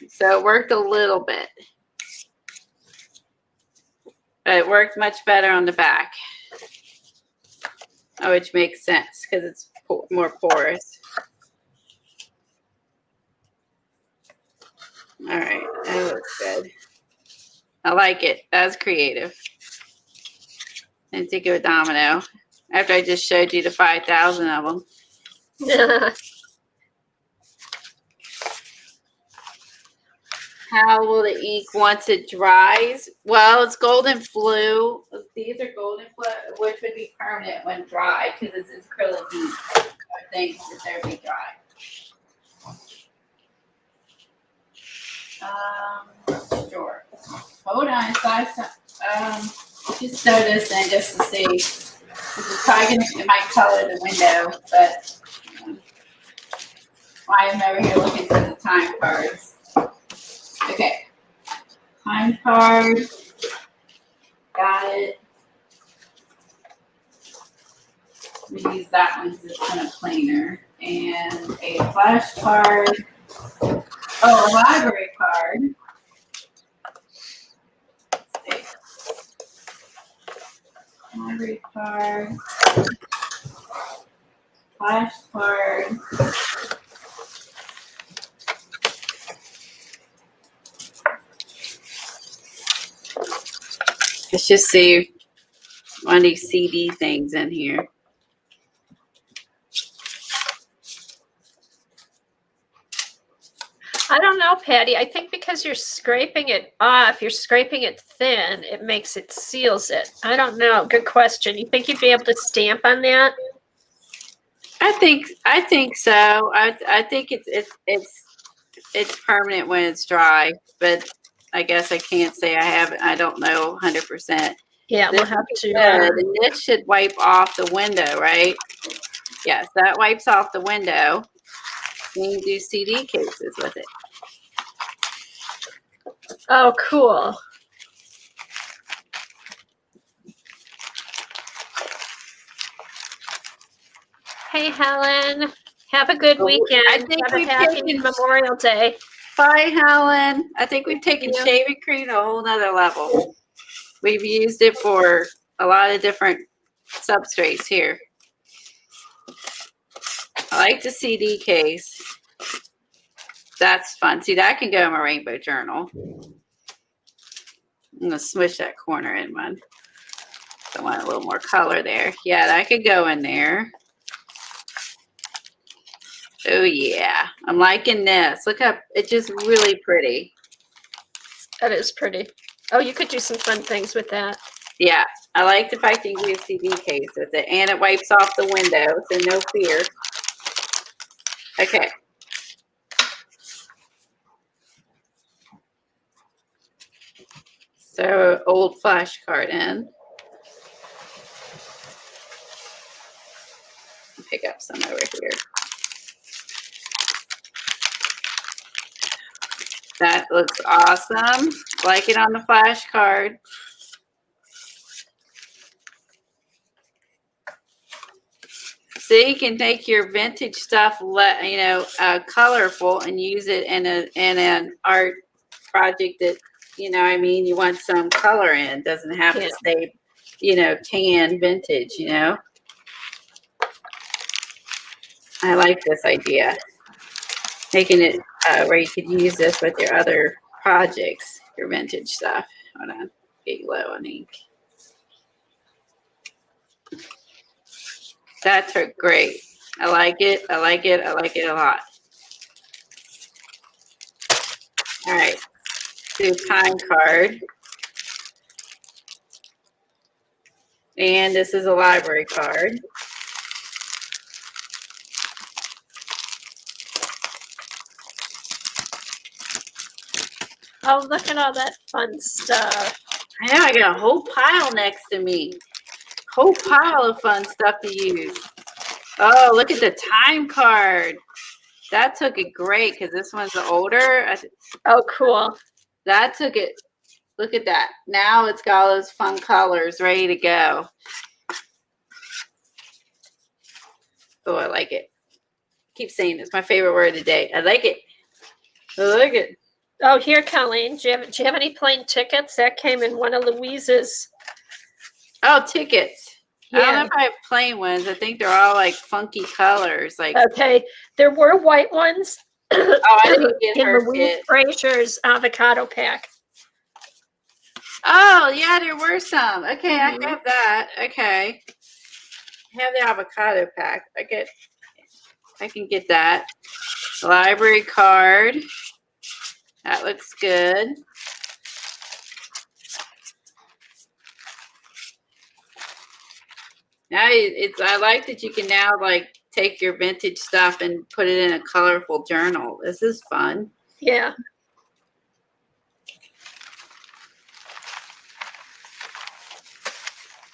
so it worked a little bit. But it worked much better on the back, which makes sense because it's more porous. All right, that looks good. I like it. That's creative. And think of a domino after I just showed you the 5,000 of them. How will the ink once it dries? Well, it's golden flue. These are golden flue, which would be permanent when dry because it's acrylic ink. I think that they'll be dry. Sure. Hold on. Just sew this in just to see. This is probably it might color the window, but I'm over here looking for the time cards. Okay. Time card. Got it. We use that one because it's kind of plainer. And a flashcard. Oh, a library card. Library card. Flashcard. Let's just see one of these CD things in here. I don't know, Patty. I think because you're scraping it off, you're scraping it thin, it makes it seals it. I don't know. Good question. You think you'd be able to stamp on that? I think so. I think it's permanent when it's dry, but I guess I can't say I don't know 100%. Yeah, we'll have to. And this should wipe off the window, right? Yes, that wipes off the window. You can do CD cases with it. Oh, cool. Hey, Helen. Have a good weekend. I think have a happy Memorial Day. Bye, Helen. I think we've taken shaving cream to a whole nother level. We've used it for a lot of different substrates here. I like the CD case. That's fun. See, that can go in my rainbow journal. I'm going to smush that corner in one. I want a little more color there. Yeah, that could go in there. Oh, yeah. I'm liking this. Look how it's just really pretty. That is pretty. Oh, you could do some fun things with that. Yeah, I like the fact that you can do a CD case with it. And it wipes off the window, so no fear. Okay. So, old flash card in. Pick up some over here. That looks awesome. Like it on the flash card. So you can take your vintage stuff, colorful, and use it in an art project that, you know, I mean, you want some color in. It doesn't have to stay, tan vintage. I like this idea. Making it where you could use this with your other projects, your vintage stuff. Hold on, get low on ink. That turned great. I like it. I like it. I like it a lot. All right, do time card. And this is a library card. Oh, look at all that fun stuff. I know, I got a whole pile next to me. Whole pile of fun stuff to use. Oh, look at the time card. That took it great because this one's older. Oh, cool. That took it. Look at that. Now it's got all those fun colors ready to go. Oh, I like it. Keep saying it's my favorite word of the day. I like it. I like it. Oh, here, Colleen. Do you have any plane tickets? That came in one of Louise's. Oh, tickets. Yeah. I don't know if I have plain ones. I think they're all like funky colors. Like, okay, there were white ones. oh, I didn't get in her Louise kit. Frazier's avocado pack. Oh, yeah, there were some. Okay, I have that. Okay. I have the avocado pack. I can get that. Library card. That looks good. Now I like that you can now like take your vintage stuff and put it in a colorful journal. This is fun. Yeah.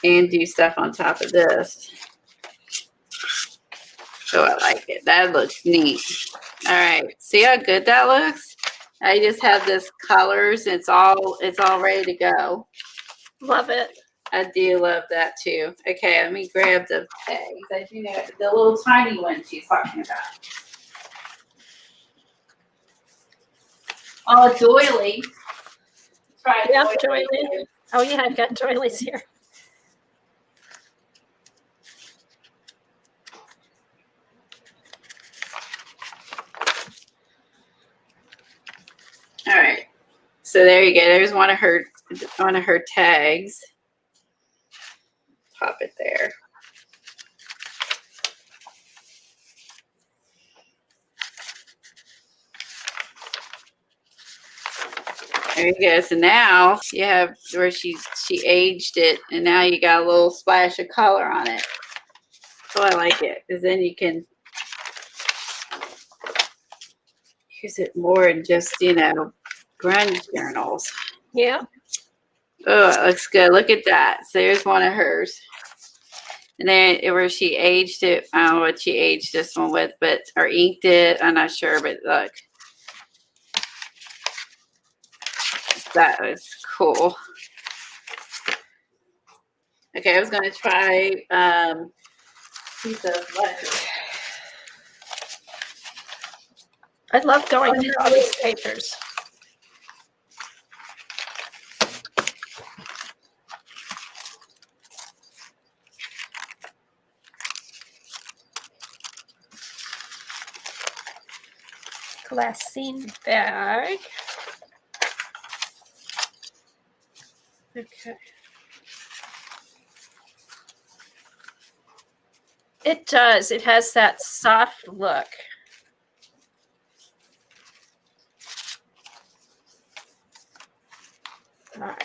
And do stuff on top of this. So I like it. That looks neat. All right. See how good that looks? I just have this colors. It's all ready to go. Love it. I do love that too. Okay, let me grab the tags. As you know, the little tiny one she's talking about. Oh, doily. Try Yeah, doily. doily. Oh yeah, I've got doilies here. All right. So there you go. There's one of her tags. Pop it there. There you go. So now you have where she aged it, and now you got a little splash of color on it. So I like it because then you can use it more in just grunge journals. Yeah. Oh, it looks good. Look at that. So there's one of hers. And then where she aged it, I don't know what she aged this one with, or inked it. I'm not sure, but look. That was cool. Okay, I was going to try piece of leather. I love going through all these papers. glassine bag. Okay. It does. It has that soft look. All right.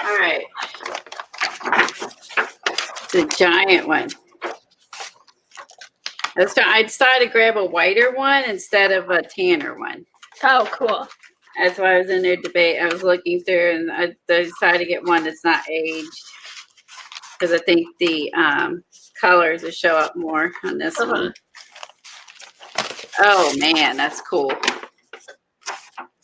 All right. The giant one. I decided to grab a whiter one instead of a tanner one. Oh, cool. That's why I was in their debate. I was looking through and I decided to get one that's not aged because I think the colors will show up more on this one. Oh man, that's cool.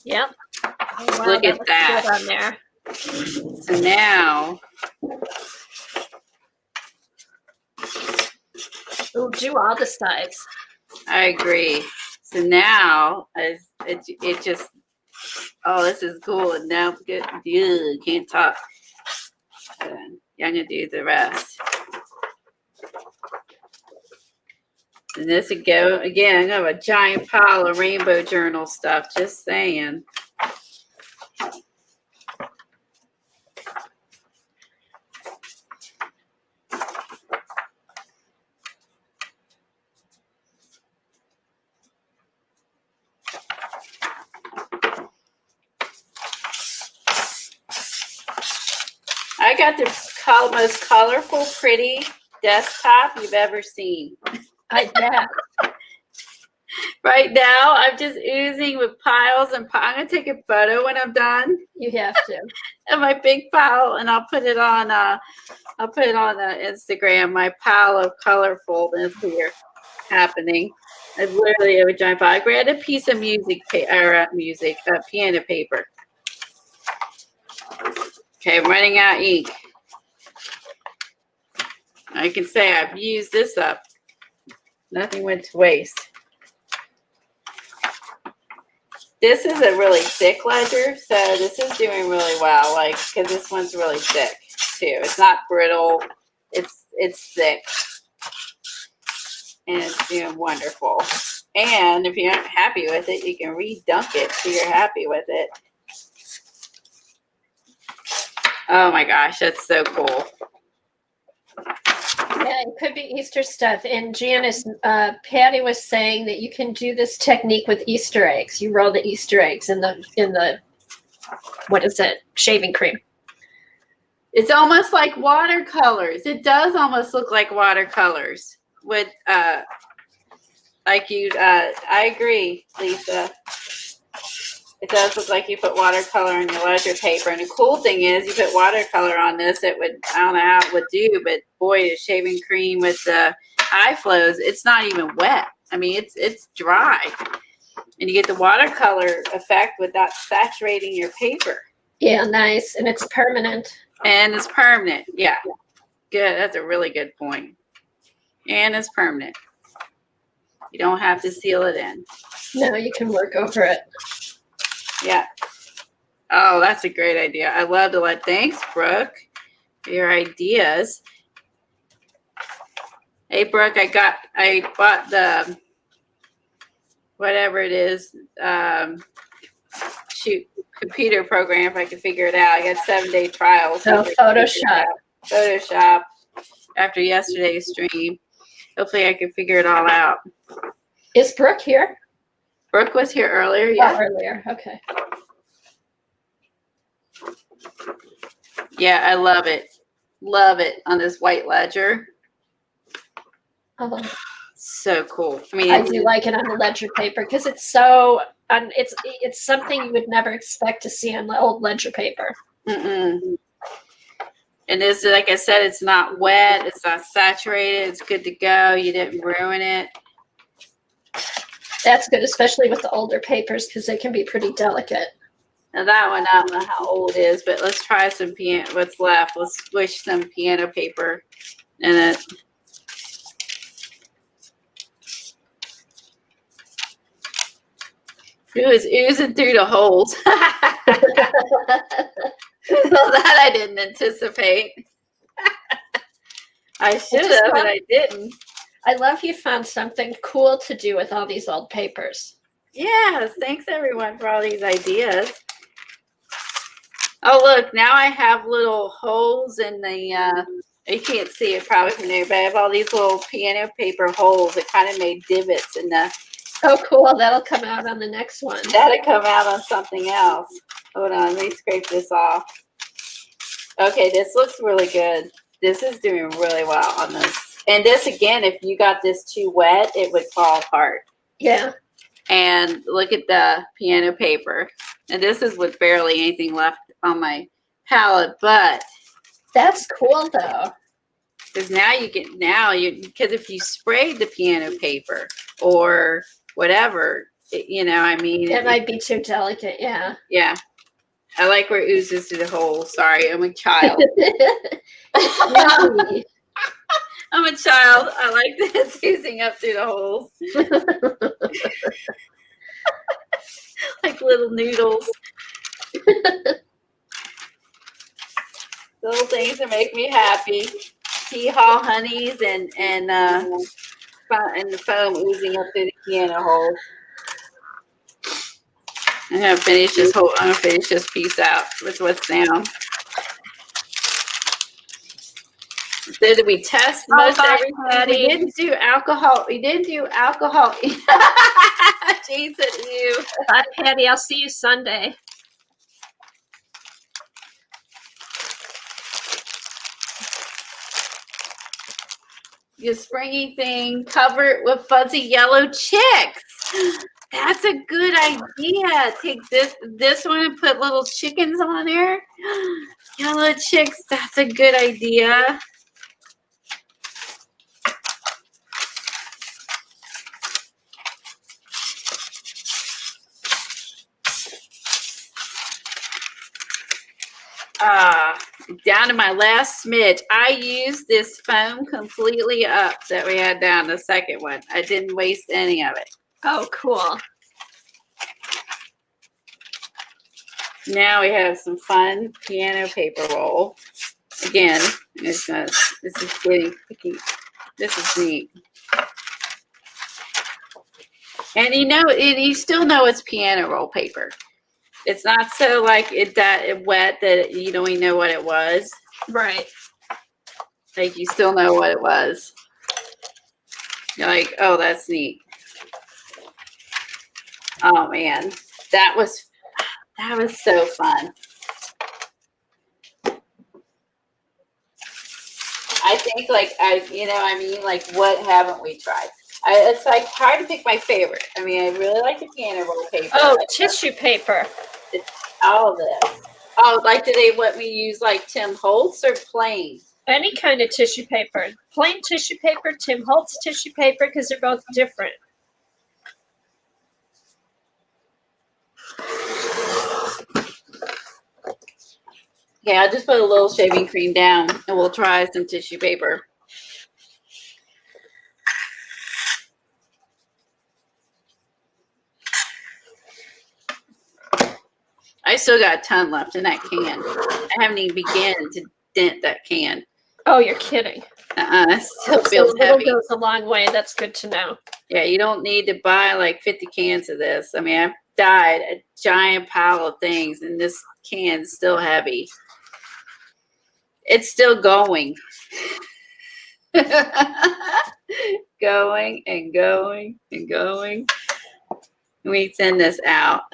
Yep. Oh, wow, Look at looks that. good on there. So now, Ooh, do all the sides. I agree. So now, it just, oh, this is cool. And now, good, can't talk. Yeah, I'm going to do the rest. And this would go, again, I have a giant pile of rainbow journal stuff, just saying. I got the most colorful, pretty desktop you've ever seen. I bet. Right now, I'm just oozing with piles and I'm going to take a photo when I'm done You have to. of my big pile, and I'll put it on Instagram. My pile of colorfulness here happening. I literally have a giant pile. I grabbed a piece of piano paper. Okay, I'm running out of ink. I can say I've used this up. Nothing went to waste. This is a really thick ledger, so this is doing really well, like, because this one's really thick, too. It's not brittle. It's thick. And it's doing wonderful. And if you're not happy with it, you can redunk it so you're happy with it. Oh my gosh, that's so cool. Yeah, it could be Easter stuff. And Janice, Patty was saying that you can do this technique with Easter eggs. You roll the Easter eggs in the what is it? Shaving cream. It's almost like watercolors. It does almost look like watercolors with I agree, Lisa. It does look like you put watercolor on your ledger paper. And the cool thing is you put watercolor on this, I don't know how it would do, but boy, the shaving cream with the high flows, it's not even wet. I mean, it's dry. And you get the watercolor effect without saturating your paper. Yeah, nice. And it's permanent. And it's permanent. Yeah. Good. That's a really good point. And it's permanent. You don't have to seal it in. No, you can work over it. Yeah. Oh, that's a great idea. I love to thanks, Brooke, for your ideas. Hey, Brooke, I bought the, whatever it is, computer program, if I can figure it out. I got 7-day trials. So Photoshop. Photoshop after yesterday's stream. Hopefully I can figure it all out. Is Brooke here? Brooke was here earlier, yeah. Oh, earlier. Okay. Yeah, I love it. Love it on this white ledger. Oh, So cool. I mean, I do like it on the ledger paper because it's so, it's something you would never expect to see on the old ledger paper. mm-mm. And this, like I said, it's not wet. It's not saturated. It's good to go. You didn't ruin it. That's good, especially with the older papers because they can be pretty delicate. Now that one, I don't know how old it is, but let's try some piano. What's left? Let's squish some piano paper in it. It was oozing through the holes. Well, that I didn't anticipate. I should have, but I didn't. I love you found something cool to do with all these old papers. Yes, thanks everyone for all these ideas. Oh, look, now I have little holes in the, you can't see it probably from there, but I have all these little piano paper holes that kind of made divots in the. Oh, cool. That'll come out on the next one. That'll come out on something else. Hold on, let me scrape this off. Okay, this looks really good. This is doing really well on this. And this, again, if you got this too wet, it would fall apart. Yeah. And look at the piano paper. And this is with barely anything left on my palette, but that's cool though. Because because if you sprayed the piano paper or whatever, I mean. It might be too delicate, yeah. Yeah. I like where it oozes through the hole. Sorry, I'm a child. I'm a child. I like this oozing up through the holes. Like little noodles. Little things that make me happy. Hee haw honeys and the foam oozing up through the piano hole. I'm gonna finish this piece out with what's down. So did we test most everything? We didn't do alcohol. Jeez, at you. Bye, Patty. I'll see you Sunday. Your springy thing, cover it with fuzzy yellow chicks. That's a good idea. Take this one and put little chickens on there. Yellow chicks, that's a good idea. Down to my last smidge. I used this foam completely up that we had down the second one. I didn't waste any of it. Oh, cool. Now we have some fun piano paper roll. Again, this is getting picky. This is neat. And you still know it's piano roll paper. It's not so like it wet that you don't even know what it was. Right. Like you still know what it was. You're like, oh, that's neat. Oh man, that was so fun. I think like what haven't we tried? It's like hard to pick my favorite. I mean, I really like the piano roll paper. Oh, tissue paper. All of this. Oh, like do they let me use like Tim Holtz or plain? Any kind of tissue paper. Plain tissue paper, Tim Holtz tissue paper, because they're both different. Okay, I'll just put a little shaving cream down and we'll try some tissue paper. I still got a ton left in that can. I haven't even begun to dent that can. Oh, you're kidding. It still feels heavy. Goes a long way. That's good to know. Yeah, you don't need to buy like 50 cans of this. I mean, I've dyed a giant pile of things and this can's still heavy. It's still going. Going and going and going. Let me send this out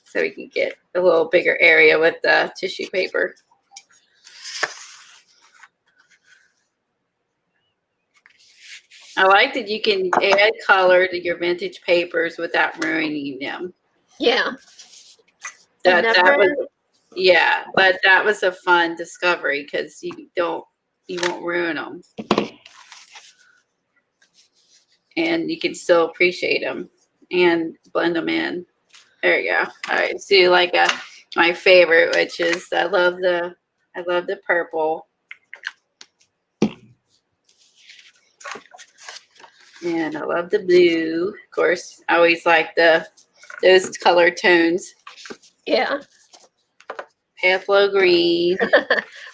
so we can get a little bigger area with the tissue paper. I like that you can add color to your vintage papers without ruining them. Yeah. That Never, was, yeah, but that was a fun discovery because you won't ruin them, and you can still appreciate them and blend them in. There you go. All right, so like my favorite, which is I love the purple. And I love the blue. Of course, I always like those color tones. yeah. Pathlo green.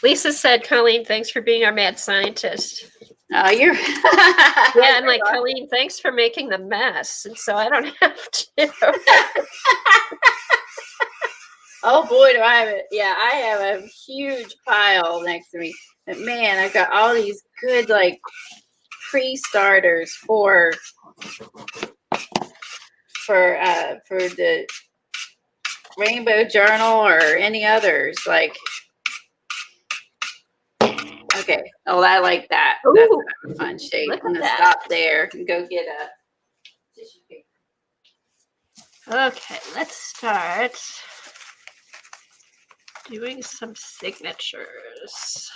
Lisa said, Colleen, thanks for being our mad scientist. Oh, you're Yeah, I'm like, Colleen, thanks for making the mess. And so I don't have to. Oh boy, do I have it. Yeah, I have a huge pile next to me. But man, I've got all these good like pre-starters for the Rainbow Journal or any others. Like, okay, oh, I like that. Ooh, that's a fun shape. look I'm at gonna that. stop there and go get a tissue paper. Okay, let's start doing some signatures.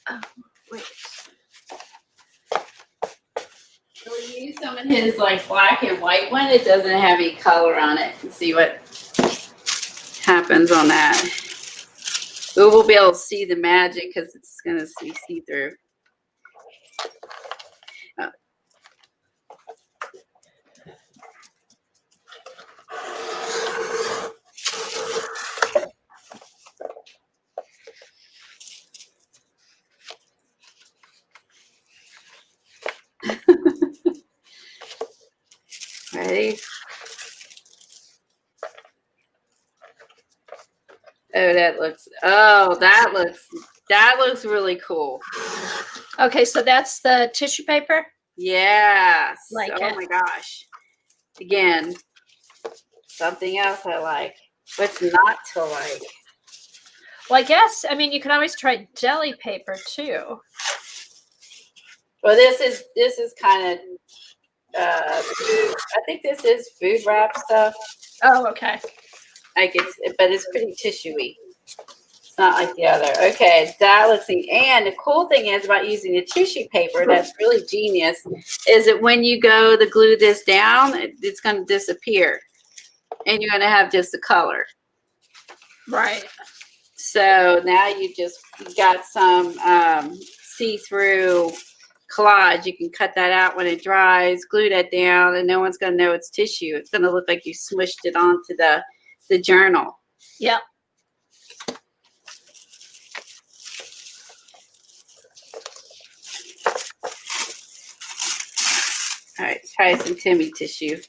Oh, wait. We'll use some of his like black and white one. It doesn't have any color on it. And see what happens on that. We will be able to see the magic because it's gonna see through. Ready? Oh, that looks really cool. Okay, so that's the tissue paper. Yes. Like oh it. my gosh. Again, something else I like. What's not to like? Well, I guess, I mean, you can always try deli paper too. Well, this is kind of I think this is food wrap stuff. Oh, okay. But it's pretty tissuey. It's not like the other. Okay, that looks neat. And the cool thing is about using a tissue paper that's really genius is that when you go to glue this down, it's going to disappear, and you're going to have just the color. Right. So now you got some see-through collage. You can cut that out when it dries, glue that down, and no one's going to know it's tissue. It's going to look like you smushed it onto the journal. Yep. All right, try some Timmy tissue.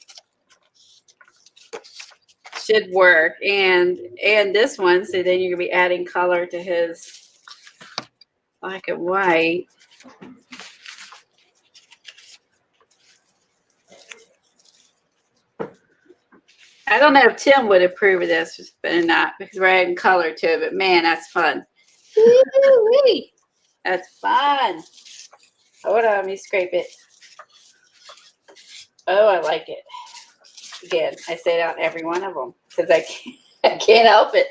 Should work. And this one, so then you're gonna be adding color to his black and white. I don't know if Tim would approve of this, but not because we're adding color to it. But man, that's fun. Woo-wee. That's fun. Hold on, let me scrape it. Oh, I like it. Again, I say it on every one of them because I can't help it.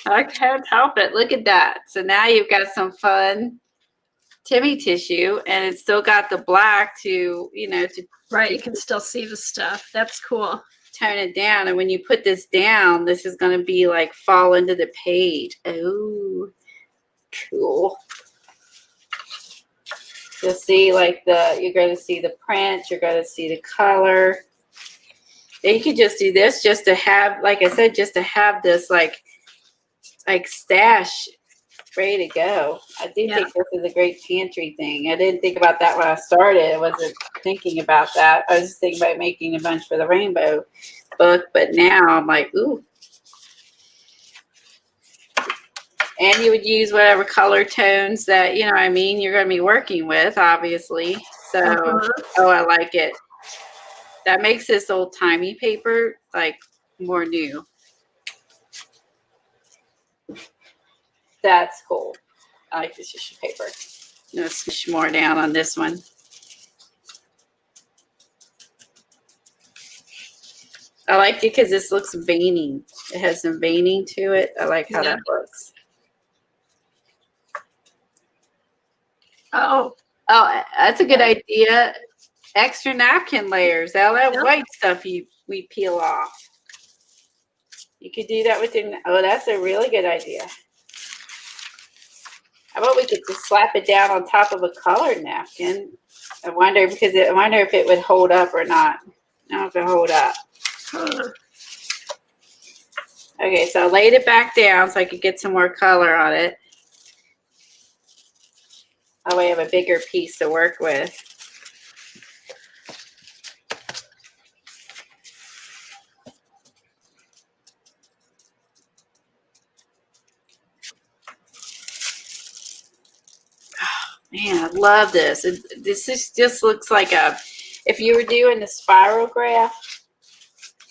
I can't help it. Look at that. So now you've got some fun Timmy tissue, and it's still got the black to Right, you can still see the stuff. That's cool. Tone it down, and when you put this down, this is going to be like fall into the page. Oh, cool. You'll see you're going to see the print, you're going to see the color. And you could just do this just to have, like I said, just to have this like stash ready to go. I do Yeah. think this is a great pantry thing. I didn't think about that when I started. I wasn't thinking about that. I was just thinking about making a bunch for the rainbow book, but now I'm like, ooh. And you would use whatever color tones that, you know what I mean, you're going to be working with, obviously. So, oh, I like it. That makes this old timey paper like more new. That's cool. I like this tissue paper. I'm going to smush more down on this one. I like it because this looks veining. It has some veining to it. I like how that looks. Oh, that's a good idea. Extra napkin layers. All that white stuff we peel off. You could do that with your. Oh, that's a really good idea. How about we could just slap it down on top of a colored napkin? I wonder if it would hold up or not. I don't know if it hold up. Okay, so I laid it back down so I could get some more color on it. That way I have a bigger piece to work with. Man, I love this. Just looks like if you were doing the spiral graph,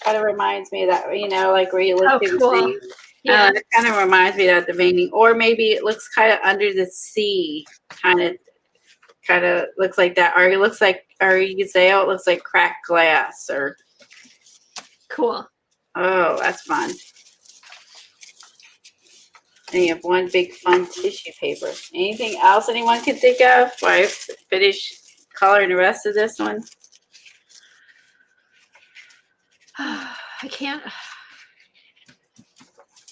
kind of reminds me of that, you know, like where you look through the sea. Yeah. It kind of reminds me of the veining. Or maybe it looks kind of under the sea, kind of looks like that. Or it looks like, or you could say, oh, it looks like cracked glass or. Cool. Oh, that's fun. And you have one big fun tissue paper. Anything else anyone can think of while I finish coloring the rest of this one? I can't.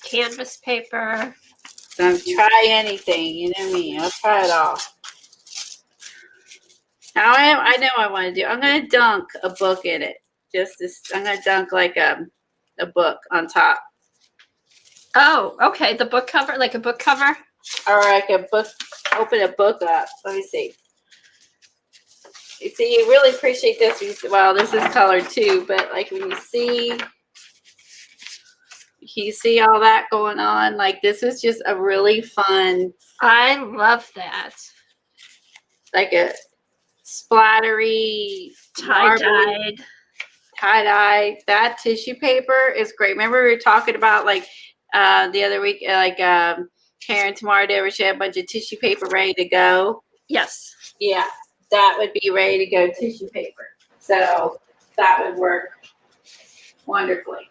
Canvas paper. So try anything, you know me. I'll try it all. Now I know I want to do. I'm going to dunk a book in it. I'm going to dunk like a book on top. Oh, okay. The book cover, like a book cover? Or like a book, open a book up. Let me see. You see, you really appreciate this. Well, this is colored too, but like when you see all that going on, like this is just a really fun. I love that. Like a splattery, tie-dyed. Tie-dye. That tissue paper is great. Remember we were talking about like the other week, like Karen tomorrow did where she had a bunch of tissue paper ready to go. Yes. Yeah, that would be ready to go tissue paper. So that would work wonderfully.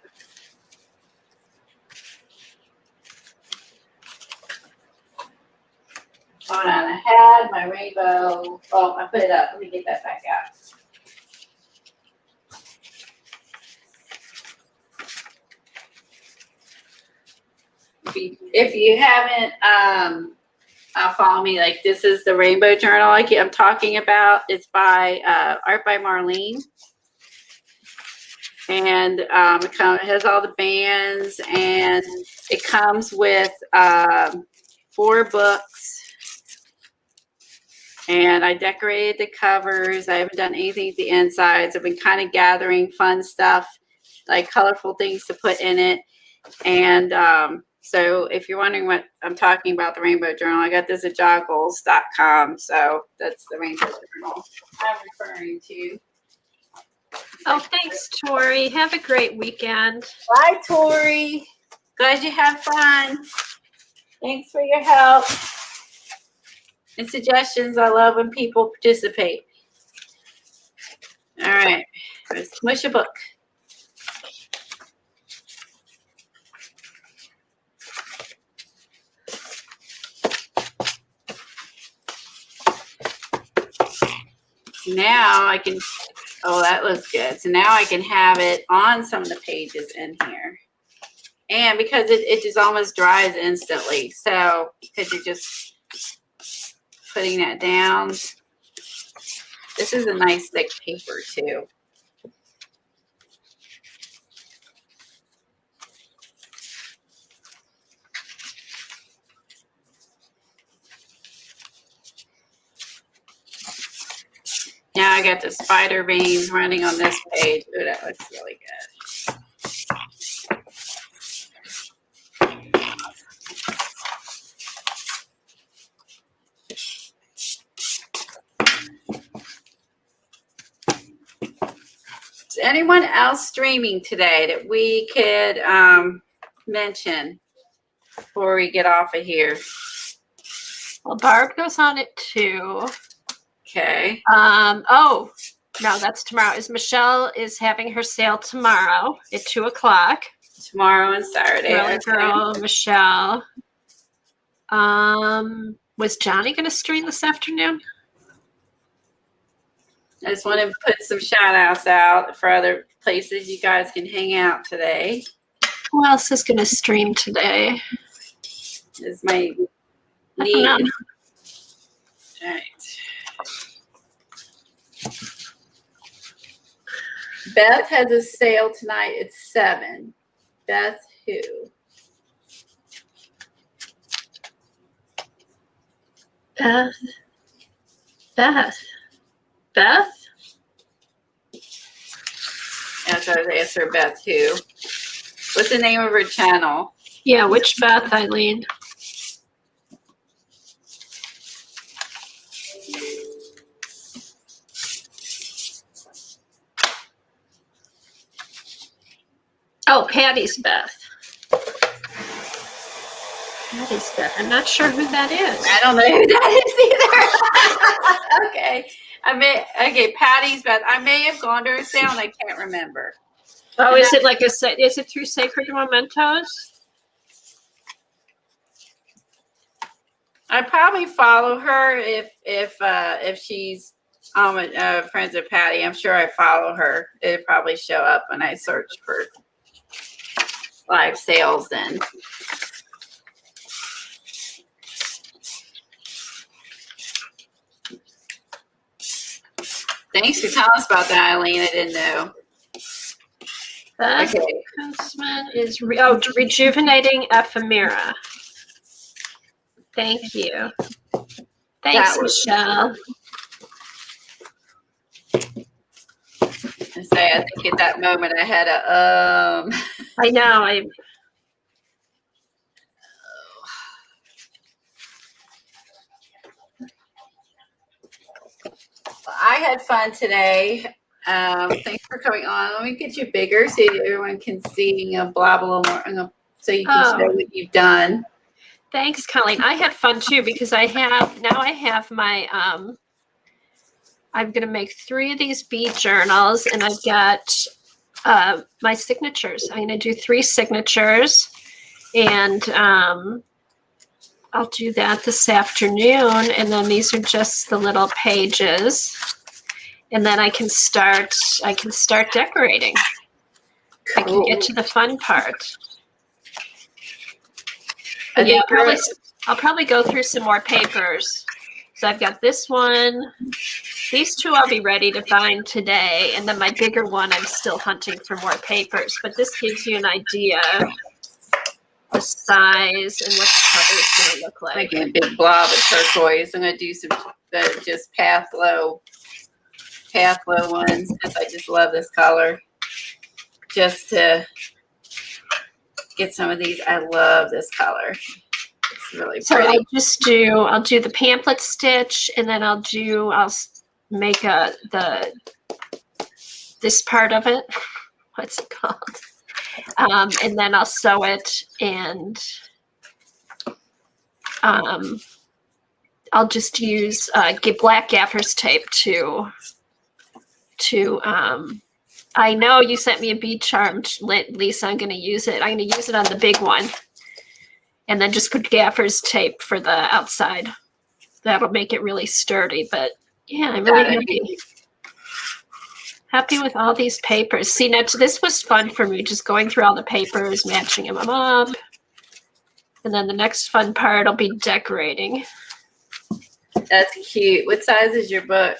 Hold on, I had my rainbow. Oh, I put it up. Let me get that back out. If you haven't follow me, like this is the Rainbow Journal I'm talking about. It's by art by Marlene. And it has all the bands, and it comes with 4 books. And I decorated the covers. I haven't done anything at the insides. I've been kind of gathering fun stuff, like colorful things to put in it. And so if you're wondering what I'm talking about, the Rainbow Journal, I got this at joggles.com. So that's the Rainbow Journal I'm referring to. Oh, thanks, Tori. Have a great weekend. Bye, Tori. Glad you had fun. Thanks for your help and suggestions. I love when people participate. All right, let's smush a book. Now I can, oh, that looks good. So now I can have it on some of the pages in here. And because it just almost dries instantly. So because you're just putting that down. This is a nice thick paper too. Now I got the spider veins running on this page. Ooh, that looks really good. Is anyone else streaming today that we could mention before we get off of here? Well, Barb goes on at 2. Okay. Oh, no, that's tomorrow. Michelle is having her sale tomorrow at 2:00. Tomorrow and Saturday. Girly Okay. Girl, Michelle. Was Johnny going to stream this afternoon? I just want to put some shout outs out for other places you guys can hang out today. Who else is going to stream today? Is my I don't know. niece. Right. Beth has a sale tonight at 7. Beth who? Beth. That's what I was answering. Beth who? What's the name of her channel? Yeah, which Beth, Eileen? Oh, Patty's Beth. Patty's Beth. I'm not sure who that is. I don't know who that is either. Okay, Patty's Beth. I may have gone to her sale and I can't remember. Oh, is it like is it through Sacred Mementos? I probably follow her if she's friends with Patty. I'm sure I follow her. It'll probably show up when I search for live sales then. Thanks for telling us about that, Eileen. I didn't know. Beth Okay. Kunstman is rejuvenating ephemera. Thank you. Thanks, Michelle. I say, I think at that moment I had a I know. I had fun today. Thanks for coming on. Let me get you bigger so everyone can see blab a little more, so you can show what you've done. Thanks, Colleen. I had fun too because I have my I'm gonna make 3 of these bead journals, and I've got my signatures. I'm gonna do 3 signatures, and I'll do that this afternoon. And then these are just the little pages, and then I can start decorating. Cool. I can get to the fun part. Yeah, I'll probably go through some more papers. So I've got this one. These 2 I'll be ready to find today. And then my bigger one, I'm still hunting for more papers. But this gives you an idea of the size and what the cover is going to look like. Making a big blob of turquoise. I'm going to do some just Pathlow ones because I just love this color. Just to get some of these. I love this color. It's really pretty. So I'll do the pamphlet stitch, and then I'll make this part of it. What's it called? And then I'll sew it, and I'll just use get black gaffer's tape to I know you sent me a bead charm, Lisa. I'm going to use it. I'm going to use it on the big one. And then just put gaffer's tape for the outside. That'll make it really sturdy. But yeah, I'm really happy with all these papers. See, now this was fun for me, just going through all the papers, matching them up. And then the next fun part will be decorating. That's cute. What size is your book?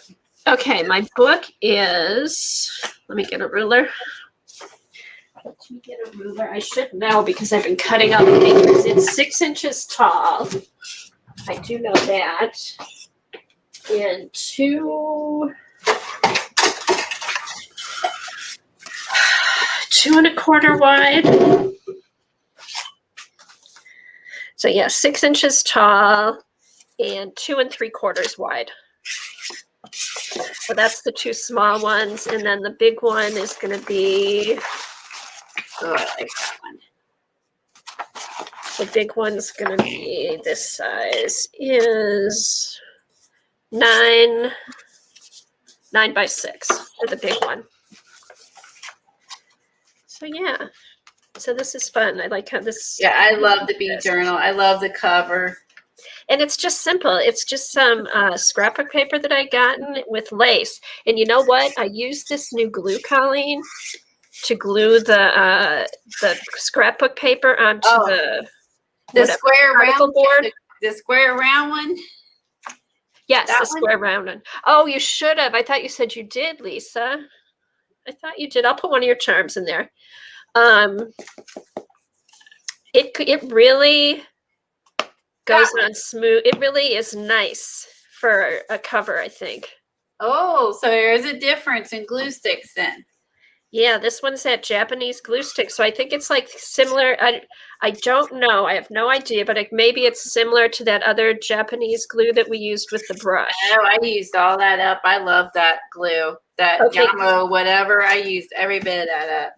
Okay, my book is, let me get a ruler. Let me get a ruler. I should know because I've been cutting up the papers. It's 6 inches tall. I do know that. And 2 2¼ wide. So yeah, 6 inches tall and 2¾ wide. So that's the 2 small ones, and then the big one is going to be. Oh, I like that one. The big one's going to be this size is 9 by 6 for the big one. So yeah, so this is fun. I like how this. Yeah, I love the bee journal. I love the cover. And it's just simple. It's just some scrapbook paper that I gotten with lace. And you know what? I used this new glue, Colleen, to glue the scrapbook paper onto the square round board. The square round one. Yes, that the square round one. Oh, you should have. I thought you said you did, Lisa. I thought you did. I'll put one of your charms in there. It really goes on smooth. It really is nice for a cover, I think. Oh, so there's a difference in glue sticks then. Yeah, this one's that Japanese glue stick. So I think it's like similar. I don't know. I have no idea, but maybe it's similar to that other Japanese glue that we used with the brush. Oh, I used all that up. I love that glue. That Yamo, whatever. I used every bit of that up.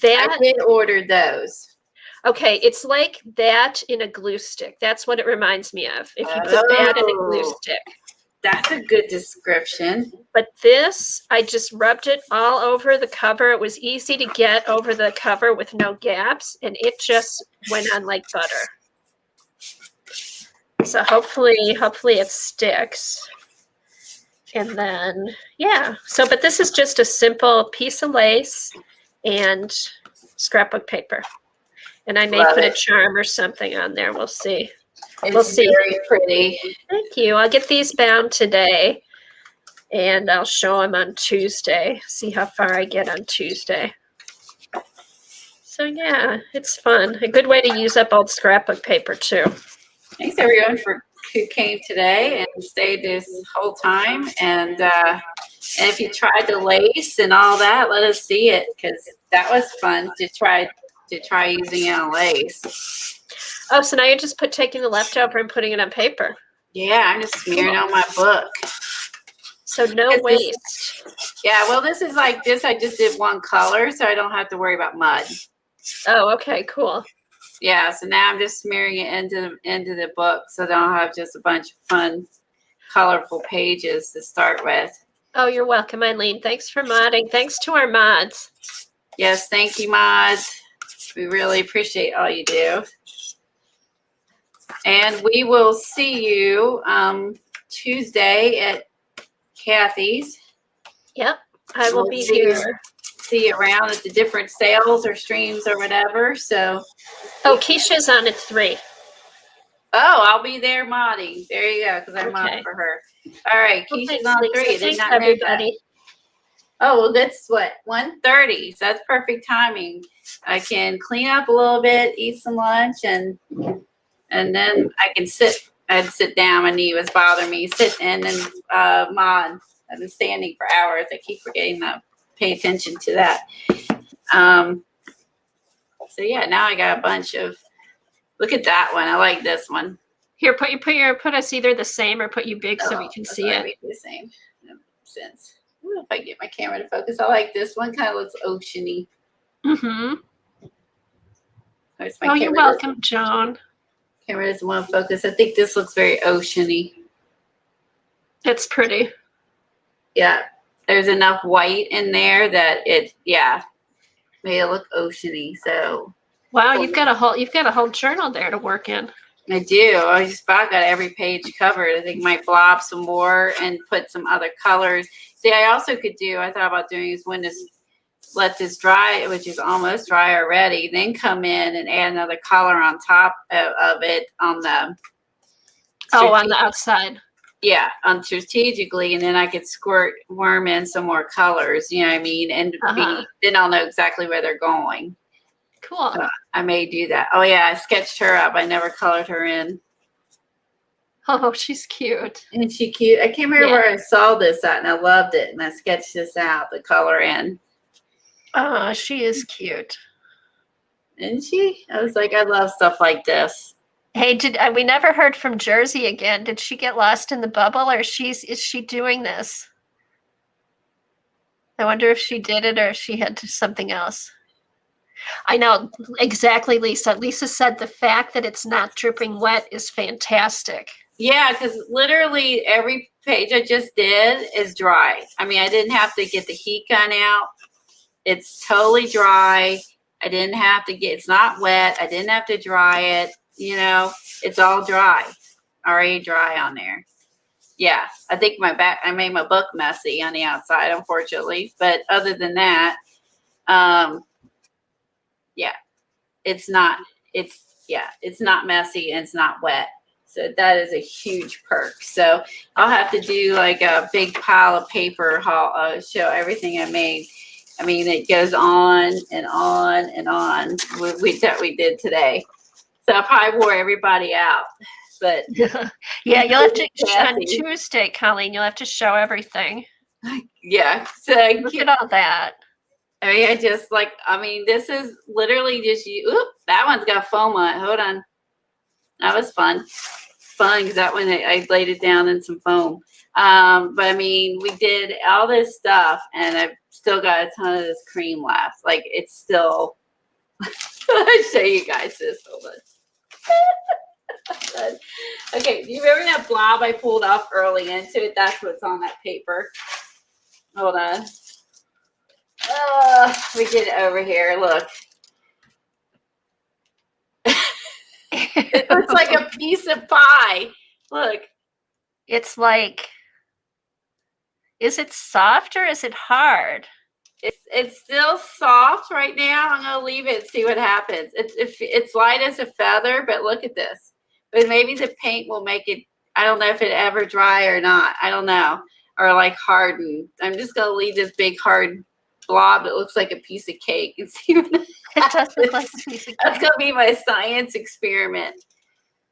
I did order those. Okay, it's like that in a glue stick. That's what it reminds me of. If you put that in a glue stick. That's a good description. But this, I just rubbed it all over the cover. It was easy to get over the cover with no gaps, and it just went on like butter. So hopefully it sticks. And then, yeah. So, but this is just a simple piece of lace and scrapbook paper. And I may put a charm or something on there. We'll see. We'll see. Very pretty. Thank you. I'll get these bound today, and I'll show them on Tuesday. See how far I get on Tuesday. So yeah, it's fun. A good way to use up old scrapbook paper too. Thanks everyone who came today and stayed this whole time. And if you tried the lace and all that, let us see it, because that was fun to try using it on lace. Oh, so now you're just taking the leftover and putting it on paper. Yeah, I'm just smearing on my book. So no waste. Yeah, well, this is like this. I just did one color, so I don't have to worry about mud. Oh, okay, cool. Yeah, so now I'm just smearing it into the book, so that I'll have just a bunch of fun, colorful pages to start with. Oh, you're welcome, Eileen. Thanks for modding. Thanks to our mods. Yes, thank you, mods. We really appreciate all you do. And we will see you Tuesday at Kathy's. Yep, I will be here. See you around at the different sales or streams or whatever. So. Oh, Keisha's on at 3. Oh, I'll be there modding. There you go, because I'm modding for her. All right, Keisha's on 3. Thanks, everybody. Oh, well, that's what, 1:30. So that's perfect timing. I can clean up a little bit, eat some lunch, and then I can sit. I'd sit down. My knee was bothering me. Sit and then mod. I've been standing for hours. I keep forgetting to pay attention to that. So yeah, now I got a bunch of. Look at that one. I like this one. Here, put us either the same or put you big so we can see it. The same. No sense. I don't know if I can get my camera to focus. I like this one. Kind of looks oceany. Mm-hmm. Oh, you're welcome, Joan. Camera doesn't want to focus. I think this looks very oceany. It's pretty. Yeah. There's enough white in there that it made it look oceany. So wow, you've got a whole journal there to work in. I do. I just about got every page covered. I think might blob some more and put some other colors. See, I also could do, I thought about doing is when this, let this dry, which is almost dry already, then come in and add another color on top of it on the. On the outside. Yeah, on strategically, and then I could worm in some more colors, you know what I mean? And then I'll know exactly where they're going. Cool. So I may do that. Oh yeah, I sketched her up. I never colored her in. Oh, she's cute. Isn't she cute? I can't remember where I saw this at, and I loved it. And I sketched this out, the color in. Oh, she is cute. Isn't she? I was like, I love stuff like this. Hey, we never heard from Jersey again? Did she get lost in the bubble, or is she doing this? I wonder if she did it or if she had to something else. I know exactly, Lisa. Lisa said the fact that it's not dripping wet is fantastic. Yeah, because literally every page I just did is dry. I mean, I didn't have to get the heat gun out. It's totally dry. I didn't have to get, it's not wet. I didn't have to dry it. You know, it's all dry, already dry on there. Yeah, I think I made my book messy on the outside, unfortunately. But other than that, yeah, it's not, it's not messy and it's not wet. So that is a huge perk. So I'll have to do like a big pile of paper haul, show everything I made. I mean, it goes on and on and on. That we did today. So I probably wore everybody out. But yeah, you'll have to on Tuesday, Colleen. You'll have to show everything. Yeah. So look at all that. I mean, this is literally just you. Oop, that one's got foam on it. Hold on. That was fun because that one I laid it down in some foam. But I mean, we did all this stuff, and I've still got a ton of this cream left. Like it's still. I'll show you guys this. Hold on. Okay, do you remember that blob I pulled off early into it? That's what's on that paper. Hold on. We get it over here. Look. It looks like a piece of pie. Look. It's like, is it soft or is it hard? It's still soft right now. I'm gonna leave it and see what happens. It's light as a feather, but look at this. But maybe the paint will make it. I don't know if it ever dry or not. I don't know, or like harden. I'm just gonna leave this big hard blob that looks like a piece of cake and see what it does look like a piece of cake. That's gonna be my science experiment.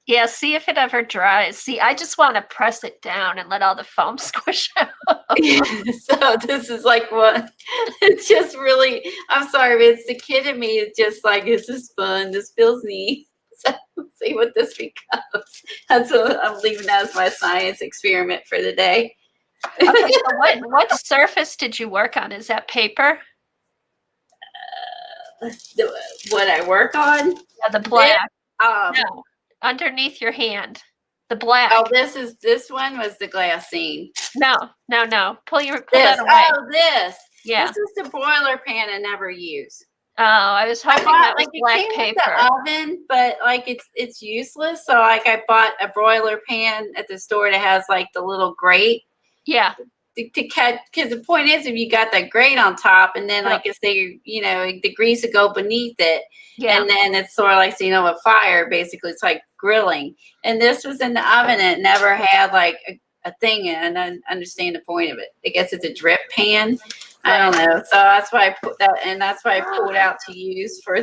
Yeah, see if it ever dries. See, I just want to press it down and let all the foam squish out. So this is like what it's just really, I'm sorry, but it's the kid in me. It's just like, this is fun. This feels neat. So let's see what this becomes. That's what I'm leaving as my science experiment for the day. Okay, so what surface did you work on? Is that paper? What I work on? Yeah, the black. No. Underneath your hand, the black. Oh, this one was the glassine. No. Pull that away. Oh, this. Yeah. This is the broiler pan I never use. Oh, I was hoping that was black paper. The oven, but like it's useless. So like I bought a broiler pan at the store that has like the little grate. Yeah. To catch, because the point is, if you got that grate on top, and then like I say, the grease would go beneath it, and then it's sort of like a fire. Basically, it's like grilling. And this was in the oven, and it never had like a thing in it. And I understand the point of it. I guess it's a drip pan. I don't know. So that's why I put that, and that's why I pulled out to use for.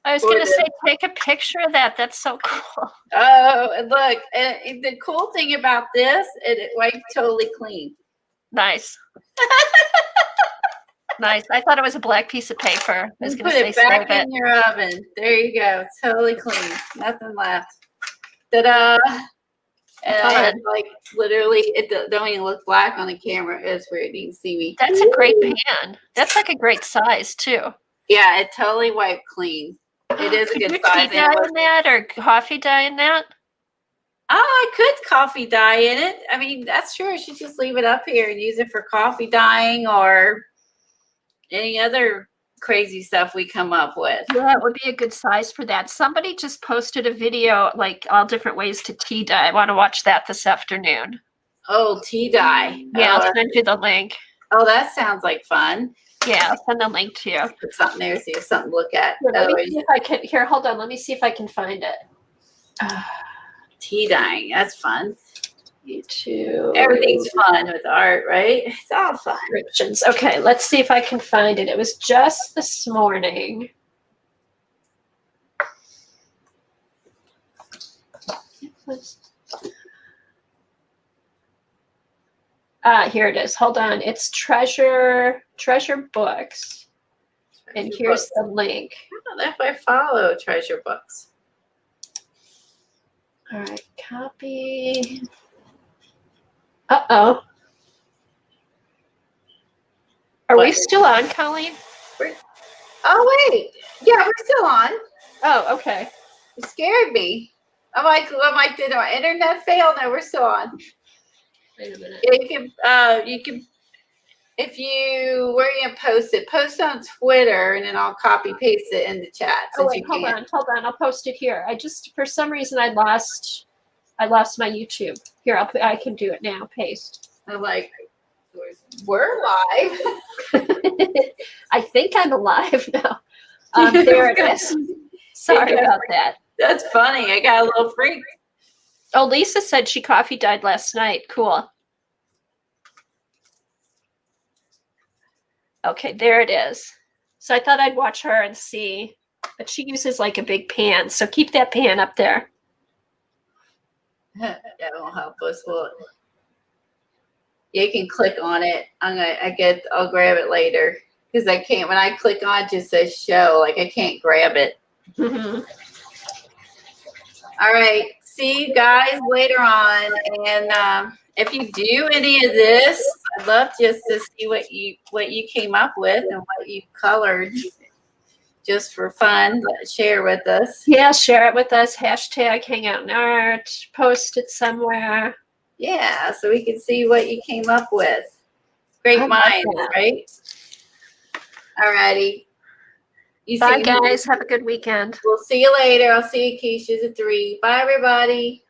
I was going to say, take a picture of that. That's so cool. Oh, and look! And the cool thing about this, it wiped totally clean. Nice. Nice. I thought it was a black piece of paper. I was going to say, put it back in your oven. There you go. Totally clean. Nothing left. Ta-da! And like literally, it don't even look black on the camera. It's weird. You can see me. That's a great pan. That's like a great size too. Yeah, it totally wiped clean. It is a good size. Tea dye in that or coffee dye in that? Oh, I could coffee dye in it. I mean, that's true. I should just leave it up here and use it for coffee dyeing or any other crazy stuff we come up with. Yeah, it would be a good size for that. Somebody just posted a video, like all different ways to tea dye. I want to watch that this afternoon. Oh, tea dye. Yeah, I'll send you the link. Oh, that sounds like fun. Yeah, I'll send the link to you. Put something there, see if something to look at. Let me see if I can. Here, hold on. Let me see if I can find it. Tea dyeing, that's fun. YouTube. Everything's fun with art, right? It's all fun. Descriptions. Okay, let's see if I can find it. It was just this morning. Here it is. Hold on. It's Treasure Books. And Treasure here's Books. the link. I don't know if I follow Treasure Books. All right, copy. Uh-oh. Are we What? still on, Colleen? Oh wait, yeah, we're still on. Oh, okay. It scared me. I'm like, did our internet fail? No, we're still on. Wait a minute. You can, if you, where you gonna post it? Post on Twitter, and then I'll copy paste it in the chat. Oh, Since wait, you hold can't. on. I'll post it here. I just, for some reason, I lost my YouTube. Here, I can do it now. Paste. I'm like, we're live. I think I'm alive now. There it is. Sorry about that. That's funny. I got a little freak. Oh, Lisa said she coffee died last night. Cool. Okay, there it is. So I thought I'd watch her and see, but she uses like a big pan. So keep that pan up there. That won't help us. Well, you can click on it. I'll grab it later because I can't. When I click on it, it just says show. Like I can't grab it. Mhm. All right. See you guys later on. And if you do any of this, I'd love just to see what you came up with and what you colored, just for fun. Share with us. Yeah, share it with us. Hashtag Hangout in Art. Post it somewhere. Yeah, so we can see what you came up with. Great I love minds, that. right? All righty. Bye, guys. Have a good weekend. We'll see you later. I'll see you, Keisha's at 3. Bye, everybody.